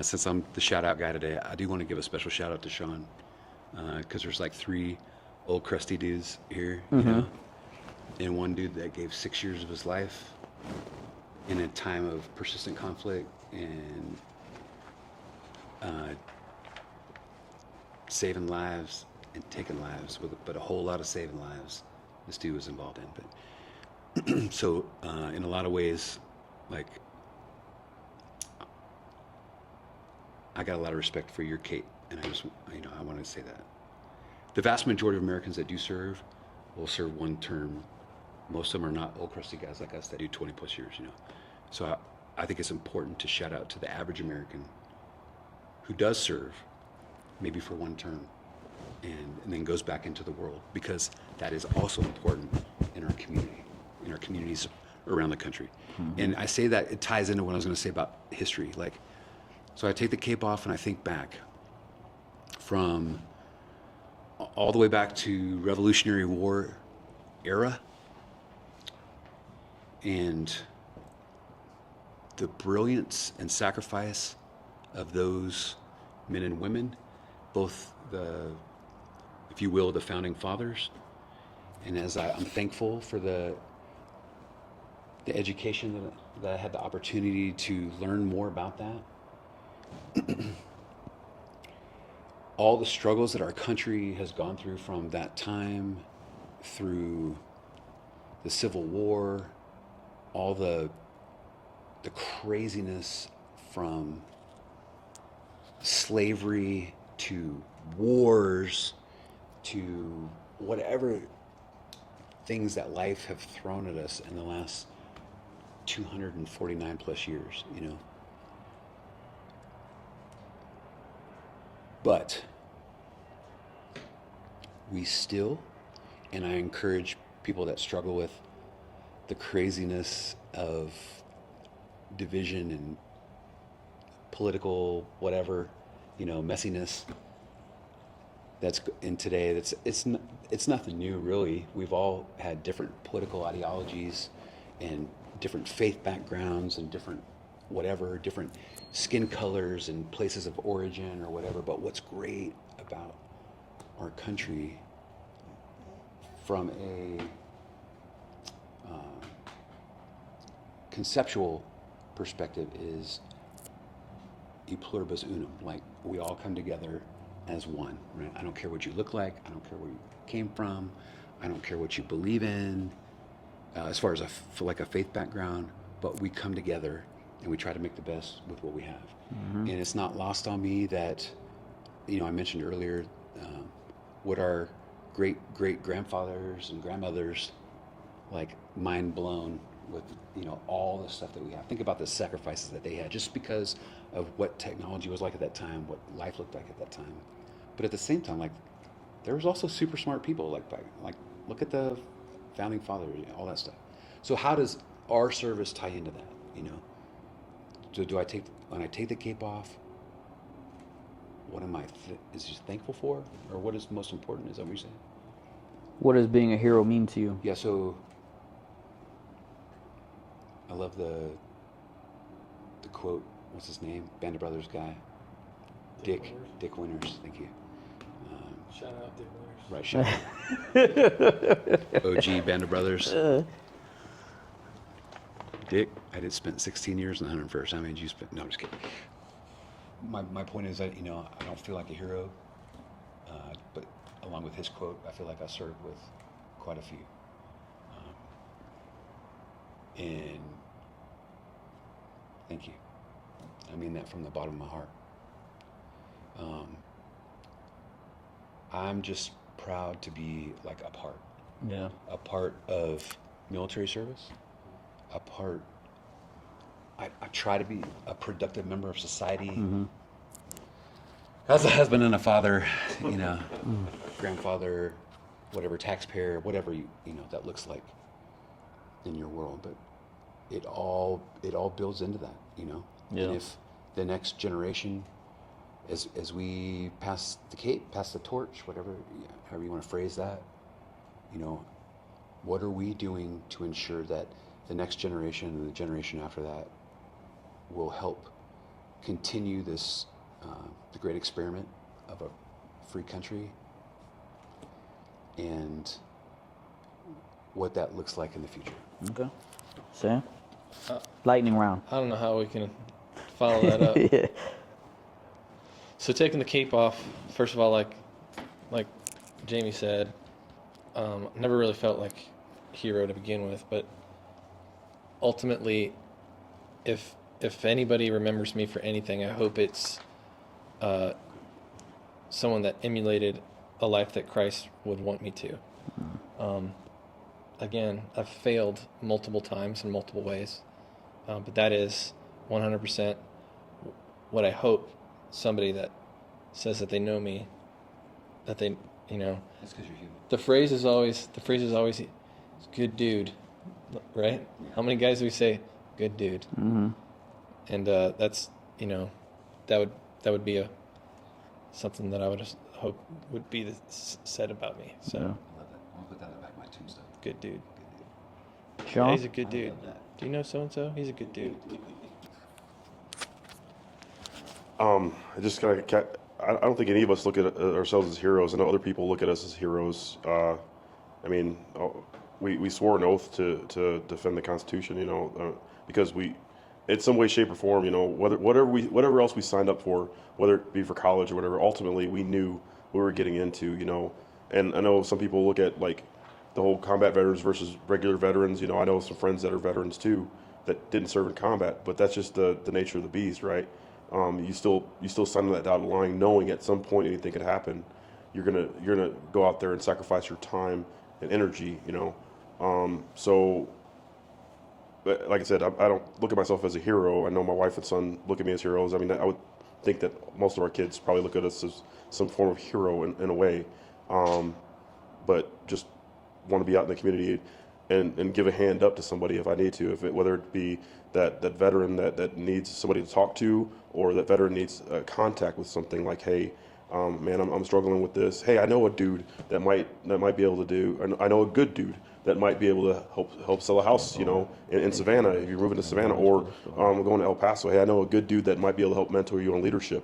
S2: Since I'm the shout out guy today, I do want to give a special shout out to Sean because there's like 3 old crusty dudes here, and one dude that gave 6 years of his life in a time of persistent conflict and saving lives and taking lives, but a whole lot of saving lives this dude was involved in. But so in a lot of ways, like, I got a lot of respect for your Kate, and I wanted to say that. The vast majority of Americans that do serve will serve 1 term. Most of them are not old crusty guys like us that do 20 plus years, So I think it's important to shout out to the average American who does serve, maybe for 1 term, and then goes back into the world, because that is also important in our community, in our communities around the country. And I say that it ties into what I was going to say about history. Like, so I take the cape off and I think back from all the way back to Revolutionary War era and the brilliance and sacrifice of those men and women, both the, if you will, the founding fathers, And as I'm thankful for the education that I had the opportunity to learn more about that, all the struggles that our country has gone through from that time through the Civil War, all the craziness from slavery to wars to whatever things that life have thrown at us in the last 249 plus years, you know. But we still, and I encourage people that struggle with the craziness of division and political whatever, you know, messiness that's in today. It's nothing new, really. We've all had different political ideologies and different faith backgrounds and different skin colors and places of origin or whatever. But what's great about our country from a conceptual perspective is e pluribus unum. Like, we all come together as one, right? I don't care what you look like. I don't care where you came from. I don't care what you believe in, as far as for like a faith background. But we come together and we try to make the best with what we have. And it's not lost on me that, you know, I mentioned earlier what our great grandfathers and grandmothers, like, mind blown with, you know, all the stuff that we have. Think about the sacrifices that they had just because of what technology was like at that time, what life looked like at that time. But at the same time, like, there was also super smart people, like look at the founding fathers, you know, all that stuff. So how does our service tie into that, you know? So when I take the cape off, what am I is just thankful for, or what is most important? Is that what you're saying?
S1: What does being a hero mean to you?
S2: Yeah, so I love the quote. What's his name? Band of Brothers guy. Dick Winters. Thank you.
S3: Shout out Dick Winters.
S2: Right, shout out. OG Band of Brothers. Dick, I did spend 16 years in the 101st. How many did you spend? No, I'm just kidding. My point is that, you know, I don't feel like a hero, but along with his quote, I feel like I served with quite a few. And thank you. I mean that from the bottom of my heart. I'm just proud to be like a part of military service, I try to be a productive member of society. As a husband and a father, you know, grandfather, whatever, taxpayer, whatever you know that looks like in your world. But it all builds into that, you know.
S1: Yeah.
S2: And if the next generation, as we pass the torch, whatever, however you want to phrase that, you know, what are we doing to ensure that the next generation and the generation after that will help continue this, the great experiment of a free country, and what that looks like in the future.
S1: Okay. Sam? Lightning round.
S3: I don't know how we can follow that up.
S1: Yeah.
S3: So taking the cape off, first of all, like Jamie said, never really felt like a hero to begin with, but ultimately, if anybody remembers me for anything, I hope it's someone that emulated a life that Christ would want me to. Again, I've failed multiple times in multiple ways, but that is 100% what I hope somebody that says that they know me, that they, you know.
S2: That's because you're human.
S3: The phrase is always, good dude, right? How many guys do we say, good dude?
S1: Mm-hmm.
S3: And that's, you know, that would be something that I would just hope would be said about me. So,
S1: Yeah.
S2: I love that. I'll put that on the back of my tombstone.
S3: good dude.
S1: Sean?
S3: Yeah, he's a good dude. Do you know so-and-so? He's a good dude.
S4: I just kind of, I don't think any of us look at ourselves as heroes. I know other people look at us as heroes. I mean, we swore an oath to defend the Constitution, because in some way, shape, or form, whatever else we signed up for, whether it be for college or whatever, ultimately we knew what we were getting into, And I know some people look at like the whole combat veterans versus regular veterans. I know some friends that are veterans too that didn't serve in combat, but that's just the nature of the beast, right? You still sign on that dotted line, knowing at some point anything could happen. You're gonna go out there and sacrifice your time and energy, So, but like I said, I don't look at myself as a hero. I know my wife and son look at me as heroes. I mean, I would think that most of our kids probably look at us as some form of hero in a way, but just want to be out in the community and give a hand up to somebody if I need to, whether it be that veteran that needs somebody to talk to, or that veteran needs contact with something like, hey, man, I'm struggling with this. Hey, I know a dude that might be able to do. I know a good dude that might be able to help sell a house, in Savannah, if you're moving to Savannah, or going to El Paso. Hey, I know a good dude that might be able to help mentor you on leadership.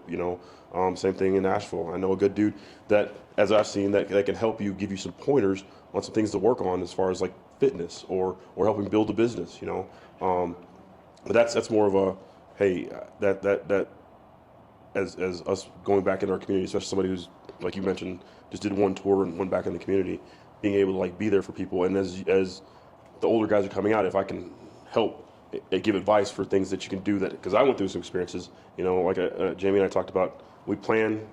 S4: Same thing in Nashville. I know a good dude that, as I've seen, that can help you, give you some pointers on some things to work on as far as like fitness or helping build a business. But that's more of a, hey, that as us going back in our community, especially somebody who's, like you mentioned, just did one tour and went back in the community, being able to like be there for people. And as the older guys are coming out, if I can help give advice for things that you can do, that because I went through some experiences, like Jamie and I talked about, we plan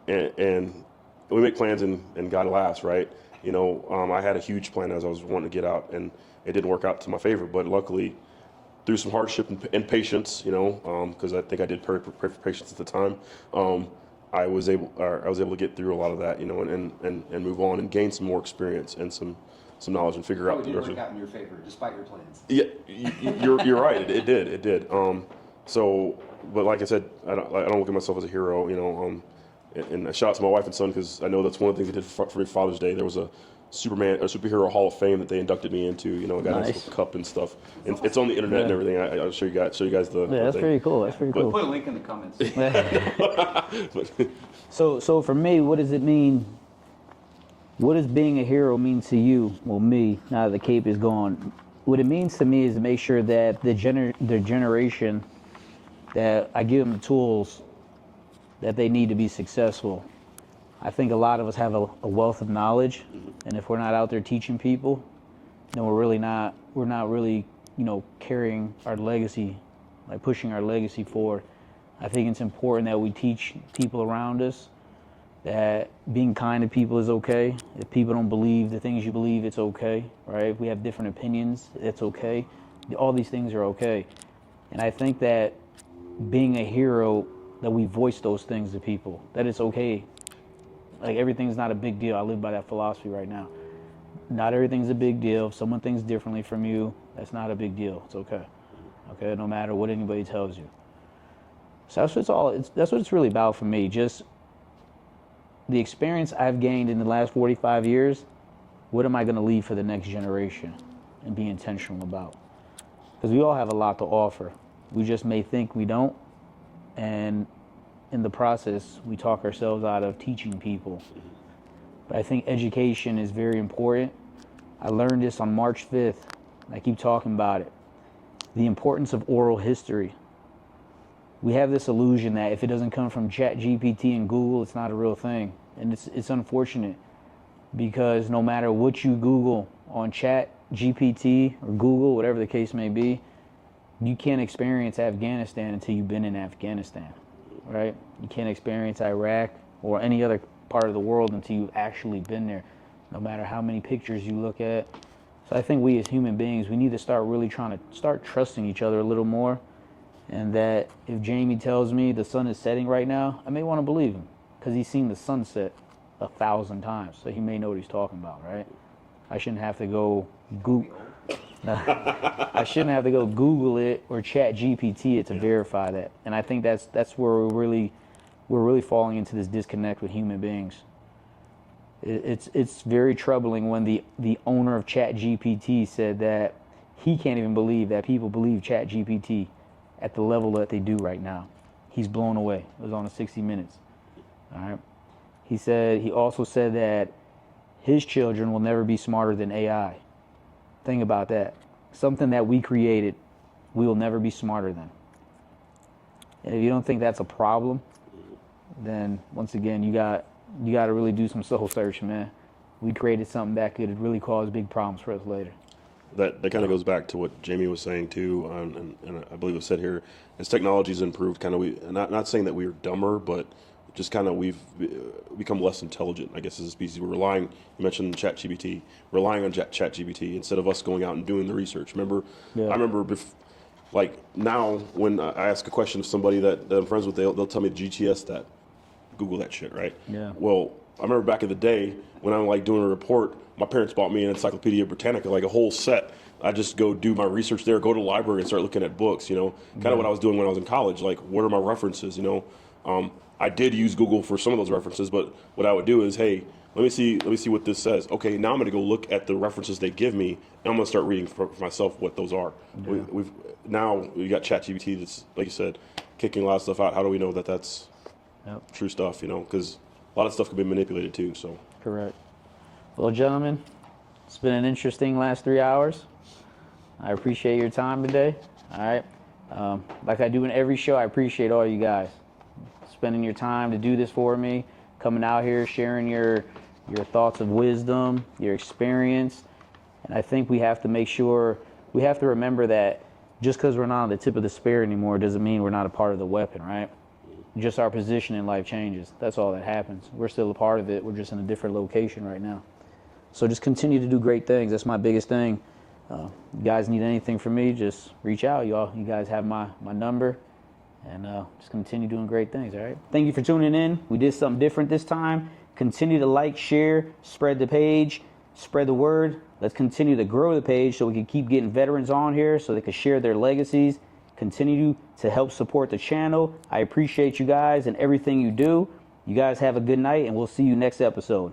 S4: and we make plans and God laughs, right? I had a huge plan as I was wanting to get out, and it didn't work out to my favor, but luckily through some hardship and patience, because I think I did pray for patience at the time. I was able to get through a lot of that, and move on and gain some more experience and some knowledge and figure out.
S6: It didn't work out in your favor, despite your plans.
S4: Yeah, you're right. It did. So, but like I said, I don't look at myself as a hero, and a shout out to my wife and son, because I know that's one of the things they did for me Father's Day. There was a superhero Hall of Fame that they inducted me into. Got a nice cup and stuff. And it's on the internet and everything. I'll show you guys the.
S1: Yeah, that's very cool. That's very cool.
S6: Put a link in the comments.
S1: So for me, what does it mean? What does being a hero mean to you? Well, me, now that the cape is gone, what it means to me is to make sure that the generation, that I give them the tools that they need to be successful. I think a lot of us have a wealth of knowledge, and if we're not out there teaching people, then we're not really, carrying our legacy, like pushing our legacy forward. I think it's important that we teach people around us that being kind to people is okay. If people don't believe the things you believe, it's okay, right? If we have different opinions, it's okay. All these things are okay. And I think that being a hero, that we voice those things to people, that it's okay. Like, everything's not a big deal. I live by that philosophy right now. Not everything's a big deal. If someone thinks differently from you, that's not a big deal. It's okay. Okay, no matter what anybody tells you. So that's what it's really about for me. Just the experience I've gained in the last 45 years, what am I going to leave for the next generation and be intentional about? Because we all have a lot to offer. We just may think we don't, and in the process, we talk ourselves out of teaching people. But I think education is very important. I learned this on March 5th. I keep talking about it. The importance of oral history. We have this illusion that if it doesn't come from ChatGPT and Google, it's not a real thing. And it's unfortunate, because no matter what you Google on ChatGPT or Google, whatever the case may be, you can't experience Afghanistan until you've been in Afghanistan, right? You can't experience Iraq or any other part of the world until you've actually been there, no matter how many pictures you look at. So I think we as human beings, we need to start really trying to start trusting each other a little more. And that if Jamie tells me the sun is setting right now, I may want to believe him, because he's seen the sunset 1,000 times. So he may know what he's talking about, right? I shouldn't have to go Google. I shouldn't have to go Google it or ChatGPT it to verify that. And I think that's where we're really falling into this disconnect with human beings. It's very troubling when the owner of ChatGPT said that he can't even believe that people believe ChatGPT at the level that they do right now. He's blown away. It was on a 60 Minutes. All right. He also said that his children will never be smarter than AI. Think about that. Something that we created, we will never be smarter than. And if you don't think that's a problem, then once again, you got to really do some soul searching, man. We created something that could really cause big problems for us later.
S4: That kind of goes back to what Jamie was saying too, and I believe it was said here, as technology's improved, kind of we not saying that we are dumber, but just kind of we've become less intelligent, I guess, as a species. We're relying, you mentioned ChatGPT, relying on ChatGPT instead of us going out and doing the research. Remember,
S1: Yeah.
S4: I remember like now when I ask a question of somebody that I'm friends with, they'll tell me GTS that, Google that shit, right?
S1: Yeah.
S4: Well, I remember back in the day when I'm like doing a report, my parents bought me an Encyclopedia Britannica, like a whole set. I just go do my research there, go to the library and start looking at books, kind of what I was doing when I was in college. Like, what are my references, I did use Google for some of those references, but what I would do is, hey, let me see what this says. Okay, now I'm going to go look at the references they give me, and I'm going to start reading for myself what those are.
S1: Yeah.
S4: Now we got ChatGPT that's, like you said, kicking a lot of stuff out. How do we know that that's true stuff? Because a lot of stuff can be manipulated too. So
S1: Correct. Well, gentlemen, it's been an interesting last 3 hours. I appreciate your time today. All right. Like I do in every show, I appreciate all you guys spending your time to do this for me, coming out here, sharing your thoughts of wisdom, your experience. And I think we have to make sure, we have to remember that just because we're not on the tip of the spear anymore doesn't mean we're not a part of the weapon, right? Just our position in life changes. That's all that happens. We're still a part of it. We're just in a different location right now. So just continue to do great things. That's my biggest thing. You guys need anything from me, just reach out, y'all. You guys have my number, and just continue doing great things, all right? Thank you for tuning in. We did something different this time. Continue to like, share, spread the page, spread the word. Let's continue to grow the page so we can keep getting veterans on here so they can share their legacies. Continue to help support the channel. I appreciate you guys and everything you do. You guys have a good night, and we'll see you next episode.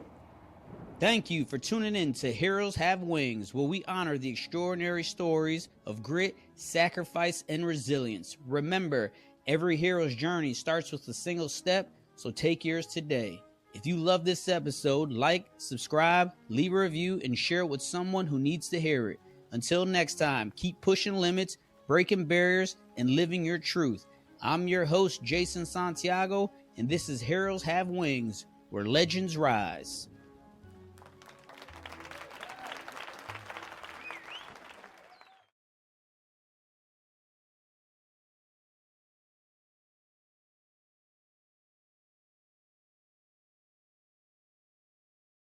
S1: Thank you for tuning in to Heroes Have Wings, where we honor the extraordinary stories of grit, sacrifice, and resilience. Remember, every hero's journey starts with a single step, so take yours today. If you love this episode, like, subscribe, leave a review, and share it with someone who needs to hear it. Until next time, keep pushing limits, breaking barriers, and living your truth. I'm your host, Jason Santiago, and this is Heroes Have Wings, where legends rise.